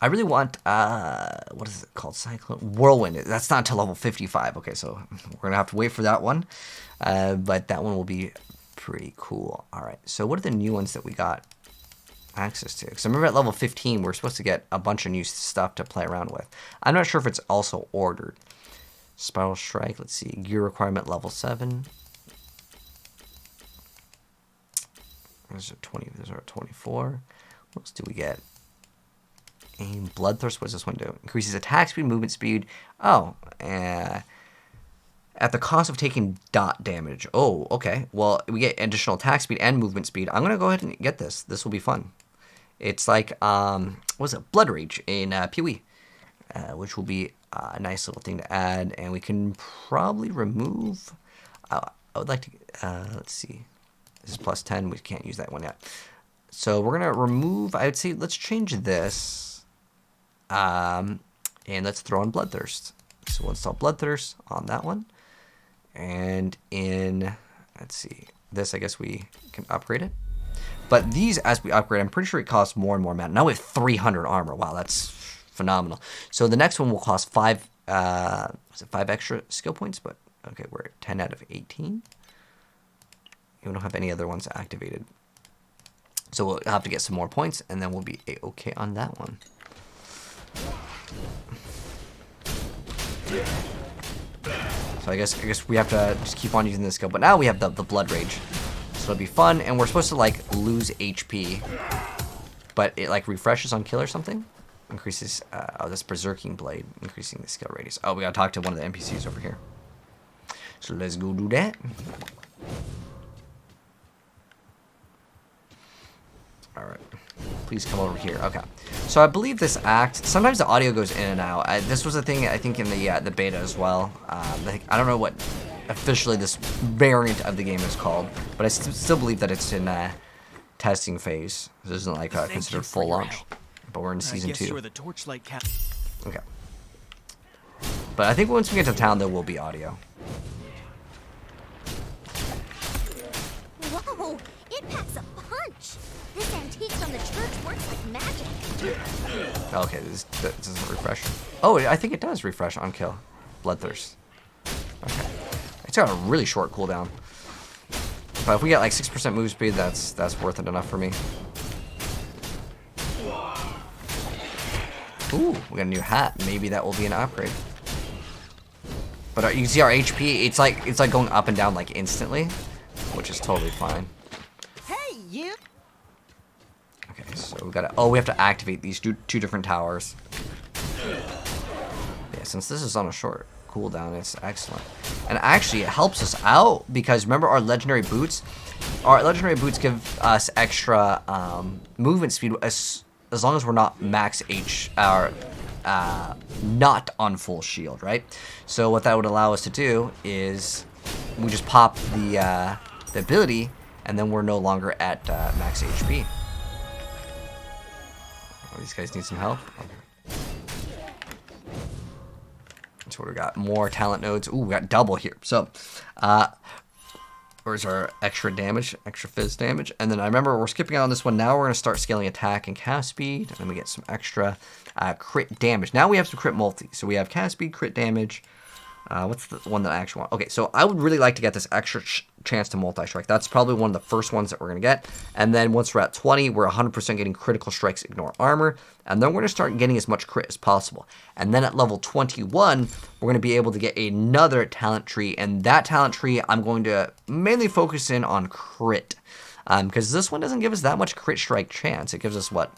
I really want, what is it called? Cyclone? Whirlwind. That's not until level 55. Okay, so we're going to have to wait for that one. But that one will be pretty cool. All right, so what are the new ones that we got access to? Because I remember at level 15, we're supposed to get a bunch of new stuff to play around with. I'm not sure if it's also ordered. Spiral Strike, let's see. Gear requirement level 7. There's a 20, there's our 24. What else do we get? Aim Bloodthirst, what does this one do? Increases attack speed, movement speed. Oh, at the cost of taking dot damage. Oh, okay. Well, we get additional attack speed and movement speed. I'm going to go ahead and get this. This will be fun. It's like, what is it? Blood Rage in PoE, which will be a nice little thing to add. And we can probably remove, I would like to, let's see. This is plus 10. We can't use that one yet. So we're going to remove, I would say, let's change this. And let's throw in Bloodthirst. So we'll install Bloodthirst on that one. And in, let's see, this, I guess we can upgrade it. But these, as we upgrade, I'm pretty sure it costs more and more mana. Now we have 300 armor. Wow, that's phenomenal. So the next one will cost 5 extra skill points? But, okay, we're at 10 out of 18. We don't have any other ones activated. So we'll have to get some more points, and then we'll be okay on that one. So I guess we have to just keep on using this skill. But now we have the Blood Rage. So it'll be fun, and we're supposed to like lose HP. But it like refreshes on kill or something. Increases, oh, this Berserking Blade, increasing the skill radius. Oh, we gotta talk to one of the NPCs over here. So let's go do that. Alright. Please come over here. Okay. So I believe this act, sometimes the audio goes in and out. This was a thing, I think, in the beta as well. I don't know what officially this variant of the game is called, but I still believe that it's in testing phase. This isn't like considered full launch. But we're in season 2. You were the Torchlight cap. Okay. But I think once we get to town, there will be audio. Whoa! It packs a punch! This antique from the church works like magic. Okay, this doesn't refresh. Oh, I think it does refresh on kill. Bloodthirst. Okay. It's got a really short cooldown. But if we get like 6% move speed, that's worth it enough for me. Ooh, we got a new hat. Maybe that will be an upgrade. But you can see our HP. It's like going up and down like instantly, which is totally fine. Hey, you! Okay, so we gotta. Oh, we have to activate these two different towers. Yeah, since this is on a short cooldown, it's excellent. And actually, it helps us out because remember our legendary boots. Our legendary boots give us extra movement speed as long as we're not max H or not on full shield, right? So what that would allow us to do is we just pop the ability, and then we're no longer at max HP. Oh, these guys need some help. Okay. So what do we got? More talent nodes. Ooh, we got double here. So, where's our extra damage, extra fizz damage? And then I remember we're skipping out on this one. Now we're going to start scaling attack and cast speed. And then we get some extra crit damage. Now we have some crit multi. So we have cast speed, crit damage. What's the one that I actually want? Okay, so I would really like to get this extra chance to multi-strike. That's probably one of the first ones that we're going to get. And then once we're at 20, we're 100% getting critical strikes, ignore armor. And then we're going to start getting as much crit as possible. And then at level 21, we're going to be able to get another talent tree. And that talent tree, I'm going to mainly focus in on crit. Because this one doesn't give us that much crit strike chance. It gives us what?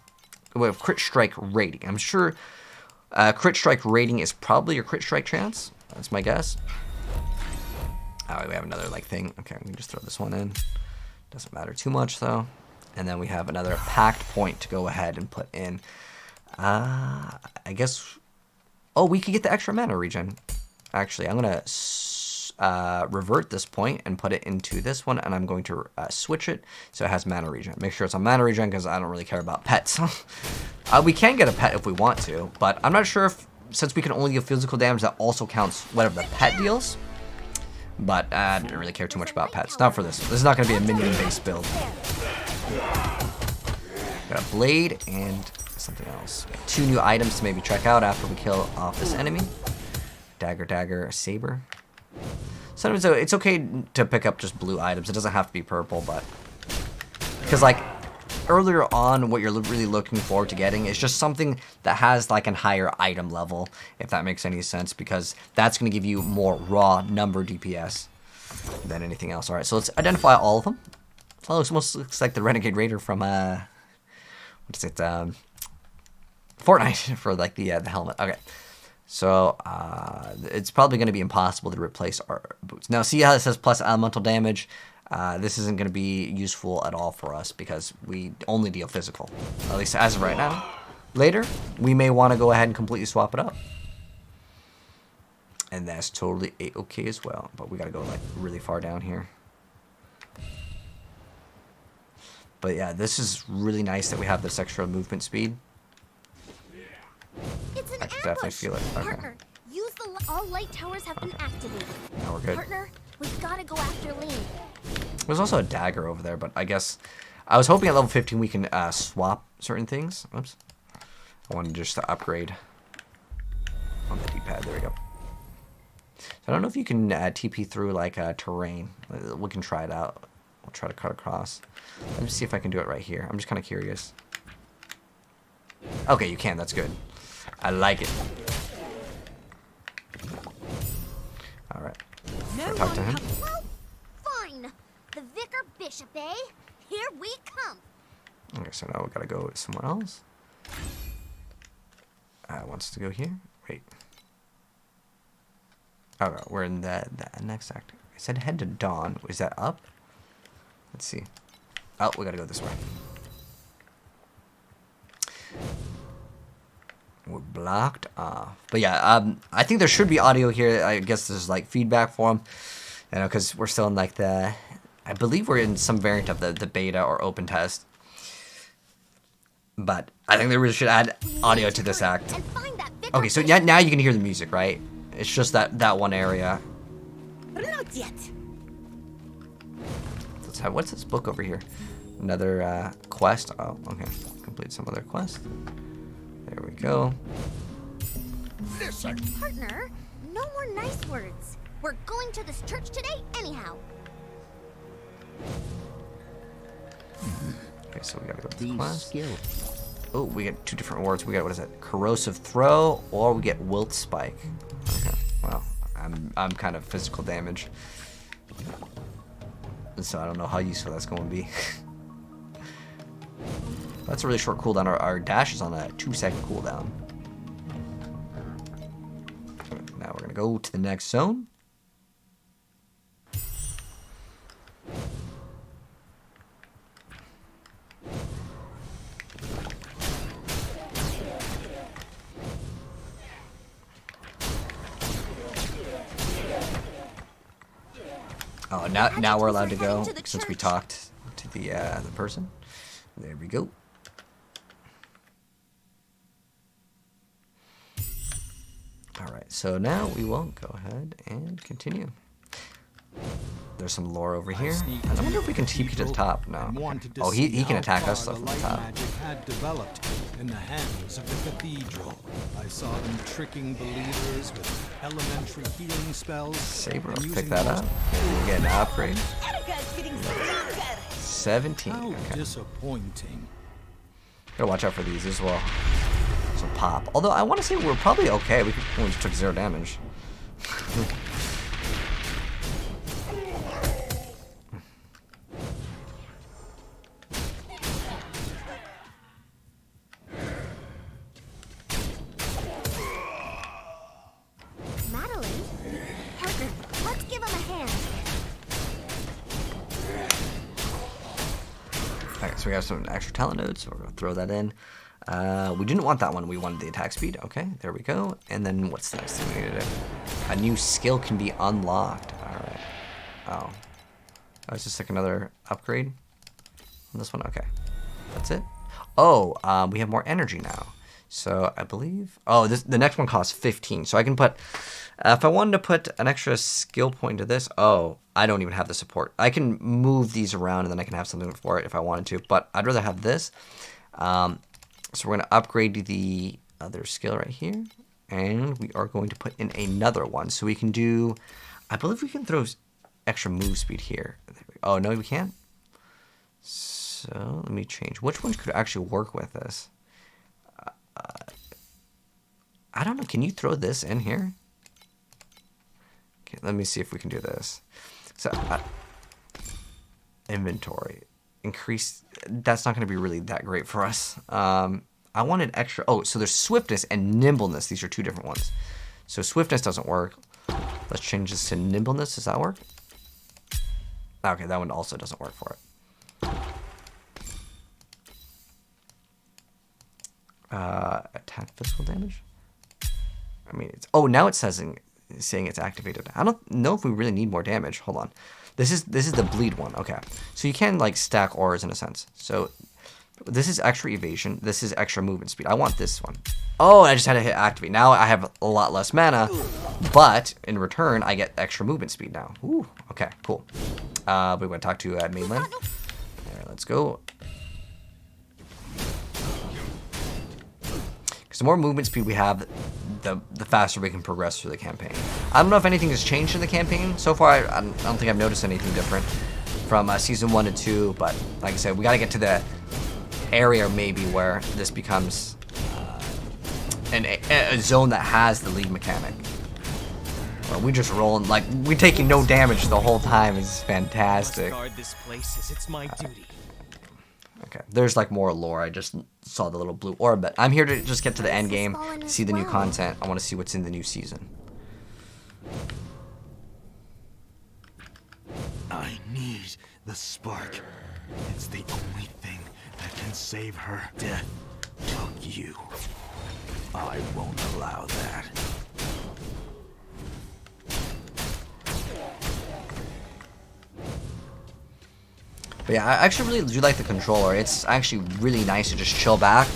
We have crit strike rating. I'm sure crit strike rating is probably your crit strike chance. That's my guess. Oh, we have another like thing. Okay, we can just throw this one in. Doesn't matter too much though. And then we have another pact point to go ahead and put in. I guess. Oh, we could get the extra mana regen. Actually, I'm gonna revert this point and put it into this one, and I'm going to switch it so it has mana regen. Make sure it's on mana regen because I don't really care about pets. We can get a pet if we want to, but I'm not sure if. Since we can only deal physical damage, that also counts whatever the pet deals. But I didn't really care too much about pets. Not for this. This is not going to be a minion-based build. Got a blade and something else. Got 2 new items to maybe check out after we kill off this enemy. Dagger, saber. Sometimes it's okay to pick up just blue items. It doesn't have to be purple, but... Because, like... Earlier on, what you're really looking forward to getting is just something that has like a higher item level, if that makes any sense, because that's going to give you more raw number DPS than anything else. All right, so let's identify all of them. Oh, it almost looks like the Renegade Raider from what is it? Fortnite for like the helmet. Okay, so it's probably going to be impossible to replace our boots. Now, see how it says plus elemental damage. This isn't going to be useful at all for us because we only deal physical, at least as of right now. Later, we may want to go ahead and completely swap it up. And that's totally a-okay as well, but we got to go like really far down here. But yeah, this is really nice that we have this extra movement speed. It's an I can definitely feel it. Okay. Partner, use all light towers have been activated. Now we're good. Partner, we've got to go after Lean. There's also a dagger over there, but I guess I was hoping at level 15 we can swap certain things. Oops. I wanted just to upgrade on the D-pad. There we go. So I don't know if you can TP through like terrain. We can try it out. We'll try to cut across. Let me see if I can do it right here. I'm just kind of curious. Okay, you can. That's good. I like it. All right. Talk to him. Well, fine. The Vicar Bishop, eh? Here we come. Okay, so now we gotta go somewhere else. Wants to go here. Wait. Oh, we're in the next act. I said head to Dawn. Is that up? Let's see. Oh, we gotta go this way. We're blocked off. But yeah, I think there should be audio here. I guess there's like feedback for them. You know, because we're still in like the... I believe we're in some variant of the beta or open test. But I think they really should add audio to this act. Okay, so now you can hear the music, right? It's just that one area. Not yet. Let's have, what's this book over here? Another quest. Oh, okay. Complete some other quest. There we go. Listen, partner, no more nice words. We're going to this church today anyhow. Okay, so we gotta go to the quest. Oh, we get 2 different awards. We got, what is it? Corrosive Throw, or we get Wilt Spike. Okay, well, I'm kind of physical damage. So I don't know how useful that's going to be. That's a really short cooldown. Our dash is on a 2-second cooldown. Now we're going to go to the next zone. Oh, now we're allowed to go since we talked to the person. There we go. All right, so now we will go ahead and continue. There's some lore over here. I wonder if we can TP to the top. No. Oh, he can attack us from the top. Magic had developed in the hands of the cathedral. I saw them tricking believers with elementary healing spells. Saber, pick that up. Maybe we get an upgrade. 17. How okay. disappointing. Gotta watch out for these as well. So pop. Although I want to say we're probably okay. We only took 0 damage. So we have some extra talent nodes, so we're gonna throw that in. We didn't want that one, we wanted the attack speed. Okay, there we go. And then what's the next thing we need to do? A new skill can be unlocked. Alright. Oh. Oh, it's just like another upgrade on this one? Okay. That's it. Oh, we have more energy now. So I believe... Oh, the next one costs 15. So I can put... if I wanted to put an extra skill point to this... Oh, I don't even have the support. I can move these around and then I can have something for it if I wanted to. But I'd rather have this. So we're going to upgrade the other skill right here. And we are going to put in another one. So we can do... I believe we can throw extra move speed here. Oh, no, we can't? So let me change. Which ones could actually work with this? I don't know. Can you throw this in here? Okay, let me see if we can do this. So, inventory. Increase. That's not going to be really that great for us. I wanted extra. Oh, so there's swiftness and nimbleness. These are 2 different ones. So swiftness doesn't work. Let's change this to nimbleness. Does that work? Okay, that one also doesn't work for it. Attack physical damage. I mean, it's now it's saying it's activated. I don't know if we really need more damage. Hold on. This is the bleed one. Okay, so you can like stack auras in a sense. So this is extra evasion. This is extra movement speed. I want this one. Oh, I just had to hit activate. Now I have a lot less mana, but in return I get extra movement speed now. Ooh. Okay. Cool. We want to talk to mainland. There. Let's go. The more movement speed we have, the faster we can progress through the campaign. I don't know if anything has changed in the campaign. So far, I don't think I've noticed anything different. from season 1 to 2, but like I said, we got to get to the area maybe where this becomes a zone that has the lead mechanic. Well, we just rolling like we're taking no damage the whole time. It's fantastic. Guard this place as it's my duty. Okay, there's like more lore. I just saw the little blue orb, but I'm here to just get to the end game, see the new content. I want to see what's in the new season. I need the spark. It's the only thing that can save her. Death took you. I won't allow that. But yeah, I actually really do like the controller. It's actually really nice to just chill back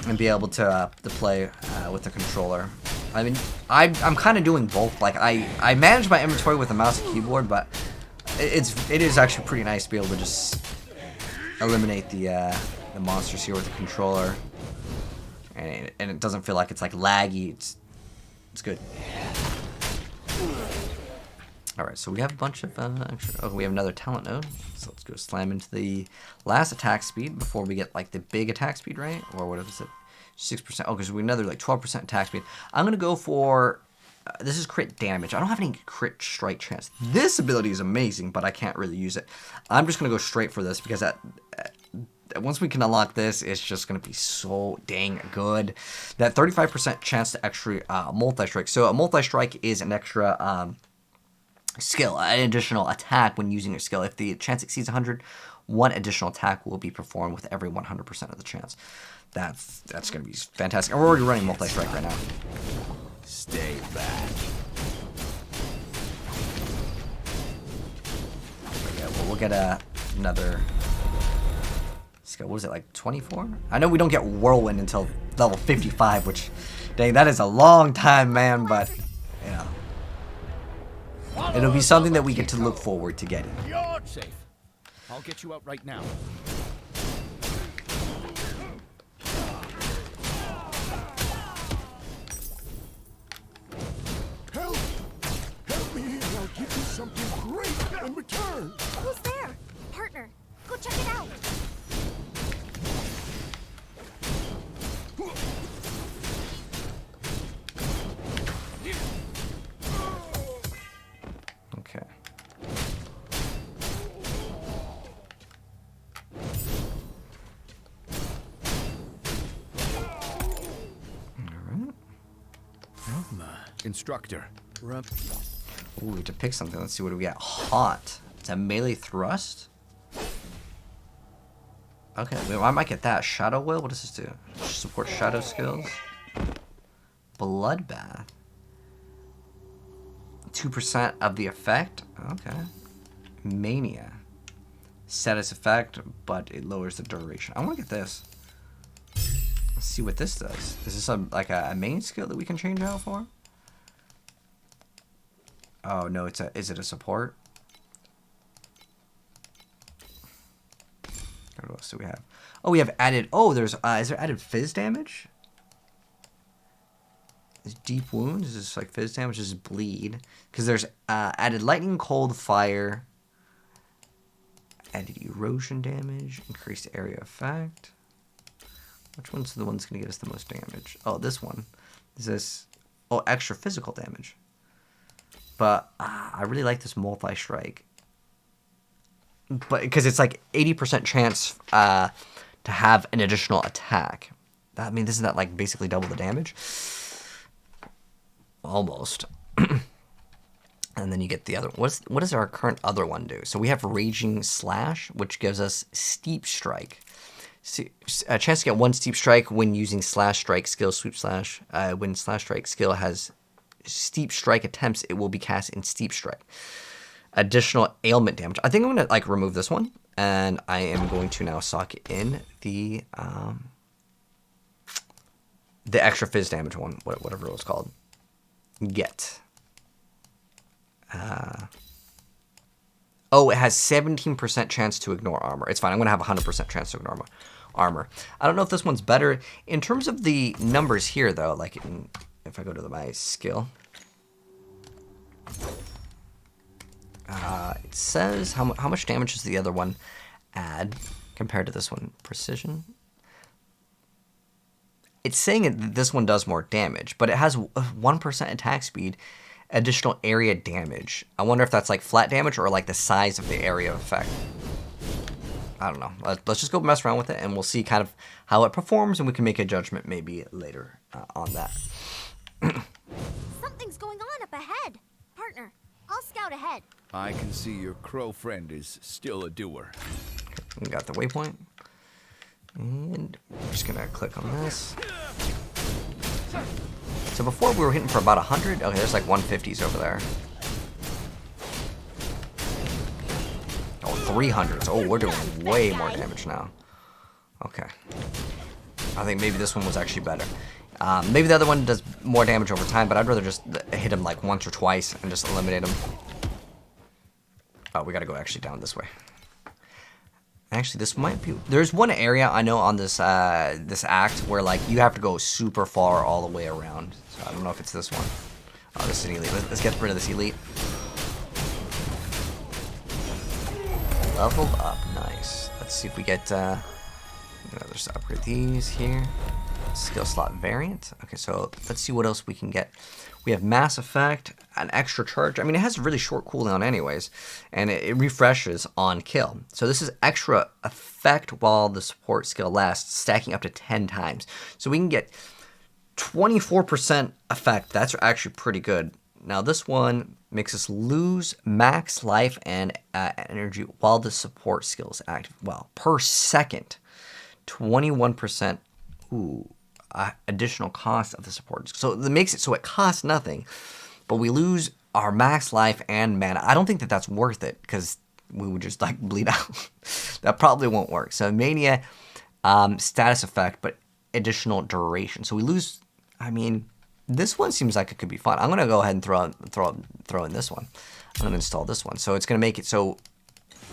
and be able to play with the controller. I mean, I'm kind of doing both. Like I manage my inventory with a mouse and keyboard, but it is actually pretty nice to be able to just eliminate the monsters here with the controller, and it doesn't feel like it's like laggy. It's good. All right, so we have a bunch of we have another talent node. So let's go slam into the last attack speed before we get like the big attack speed, right? Or what is it? 6%. Oh, because we another like 12% attack speed. I'm gonna go for this is crit damage. I don't have any crit strike chance. This ability is amazing, but I can't really use it. I'm just gonna go straight for this because once we can unlock this, it's just gonna be so dang good. That 35% chance to extra multi-strike. So a multi-strike is an extra skill, an additional attack when using your skill. If the chance exceeds 100, one additional attack will be performed with every 100% of the chance. That's going to be fantastic. And we're already running multi-strike right now. Stay back. Okay, well, we'll get another skill. What is it, like 24? I know we don't get Whirlwind until level 55, which, dang, that is a long time, man, but, you know. It'll be something that we get to look forward to getting. You're safe. I'll get you out right now. Help me and I'll give you something great in return. Who's there? Partner, go check it out. Okay. Instructor. Ooh, we have to pick something. Let's see, what do we got? Haunt. It's a melee thrust. Okay, well, I might get that. Shadow Will. What does this do? Support shadow skills. Bloodbath. 2% of the effect. Okay. Mania. Status effect, but it lowers the duration. I want to get this. Let's see what this does. Is this like a main skill that we can change out for? Oh no, is it a support? What else do we have? Oh, we have added. Oh, there's is there added fizz damage? Is deep wounds? Is this like fizz damage? Is bleed? Because there's added lightning, cold, fire. Added erosion damage, increased area effect. Which one's the one's gonna get us the most damage? Oh, this one. Is this? Oh, extra physical damage. But I really like this multi-strike. But because it's like 80% chance to have an additional attack. I mean, isn't that like basically double the damage? Almost. And then you get the other. What does our current other one do? So we have Raging Slash, which gives us Steep Strike. A chance to get one Steep Strike when using Slash Strike skill, Sweep Slash. When Slash Strike skill has Steep Strike attempts, it will be cast in Steep Strike. Additional ailment damage. I think I'm gonna like remove this one, and I am going to now sock in the extra fizz damage one, whatever it was called. Get. Oh, it has 17% chance to ignore armor. It's fine. I'm gonna have 100% chance to ignore armor. I don't know if this one's better in terms of the numbers here, though. Like if I go to my skill. It says how much damage does the other one add compared to this one? Precision. It's saying that this one does more damage, but it has 1% attack speed, additional area damage. I wonder if that's like flat damage or like the size of the area effect. I don't know. Let's just go mess around with it, and we'll see kind of how it performs, and we can make a judgment maybe later on that. Something's going on up ahead. Partner, I'll scout ahead. I can see your crow friend is still a doer. We got the waypoint. And we're just gonna click on this. So before we were hitting for about 100. Okay, there's like 150s over there. Oh, 300s. Oh, we're doing way more damage now. Okay. I think maybe this one was actually better. Maybe the other one does more damage over time, but I'd rather just hit him like once or twice and just eliminate him. Oh, we gotta go actually down this way. Actually, this might be... There's one area I know on this this act where like you have to go super far all the way around. So I don't know if it's this one. Oh, this is an elite. Let's get rid of this elite. Leveled up, nice. Let's see if we get. Let's upgrade these here. Skill slot variant. Okay, so let's see what else we can get. We have Mass Effect, an extra charge. I mean, it has a really short cooldown anyways, and it refreshes on kill. So this is extra effect while the support skill lasts, stacking up to 10 times. So we can get 24% effect. That's actually pretty good. Now this one makes us lose max life and energy while the support skill is active. Well, per second, 21%. Ooh. Additional cost of the support. So that makes it so it costs nothing, but we lose our max life and mana. I don't think that that's worth it because we would just like bleed out. That probably won't work. So mania, status effect, but additional duration. So we lose. I mean, this one seems like it could be fun. I'm gonna go ahead and throw in this one. I'm gonna install this one. So it's gonna make it so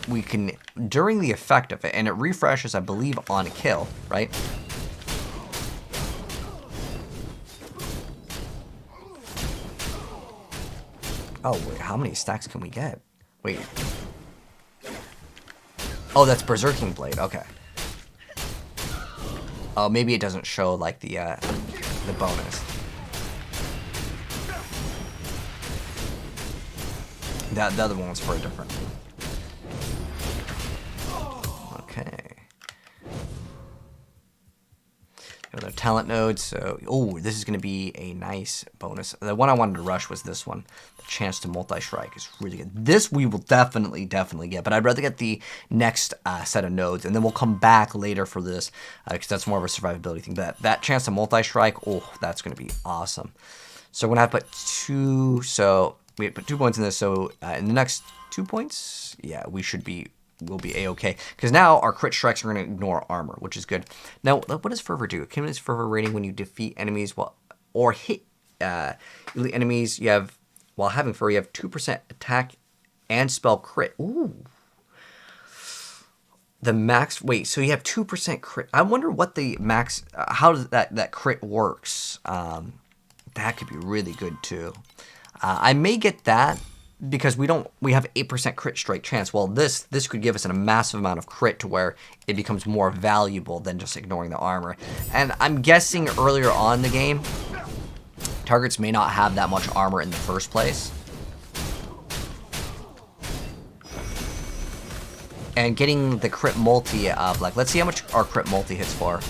we can during the effect of it, and it refreshes, I believe, on a kill, right? Oh, wait, how many stacks can we get? Wait. Oh, that's Berserking Blade, okay. Oh, maybe it doesn't show, like, the bonus. The other one was for a different one. Okay. Another talent node, so... Oh, this is going to be a nice bonus. The one I wanted to rush was this one. The chance to multi-strike is really good. This we will definitely get, but I'd rather get the next set of nodes, and then we'll come back later for this, because that's more of a survivability thing. But that chance to multi-strike, oh, that's going to be awesome. So we're going to have to put 2... So we put 2 points in this, so in the next 2 points, yeah, we'll be a-okay. Because now our crit strikes are going to ignore armor, which is good. Now, what does Fervor do? Accumulates Fervor rating when you defeat enemies or hit elite enemies. You have, while having Fervor, you have 2% attack and spell crit. Ooh. The max, wait, so you have 2% crit. I wonder what the max, how does that crit works. That could be really good too. I may get that. Because we have 8% crit strike chance. Well, this could give us a massive amount of crit to where it becomes more valuable than just ignoring the armor. And I'm guessing earlier on in the game, targets may not have that much armor in the first place. And getting the crit multi of like, let's see how much our crit multi hits for.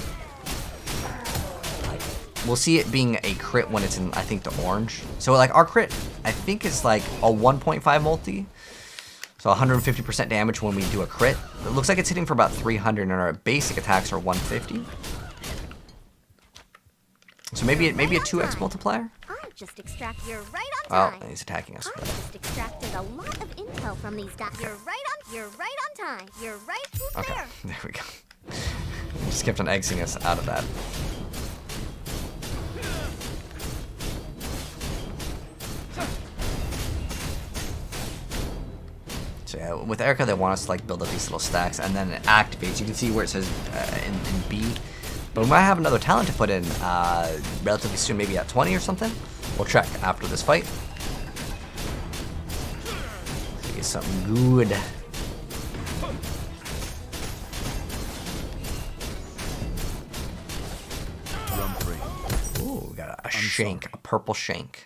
We'll see it being a crit when it's in, I think, the orange. So, like, our crit, I think, is like a 1.5 multi. So, 150% damage when we do a crit. It looks like it's hitting for about 300, and our basic attacks are 150. So, maybe a 2x multiplier? I just extract you're right on time. Oh, he's attacking us. I just extracted a lot of intel from these guys. You're right on time. You're right okay, there. There we go. Just kept on exiting us out of that. So yeah, with Erika, they want us to like build up these little stacks, and then it activates. You can see where it says in B. But we might have another talent to put in relatively soon, maybe at 20 or something. We'll check after this fight. Get something good. Ooh, we got a shank, a purple shank.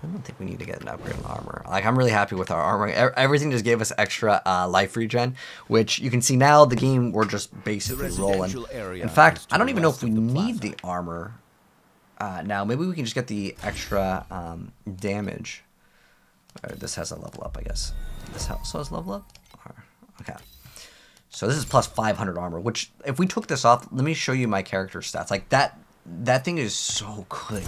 I don't think we need to get an upgrade on armor. Like, I'm really happy with our armor. Everything just gave us extra life regen, which you can see now the game, we're just basically rolling. In fact, I don't even know if we need the armor now. Maybe we can just get the extra damage. This has a level up, I guess. This also has level up? Okay. So this is plus 500 armor, which if we took this off, let me show you my character stats. Like, that thing is so good.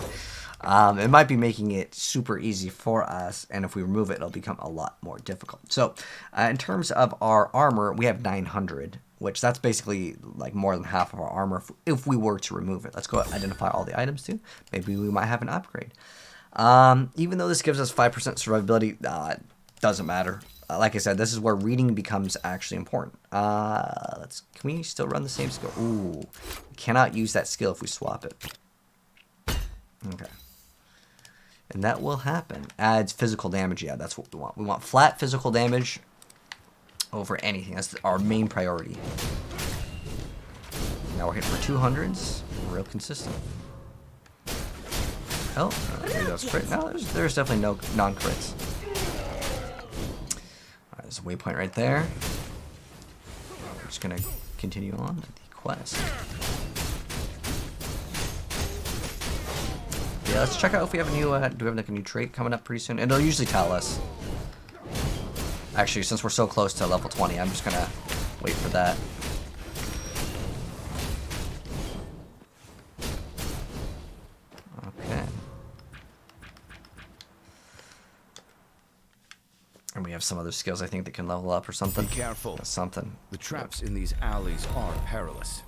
It might be making it super easy for us, and if we remove it, it'll become a lot more difficult. So, in terms of our armor, we have 900, which that's basically like more than half of our armor if we were to remove it. Let's go identify all the items too. Maybe we might have an upgrade. Even though this gives us 5% survivability, it doesn't matter. Like I said, this is where reading becomes actually important. Can we still run the same skill? Ooh, we cannot use that skill if we swap it. Okay. And that will happen. Adds physical damage. Yeah, that's what we want. We want flat physical damage over anything. That's our main priority. Now we're hitting for 200s. Real consistent. Oh, maybe that's crit. No, there's definitely no non-crits. Alright, there's a waypoint right there. We're just going to continue on with the quest. Yeah, let's check out if we have a new, do we have like a new trait coming up pretty soon? And it'll usually tell us. Actually, since we're so close to level 20, I'm just gonna wait for that. Okay. And we have some other skills, I think, that can level up or something. Be careful. That's something. The traps in these alleys are perilous.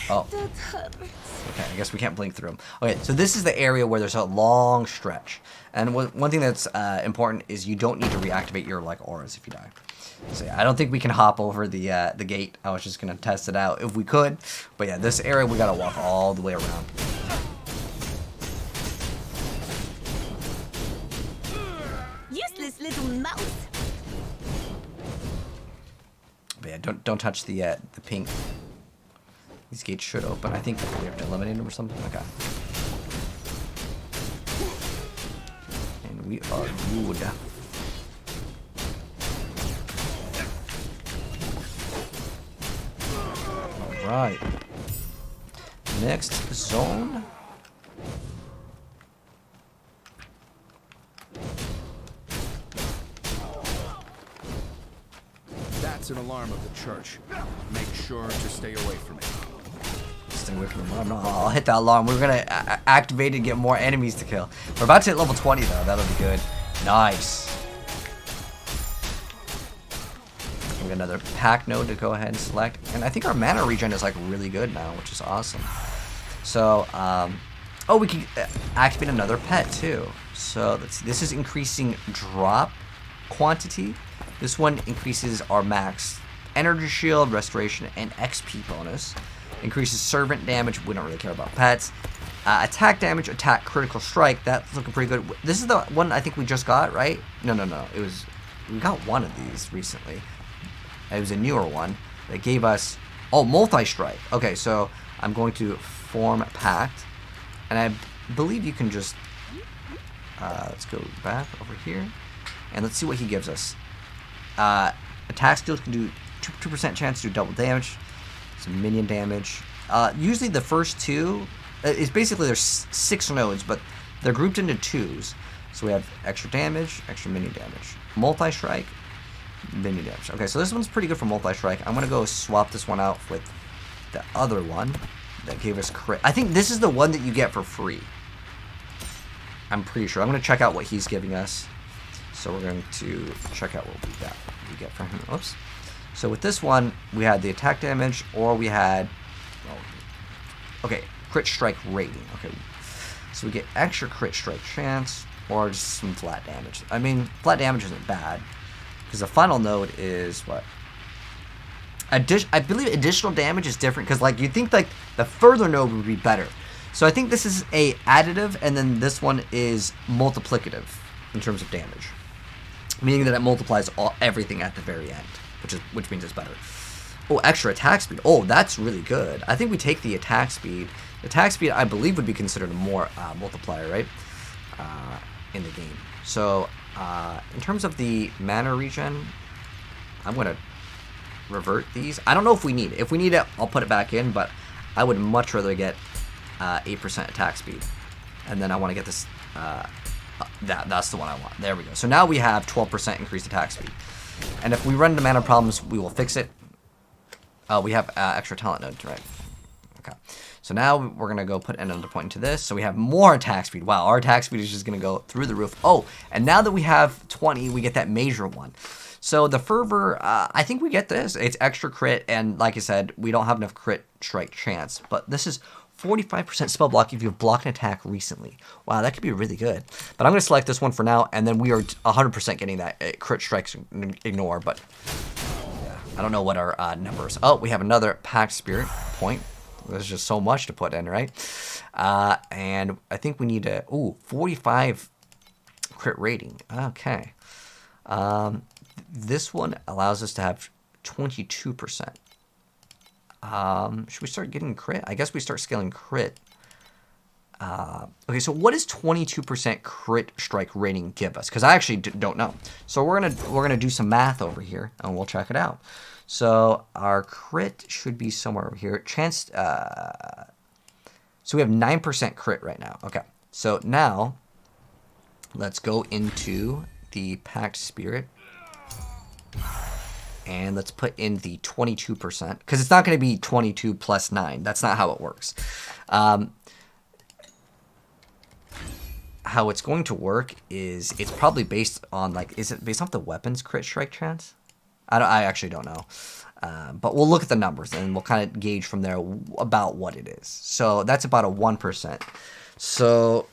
Oh. Okay, I guess we can't blink through them. Okay, so this is the area where there's a long stretch. And one thing that's important is you don't need to reactivate your like auras if you die. So yeah, I don't think we can hop over the gate. I was just gonna test it out if we could. But yeah, this area we gotta walk all the way around. Useless little mouse. But yeah, don't touch the pink. These gates should open. I think we have to eliminate them or something. Okay. And we are good. Alright. Next zone. That's an alarm of the church. Make sure to stay away from it. Stay away from the alarm. No, I'll hit that alarm. We're gonna activate it and get more enemies to kill. We're about to hit level 20 though. That'll be good. Nice. We got another pack node to go ahead and select. And I think our mana regen is like really good now, which is awesome. So, oh, we can activate another pet too. So this is increasing drop quantity. This one increases our max energy shield, restoration, and XP bonus. Increases servant damage. We don't really care about pets. Attack damage, attack, critical strike. That's looking pretty good. This is the one I think we just got, right? No. We got one of these recently. It was a newer one that gave us, multi-strike. Okay, so I'm going to form Pact. And I believe you can just, let's go back over here. And let's see what he gives us. Attack skills can do 2% chance to do double damage. Some minion damage. Usually the first two, is basically there's 6 nodes, but they're grouped into 2s. So we have extra damage, extra minion damage. Multi-strike, minion damage. Okay, so this one's pretty good for multi-strike. I'm going to go swap this one out with the other one that gave us crit. I think this is the one that you get for free. I'm pretty sure. I'm going to check out what he's giving us. So we're going to check out what we get from him. Oops. So with this one, we had the attack damage, or we had, crit strike rating. Okay, so we get extra crit strike chance, or just some flat damage. I mean, flat damage isn't bad, because the final node is what? I believe additional damage is different, because like you think like the further node would be better. So I think this is a additive, and then this one is multiplicative in terms of damage, meaning that it multiplies everything at the very end, which means it's better. Oh, extra attack speed. Oh, that's really good. I think we take the attack speed. The attack speed, I believe, would be considered a more multiplier, right? In the game. So, in terms of the mana regen, I'm going to revert these. I don't know if we need it. If we need it, I'll put it back in, but I would much rather get 8% attack speed. And then I want to get this, that's the one I want. There we go. So now we have 12% increased attack speed. And if we run into mana problems, we will fix it. Oh, we have extra talent nodes, right? Okay. So now we're going to go put another point into this. So we have more attack speed. Wow, our attack speed is just going to go through the roof. Oh, and now that we have 20, we get that major one. So the Fervor, I think we get this. It's extra crit, and like I said, we don't have enough crit strike chance. But this is 45% spell block if you've blocked an attack recently. Wow, that could be really good. But I'm going to select this one for now, and then we are 100% getting that crit strikes ignore. But yeah, I don't know what our numbers. Oh, we have another Pact Spirit point. There's just so much to put in, right? And I think we need a 45 crit rating. Okay. This one allows us to have 22%. Should we start getting crit? I guess we start scaling crit. Okay, so what does 22% crit strike rating give us? Because I actually don't know. So we're gonna do some math over here, and we'll check it out. So our crit should be somewhere over here. Chance. So we have 9% crit right now. Okay. So now let's go into the Pact Spirit. And let's put in the 22%. Because it's not going to be 22 plus 9. That's not how it works. How it's going to work is it's probably based on, like, is it based off the weapon's crit strike chance? I actually don't know. But we'll look at the numbers and we'll kind of gauge from there about what it is. So that's about a 1%. So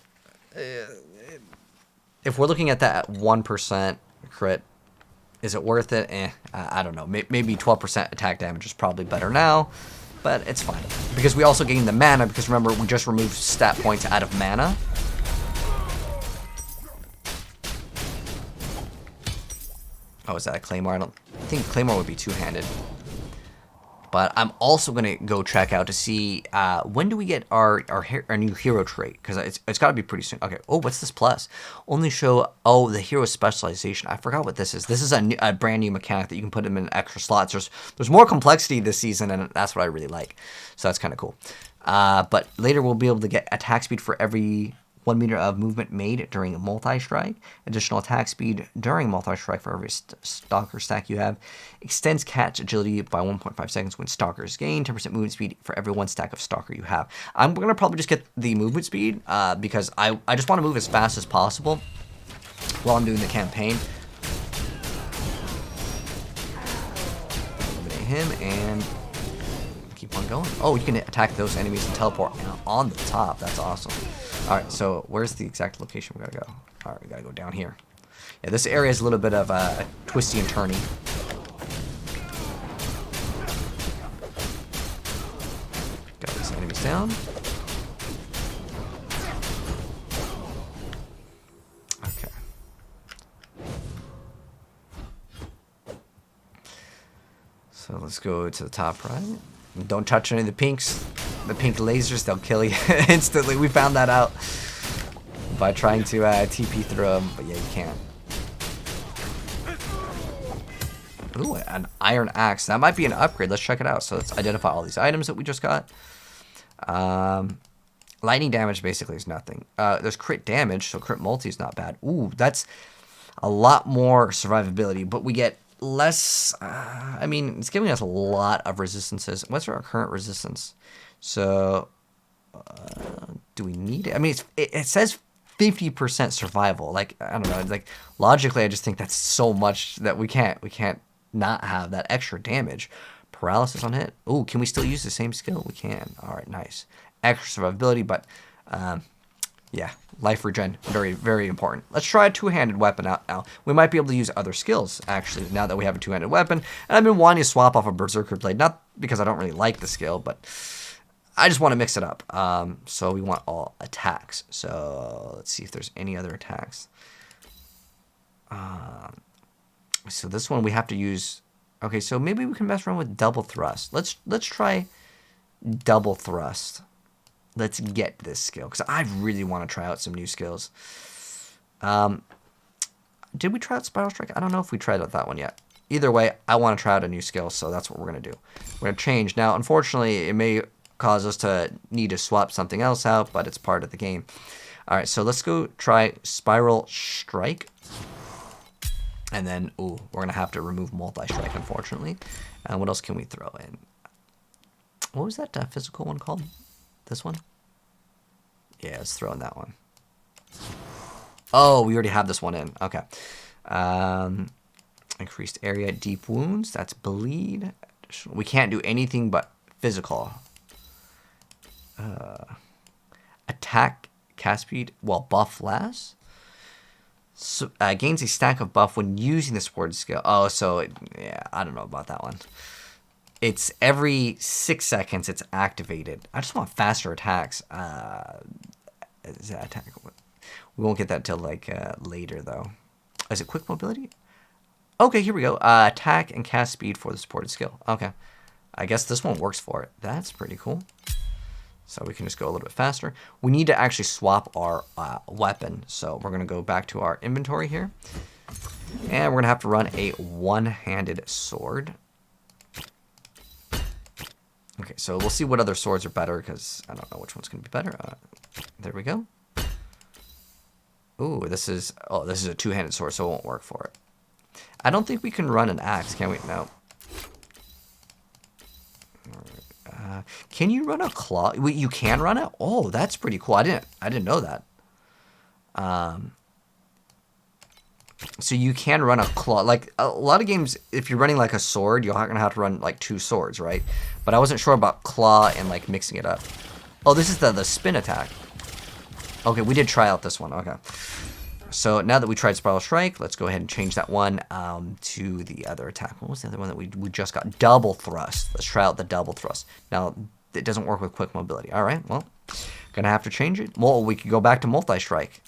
if we're looking at that 1% crit, is it worth it? I don't know. Maybe 12% attack damage is probably better now, but it's fine. Because we also gain the mana, because remember, we just removed stat points out of mana. Oh, is that a Claymore? I think Claymore would be two-handed. But I'm also going to go check out to see when do we get our new hero trait. Because it's got to be pretty soon. Okay. Oh, what's this plus? Only show, the hero specialization. I forgot what this is. This is a brand new mechanic that you can put them in extra slots. There's more complexity this season, and that's what I really like. So that's kind of cool. But later we'll be able to get attack speed for every 1 meter of movement made during a multi-strike. Additional attack speed during multi-strike for every stalker stack you have. Extends catch agility by 1.5 seconds when stalkers gain. 10% movement speed for every 1 stack of stalker you have. I'm going to probably just get the movement speed because I just want to move as fast as possible while I'm doing the campaign. Eliminate him and keep on going. Oh, you can attack those enemies and teleport on the top. That's awesome. Alright, so where's the exact location we gotta go? Alright, we gotta go down here. Yeah, this area is a little bit of twisty and turny. Got these enemies down. Okay. So let's go to the top right. Don't touch any of the pinks. The pink lasers, they'll kill you instantly. We found that out by trying to TP through them, but yeah, you can't. Ooh, an iron axe. That might be an upgrade. Let's check it out. So let's identify all these items that we just got. Lightning damage basically is nothing. There's crit damage, so crit multi is not bad. Ooh, that's a lot more survivability, but we get less. I mean, it's giving us a lot of resistances. What's our current resistance? So, do we need it? I mean, it says 50% survival. Like, I don't know. Like, logically, I just think that's so much that we can't not have that extra damage. Paralysis on hit. Ooh, can we still use the same skill? We can. All right, nice. Extra survivability, but yeah, life regen, very, very important. Let's try a two-handed weapon out now. We might be able to use other skills, actually, now that we have a two-handed weapon. And I've been wanting to swap off a Berserker Blade, not because I don't really like the skill, but I just want to mix it up. So we want all attacks. So let's see if there's any other attacks. So this one we have to use. Okay, so maybe we can mess around with double thrust. Let's try double thrust. Let's get this skill because I really want to try out some new skills. Did we try out Spiral Strike? I don't know if we tried out that one yet. Either way, I want to try out a new skill, so that's what we're going to do. We're going to change. Now, unfortunately, it may cause us to need to swap something else out, but it's part of the game. All right, so let's go try Spiral Strike. And then, ooh, we're going to have to remove Multi-Strike, unfortunately. And what else can we throw in? What was that physical one called? This one? Yeah, let's throw in that one. Oh, we already have this one in. Okay. Increased area, deep wounds. That's bleed. We can't do anything but physical. Attack, cast speed, well, buff last. So, gains a stack of buff when using the supported skill. Oh, so, yeah, I don't know about that one. It's every 6 seconds it's activated. I just want faster attacks. Is that attack? We won't get that till, like, later, though. Is it quick mobility? Okay, here we go. Attack and cast speed for the supported skill. Okay. I guess this one works for it. That's pretty cool. So we can just go a little bit faster. We need to actually swap our weapon. So we're going to go back to our inventory here. And we're going to have to run a one-handed sword. Okay, so we'll see what other swords are better because I don't know which one's going to be better. There we go. Ooh, this is a two-handed sword, so it won't work for it. I don't think we can run an axe, can we? No. Can you run a claw? Wait, you can run it? Oh, that's pretty cool. I didn't know that. So you can run a claw. Like a lot of games, if you're running like a sword, you're gonna have to run like 2 swords, right? But I wasn't sure about claw and like mixing it up. Oh, this is the spin attack. Okay, we did try out this one. Okay. So now that we tried Spiral Strike, let's go ahead and change that one to the other attack. What was the other one that we just got? Double Thrust. Let's try out the Double Thrust. Now, it doesn't work with quick mobility. All right, well, gonna have to change it. Well, we could go back to Multi-Strike.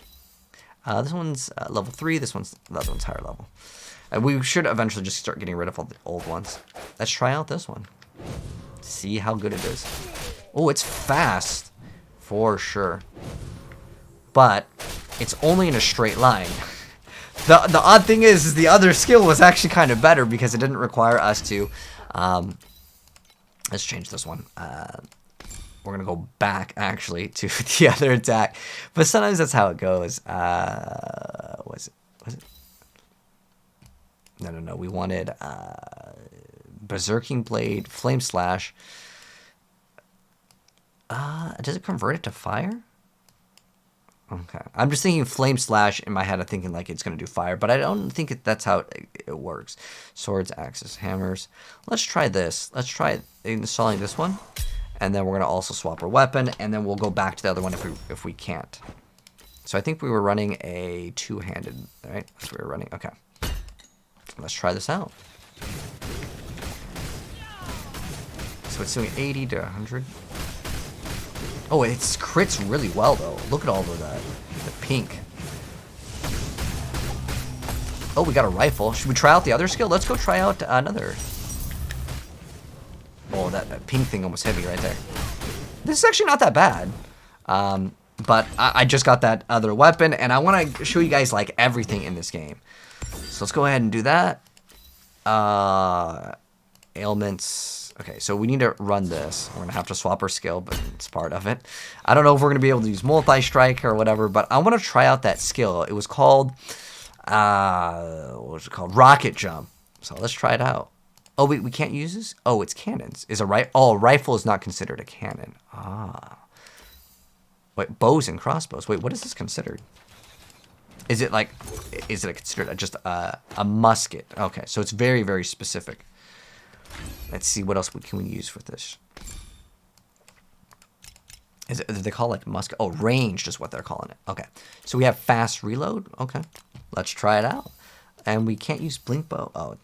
This one's level 3. The other one's higher level. And we should eventually just start getting rid of all the old ones. Let's try out this one. See how good it is. Oh, it's fast. For sure. But it's only in a straight line. The odd thing is the other skill was actually kind of better because it didn't require us to. Let's change this one. We're gonna go back actually to the other attack, but sometimes that's how it goes. Was it? No. We wanted Berserking Blade, Flame Slash. Does it convert it to fire? Okay, I'm just thinking Flame Slash in my head. I'm thinking like it's gonna do fire, but I don't think that's how it works. Swords, axes, hammers. Let's try this. Let's try installing this one, and then we're gonna also swap our weapon, and then we'll go back to the other one if we can't. So I think we were running a two-handed, right? That's what we were running. Okay, let's try this out. So it's doing 80 to 100. Oh, it crits really well, though. Look at all of the pink. Oh, we got a rifle. Should we try out the other skill? Let's go try out another. Oh, that pink thing almost hit me right there. This is actually not that bad. But I just got that other weapon, and I want to show you guys, like, everything in this game. So let's go ahead and do that. Ailments. Okay, so we need to run this. We're going to have to swap our skill, but it's part of it. I don't know if we're going to be able to use Multi-Strike or whatever, but I want to try out that skill. It was called, what was it called? Rocket Jump. So let's try it out. Oh, wait, we can't use this? Oh, it's cannons. A rifle is not considered a cannon. Ah. Wait, bows and crossbows. Wait, what is this considered? Is it considered just a musket? Okay, so it's very, very specific. Let's see what else can we use for this. Do they call it musket? Oh, ranged is what they're calling it. Okay, so we have fast reload. Okay, let's try it out. And we can't use blink bow. Oh,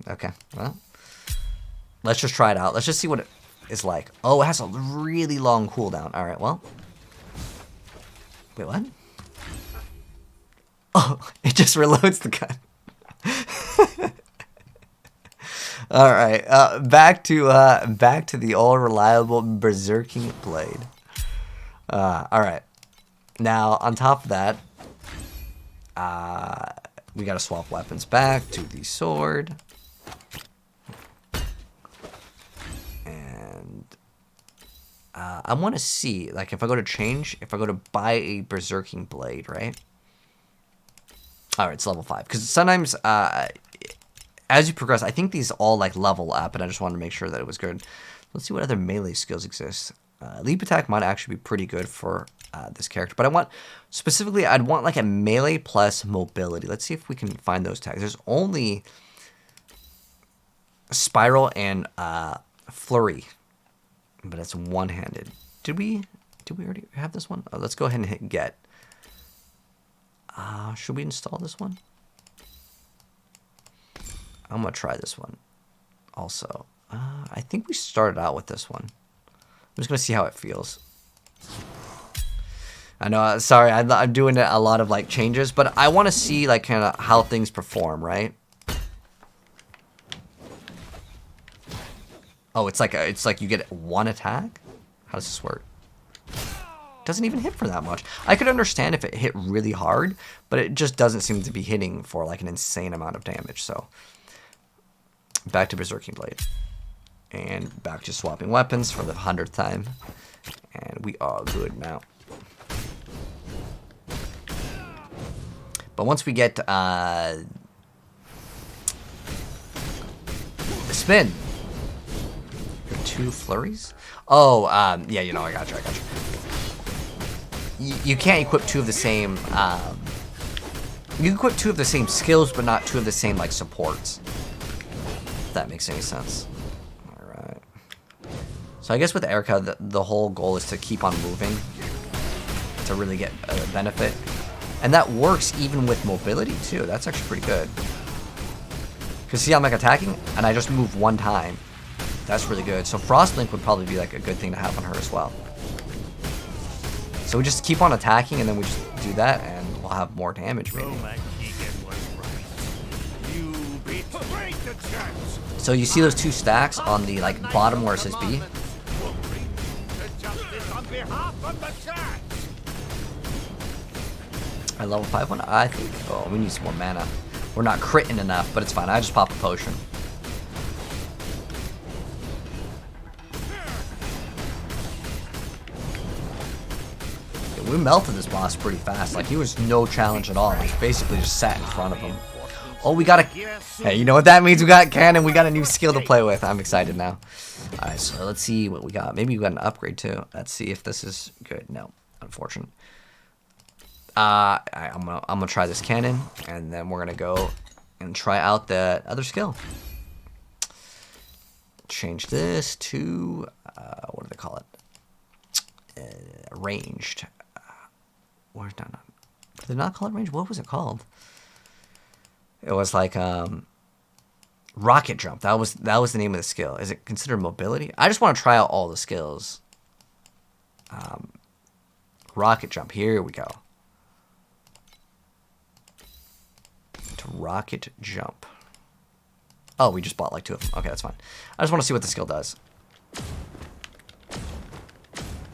okay. Well, let's just try it out. Let's just see what is like. Oh, it has a really long cooldown. All right, well. Wait, what? Oh, it just reloads the gun. All right, back to the all reliable berserking blade. All right, now on top of that, we gotta swap weapons back to the sword, and I want to see, like, if I go to change, if I go to buy a berserking blade, right? All right, it's level 5, because sometimes as you progress, I think these all like level up, and I just wanted to make sure that it was good. Let's see what other melee skills exist. Leap attack might actually be pretty good for this character, but I want, specifically, I'd want like a melee plus mobility. Let's see if we can find those tags. There's only spiral and flurry, but it's one-handed. Did we already have this one? Oh, let's go ahead and hit get. Should we install this one? I'm gonna try this one also. I think we started out with this one. I'm just gonna see how it feels. I know, sorry, I'm doing a lot of like changes, but I want to see like kind of how things perform, right? Oh, it's like you get one attack. How does this work? Doesn't even hit for that much. I could understand if it hit really hard, but it just doesn't seem to be hitting for like an insane amount of damage. So back to berserking blade, and back to swapping weapons for the 100th time, and we are good now. But once we get spin, 2 flurries. Oh, yeah, you know, I got you. You can't equip 2 of the same. You can equip 2 of the same skills, but not 2 of the same like supports. If that makes any sense. All right. So I guess with Erika, the whole goal is to keep on moving to really get a benefit, and that works even with mobility too. That's actually pretty good. Cause see, I'm like attacking, and I just move 1 time. That's really good. So Frostlink would probably be like a good thing to have on her as well. So we just keep on attacking, and then we just do that, and we'll have more damage maybe. So you see those 2 stacks on the like bottom where it says B? I level 5 one? I think, oh, we need some more mana. We're not critting enough, but it's fine. I just pop a potion. We melted this boss pretty fast. Like, he was no challenge at all. Like, basically just sat in front of him. Oh, we got a... Hey, you know what that means? We got cannon. We got a new skill to play with. I'm excited now. Alright, so let's see what we got. Maybe we got an upgrade, too. Let's see if this is good. No, unfortunate. I'm gonna try this cannon, and then we're gonna go and try out the other skill. Change this to... what do they call it? Ranged. Where's that? Did they not call it range? What was it called? It was like rocket jump. That was the name of the skill. Is it considered mobility? I just want to try out all the skills. Rocket jump. Here we go. To rocket jump. Oh, we just bought like 2 of them. Okay, that's fine. I just want to see what the skill does.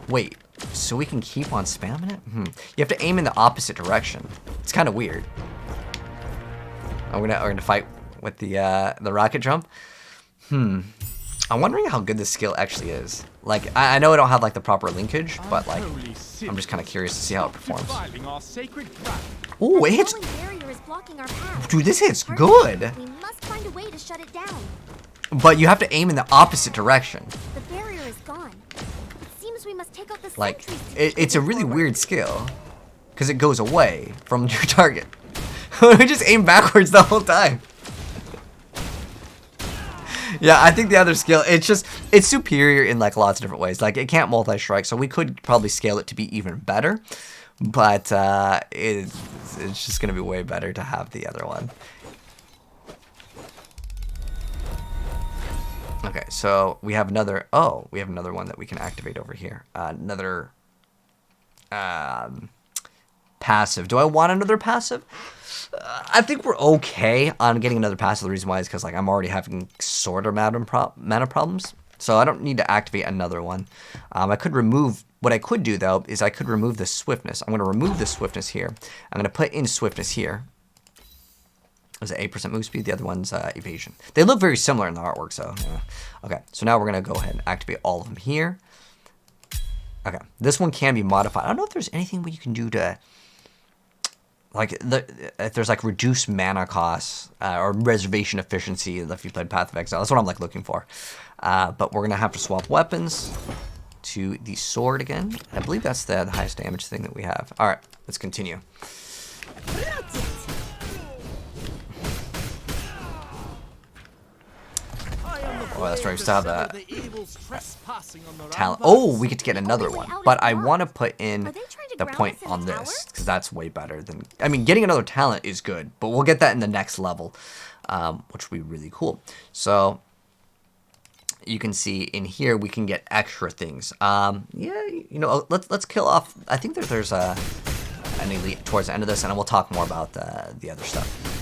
Wait. So we can keep on spamming it? You have to aim in the opposite direction. It's kind of weird. We're gonna fight with the rocket jump. I'm wondering how good this skill actually is. Like, I know I don't have like the proper linkage, but like, I'm just kind of curious to see how it performs. Oh, it hits. Dude, this hits good. We must find a way to shut it down. But you have to aim in the opposite direction. The barrier is gone. We must take out the like, it's a really weird skill, because it goes away from your target. We just aim backwards the whole time. Yeah, I think the other skill, it's superior in like lots of different ways. Like, it can't multi-strike, so we could probably scale it to be even better, but it's just gonna be way better to have the other one. Okay, so we have another. Oh, we have another one that we can activate over here. Another passive. Do I want another passive? I think we're okay on getting another passive. The reason why is because like I'm already having sort of mana problems, so I don't need to activate another one. I could remove. What I could do though is I could remove the swiftness. I'm going to remove the swiftness here. I'm going to put in swiftness here. Is it 8% move speed? The other one's evasion. They look very similar in the artwork, so yeah. Okay. So now we're going to go ahead and activate all of them here. Okay. This one can be modified. I don't know if there's anything you can do to, like, if there's like reduced mana costs or reservation efficiency if you played Path of Exile. That's what I'm like looking for. But we're going to have to swap weapons to the sword again. I believe that's the highest damage thing that we have. All right. Let's continue. Oh, that's right. We still have that talent. Oh, we get to get another one. But I want to put in the point on this because that's way better than... I mean, getting another talent is good, but we'll get that in the next level, which will be really cool. So you can see in here we can get extra things. Yeah, you know, let's kill off... I think that there's an elite towards the end of this, and we'll talk more about the other stuff.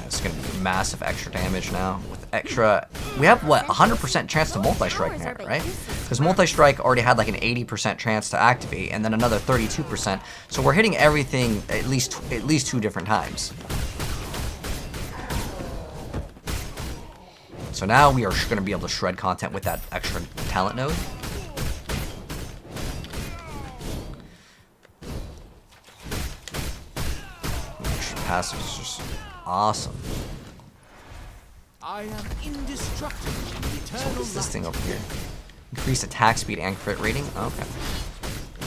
It's going to be massive extra damage now. With extra... We have, what, 100% chance to multi-strike now, right? Because multi-strike already had like an 80% chance to activate, and then another 32%. So we're hitting everything at least 2 different times. So now we are going to be able to shred content with that extra talent node. Extra passive is just awesome. I am indestructible. So what is this thing over here? Increase attack speed and crit rating? Okay.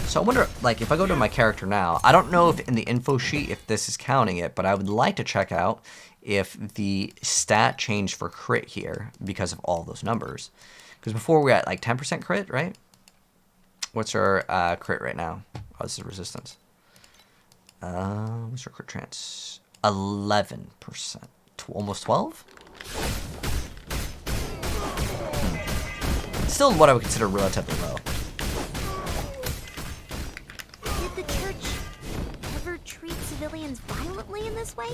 So I wonder, like, if I go to my character now, I don't know if in the info sheet if this is counting it, but I would like to check out if the stat changed for crit here because of all those numbers. Because before we were at like 10% crit, right? What's our crit right now? Oh, this is resistance. What's our crit chance? 11%. Almost 12? Still what I would consider relatively low. Did the church ever treat civilians violently in this way?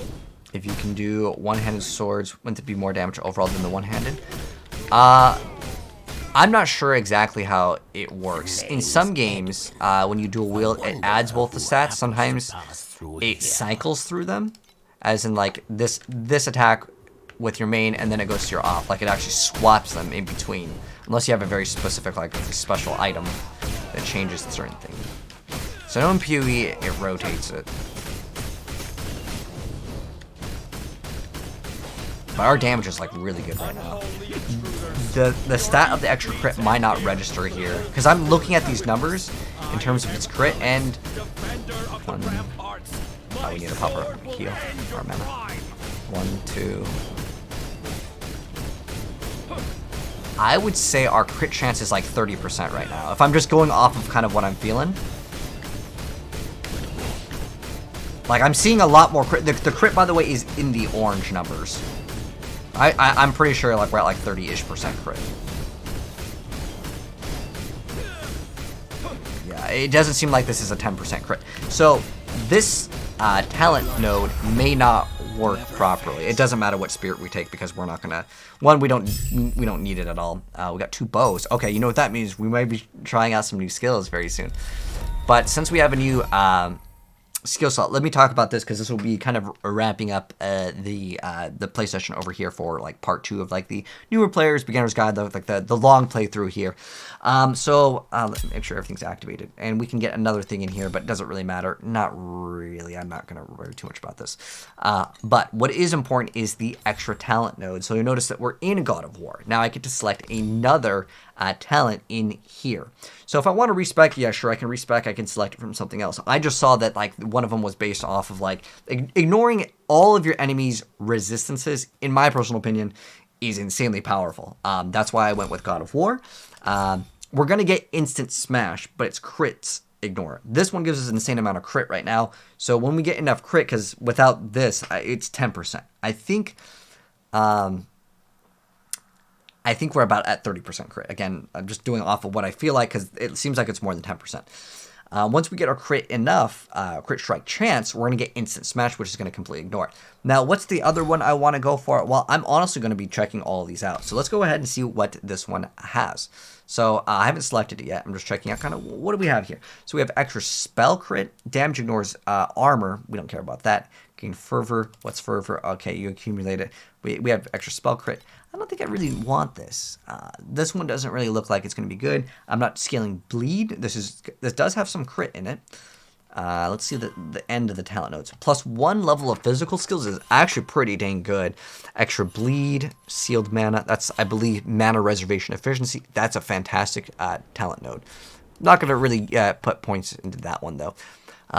If you can do one-handed swords, wouldn't it be more damage overall than the one-handed? I'm not sure exactly how it works. In some games, when you dual wield, it adds both the stats. Sometimes it cycles through them, as in like this attack with your main, and then it goes to your off. Like it actually swaps them in between, unless you have a very specific like special item that changes a certain thing. So no in PoE, it rotates it. But our damage is like really good right now. The stat of the extra crit might not register here because I'm looking at these numbers in terms of its crit and one. Oh, we need to pop our heal our mana. 1, 2. I would say our crit chance is like 30% right now. If I'm just going off of kind of what I'm feeling. Like I'm seeing a lot more crit. The crit, by the way, is in the orange numbers. I'm pretty sure like we're at like 30-ish% crit. Yeah, it doesn't seem like this is a 10% crit. So this talent node may not work properly. It doesn't matter what spirit we take because we're not gonna. One, we don't need it at all. We got 2 bows. Okay, you know what that means? We might be trying out some new skills very soon. But since we have a new skill slot, let me talk about this because this will be kind of wrapping up the play session over here for like part 2 of like the newer players, beginner's guide, the long playthrough here. So let's make sure everything's activated, and we can get another thing in here, but it doesn't really matter. Not really. I'm not going to worry too much about this. But what is important is the extra talent node. So you'll notice that we're in God of War. Now I get to select another talent in here. So if I want to respec, yeah, sure, I can respec. I can select it from something else. I just saw that like one of them was based off of like ignoring all of your enemies' resistances. In my personal opinion, is insanely powerful. That's why I went with God of War. We're gonna get instant smash, but it's crits. Ignore it. This one gives us an insane amount of crit right now. So when we get enough crit, because without this, it's 10%. I think. I think we're about at 30% crit. Again, I'm just doing off of what I feel like because it seems like it's more than 10%. Once we get our crit enough, crit strike chance, we're going to get instant smash, which is going to completely ignore it. Now, what's the other one I want to go for? Well, I'm honestly going to be checking all of these out. So let's go ahead and see what this one has. So I haven't selected it yet. I'm just checking out kind of what do we have here. So we have extra spell crit, damage ignores armor. We don't care about that. Gain fervor. What's fervor? Okay, you accumulate it. We have extra spell crit. I don't think I really want this. This one doesn't really look like it's going to be good. I'm not scaling bleed. This does have some crit in it. Let's see the end of the talent notes. +1 level of physical skills is actually pretty dang good. Extra bleed, sealed mana. That's, I believe, mana reservation efficiency. That's a fantastic talent node. Not going to really put points into that one, though.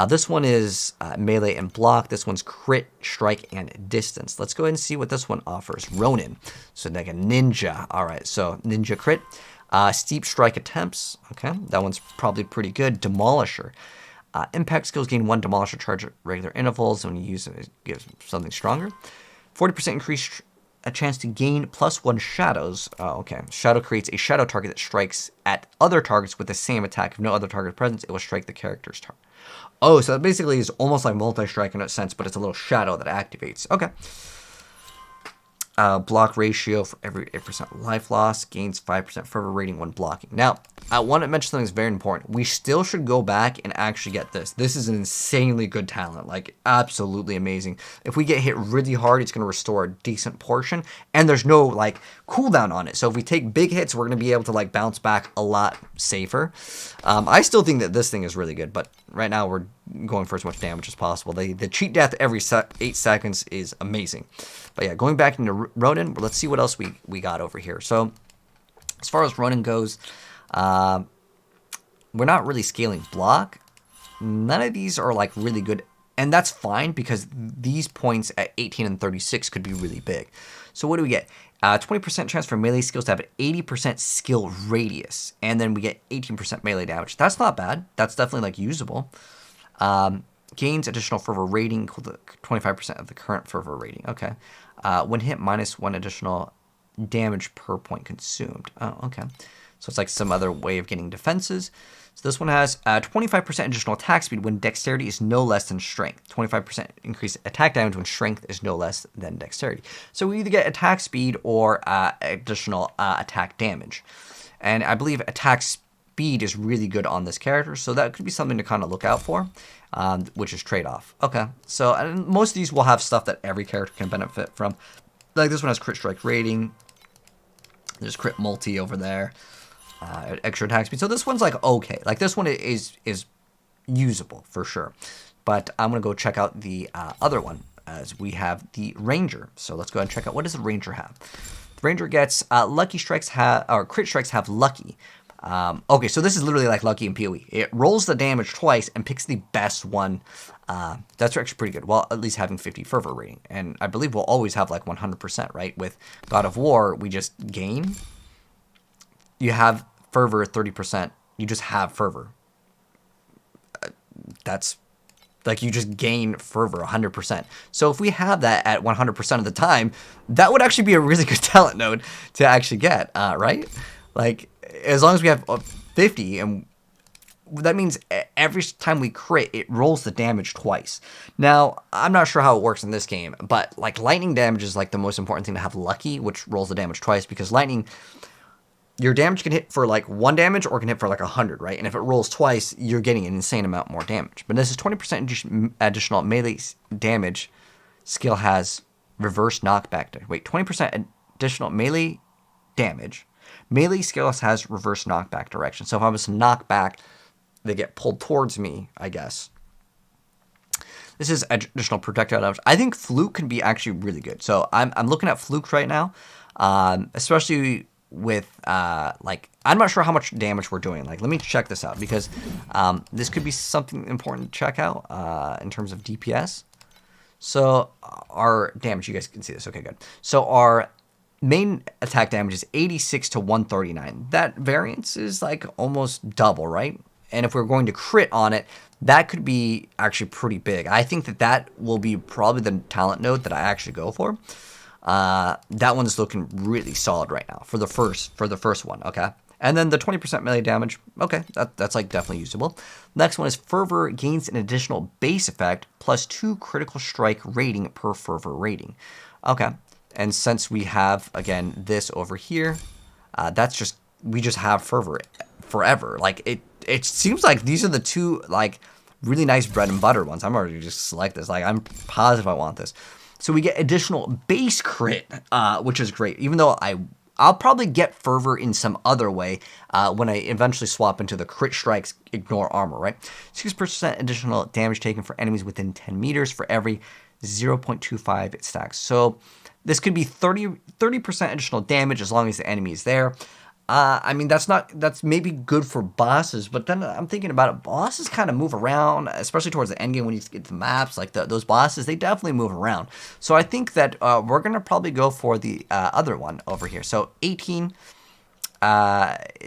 This one is melee and block. This one's crit, strike, and distance. Let's go ahead and see what this one offers. Ronin. So like a ninja. All right, so ninja crit. Steep strike attempts. Okay, that one's probably pretty good. Demolisher. Impact skills gain 1 demolisher charge at regular intervals. When you use it, it gives something stronger. 40% increase a chance to gain +1 shadows. Okay. Shadow creates a shadow target that strikes at other targets with the same attack. If no other target present, it will strike the character's target. Oh, so that basically is almost like multi-strike in a sense, but it's a little shadow that activates. Okay. Block ratio for every 8% life loss. Gains 5% fervor rating when blocking. Now, I want to mention something that's very important. We still should go back and actually get this. This is an insanely good talent. Like, absolutely amazing. If we get hit really hard, it's going to restore a decent portion. And there's no, like, cooldown on it. So if we take big hits, we're going to be able to, like, bounce back a lot safer. I still think that this thing is really good. But right now, we're going for as much damage as possible. The cheat death every 8 seconds is amazing. But yeah, going back into Ronin, let's see what else we got over here. So as far as Ronin goes, we're not really scaling block. None of these are like really good. And that's fine because these points at 18 and 36 could be really big. So what do we get? 20% chance for melee skills to have an 80% skill radius. And then we get 18% melee damage. That's not bad. That's definitely like usable. Gains additional fervor rating equal to 25% of the current fervor rating. Okay. When hit, -1 additional damage per point consumed. Oh, okay. So it's like some other way of getting defenses. So this one has 25% additional attack speed when dexterity is no less than strength. 25% increase attack damage when strength is no less than dexterity. So we either get attack speed or additional attack damage. And I believe attack speed is really good on this character. So that could be something to kind of look out for, which is trade-off. Okay, so and most of these will have stuff that every character can benefit from. Like this one has crit strike rating. There's crit multi over there. Extra attack speed. So this one's like okay. Like this one is usable for sure. But I'm gonna go check out the other one as we have the Ranger. So let's go ahead and check out what does the Ranger have. The Ranger gets lucky strikes or crit strikes have lucky. Okay, so this is literally like lucky in PoE. It rolls the damage twice and picks the best one. That's actually pretty good. Well, at least having 50 fervor rating. And I believe we'll always have like 100%, right? With God of War, we just gain. You have fervor 30%. You just have fervor. That's like you just gain fervor 100%. So if we have that at 100% of the time, that would actually be a really good talent node to actually get, right? Like as long as we have 50, and that means every time we crit, it rolls the damage twice. Now, I'm not sure how it works in this game, but like lightning damage is like the most important thing to have lucky, which rolls the damage twice, because lightning, your damage can hit for like 1 damage or can hit for like 100, right? And if it rolls twice, you're getting an insane amount more damage. But this is 20% additional melee damage. Skill has reverse knockback. Wait, 20% additional melee damage. Melee skills has reverse knockback direction. So if I was to knock back, they get pulled towards me, I guess. This is additional projectile damage. I think Fluke can be actually really good. So I'm looking at Fluke right now, especially with like I'm not sure how much damage we're doing. Like let me check this out because this could be something important to check out in terms of DPS. So our damage, you guys can see this. Okay, good. So our main attack damage is 86 to 139. That variance is like almost double, right? And if we're going to crit on it, that could be actually pretty big. I think that will be probably the talent node that I actually go for. That one's looking really solid right now for the first one, okay? And then the 20% melee damage, okay, that's like definitely usable. Next one is Fervor gains an additional base effect plus 2 critical strike rating per Fervor rating. Okay, and since we have, again, this over here, we just have Fervor forever. Like, it seems like these are the two, like, really nice bread and butter ones. I'm already just select this. Like, I'm positive I want this. So we get additional base crit, which is great. Even though I'll probably get Fervor in some other way when I eventually swap into the crit strikes, ignore armor, right? 6% additional damage taken for enemies within 10 meters for every 0.25 it stacks. So this could be 30% additional damage as long as the enemy is there. I mean, that's maybe good for bosses, but then I'm thinking about it. Bosses kind of move around, especially towards the endgame when you get the maps. Like those bosses, they definitely move around. So I think that we're gonna probably go for the other one over here. So 18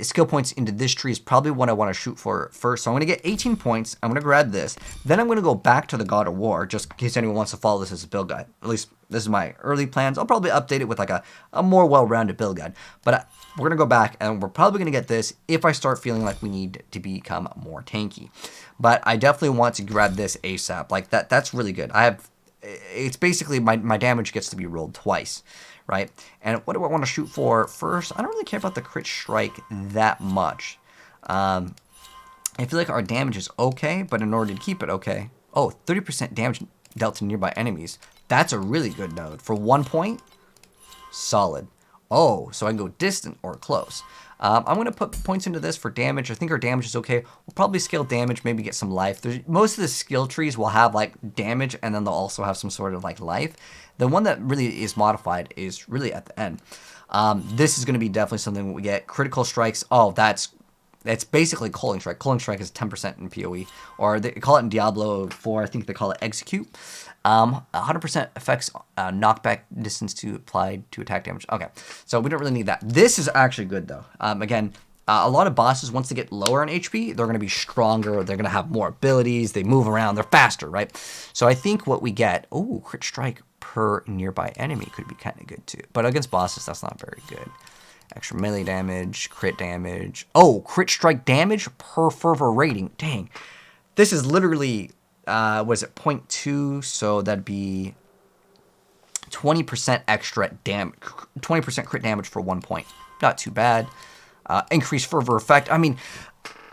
skill points into this tree is probably what I want to shoot for first. So I'm going to get 18 points. I'm going to grab this. Then I'm going to go back to the God of War, just in case anyone wants to follow this as a build guide. At least this is my early plans. I'll probably update it with like a more well-rounded build guide. But we're going to go back, and we're probably going to get this if I start feeling like we need to become more tanky. But I definitely want to grab this ASAP. Like that's really good. It's basically my damage gets to be rolled twice. Right? And what do I want to shoot for first? I don't really care about the crit strike that much. I feel like our damage is okay, but in order to keep it okay... Oh, 30% damage dealt to nearby enemies. That's a really good node. For 1 point, solid. Oh, so I can go distant or close. I'm going to put points into this for damage. I think our damage is okay. We'll probably scale damage, maybe get some life. Most of the skill trees will have like damage, and then they'll also have some sort of like life. The one that really is modified is really at the end. This is going to be definitely something we get. Critical strikes. Oh, that's basically Culling Strike. Culling Strike is 10% in PoE. Or they call it in Diablo 4, I think they call it Execute. 100% affects knockback distance to applied to attack damage. Okay, so we don't really need that. This is actually good, though. Again, a lot of bosses, once they get lower in HP, they're going to be stronger. They're going to have more abilities. They move around. They're faster, right? So I think what we get... Oh, crit strike per nearby enemy could be kind of good, too. But against bosses, that's not very good. Extra melee damage, crit damage. Oh, crit strike damage per fervor rating. Dang. This is literally... was it 0.2? So that'd be 20% extra damage, 20% crit damage for 1 point. Not too bad. Increased fervor effect. I mean,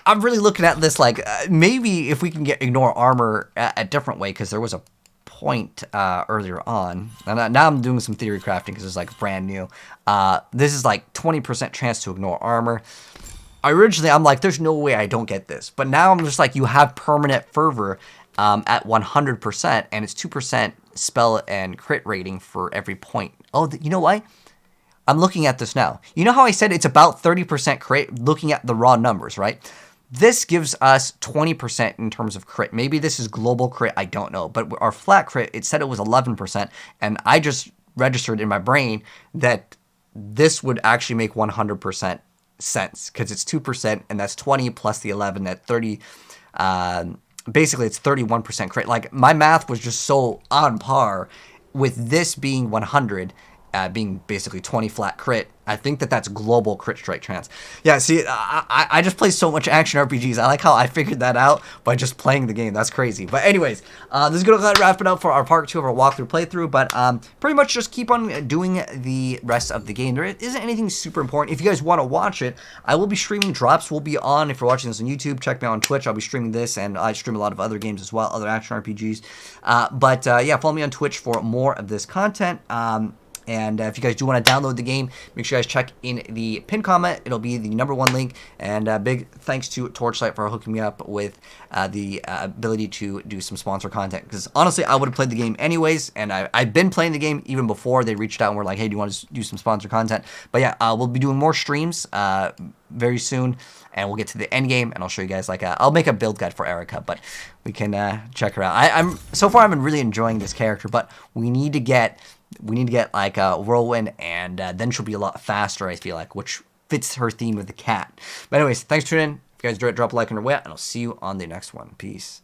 I'm really looking at this like maybe if we can get ignore armor a different way, because there was a point earlier on. And now I'm doing some theory crafting because it's like brand new. This is like 20% chance to ignore armor. Originally, I'm like, there's no way I don't get this. But now I'm just like, you have permanent fervor at 100%, and it's 2% spell and crit rating for every point. Oh, you know what? I'm looking at this now. You know how I said it's about 30% crit, looking at the raw numbers, right? This gives us 20% in terms of crit. Maybe this is global crit, I don't know. But our flat crit, it said it was 11%, and I just registered in my brain that this would actually make 100% sense, because it's 2%, and that's 20 plus the 11 at 30. Basically, it's 31% crit. Like, my math was just so on par with this being 100, being basically 20 flat crit. I think that that's global crit strike chance. Yeah, see, I just play so much action RPGs. I like how I figured that out by just playing the game. That's crazy. But anyways, this is going to wrap it up for our part 2 of our walkthrough playthrough. But pretty much just keep on doing the rest of the game. There isn't anything super important. If you guys want to watch it, I will be streaming. Drops will be on. If you're watching this on YouTube, check me out on Twitch. I'll be streaming this, and I stream a lot of other games as well, other action RPGs. Yeah, follow me on Twitch for more of this content. And if you guys do want to download the game, make sure you guys check in the pinned comment. It'll be the #1 link. And big thanks to Torchlight for hooking me up with the ability to do some sponsor content. Because honestly, I would have played the game anyways. And I've been playing the game even before they reached out and were like, hey, do you want to do some sponsor content? But yeah, we'll be doing more streams very soon. And we'll get to the end game, and I'll show you guys like I'll make a build guide for Erika, but we can check her out. So far I've been really enjoying this character, but we need to get like a whirlwind, and then she'll be a lot faster, I feel like, which fits her theme of the cat. But anyways, thanks for tuning in. If you guys enjoyed it, drop a like on your way out, and I'll see you on the next one. Peace.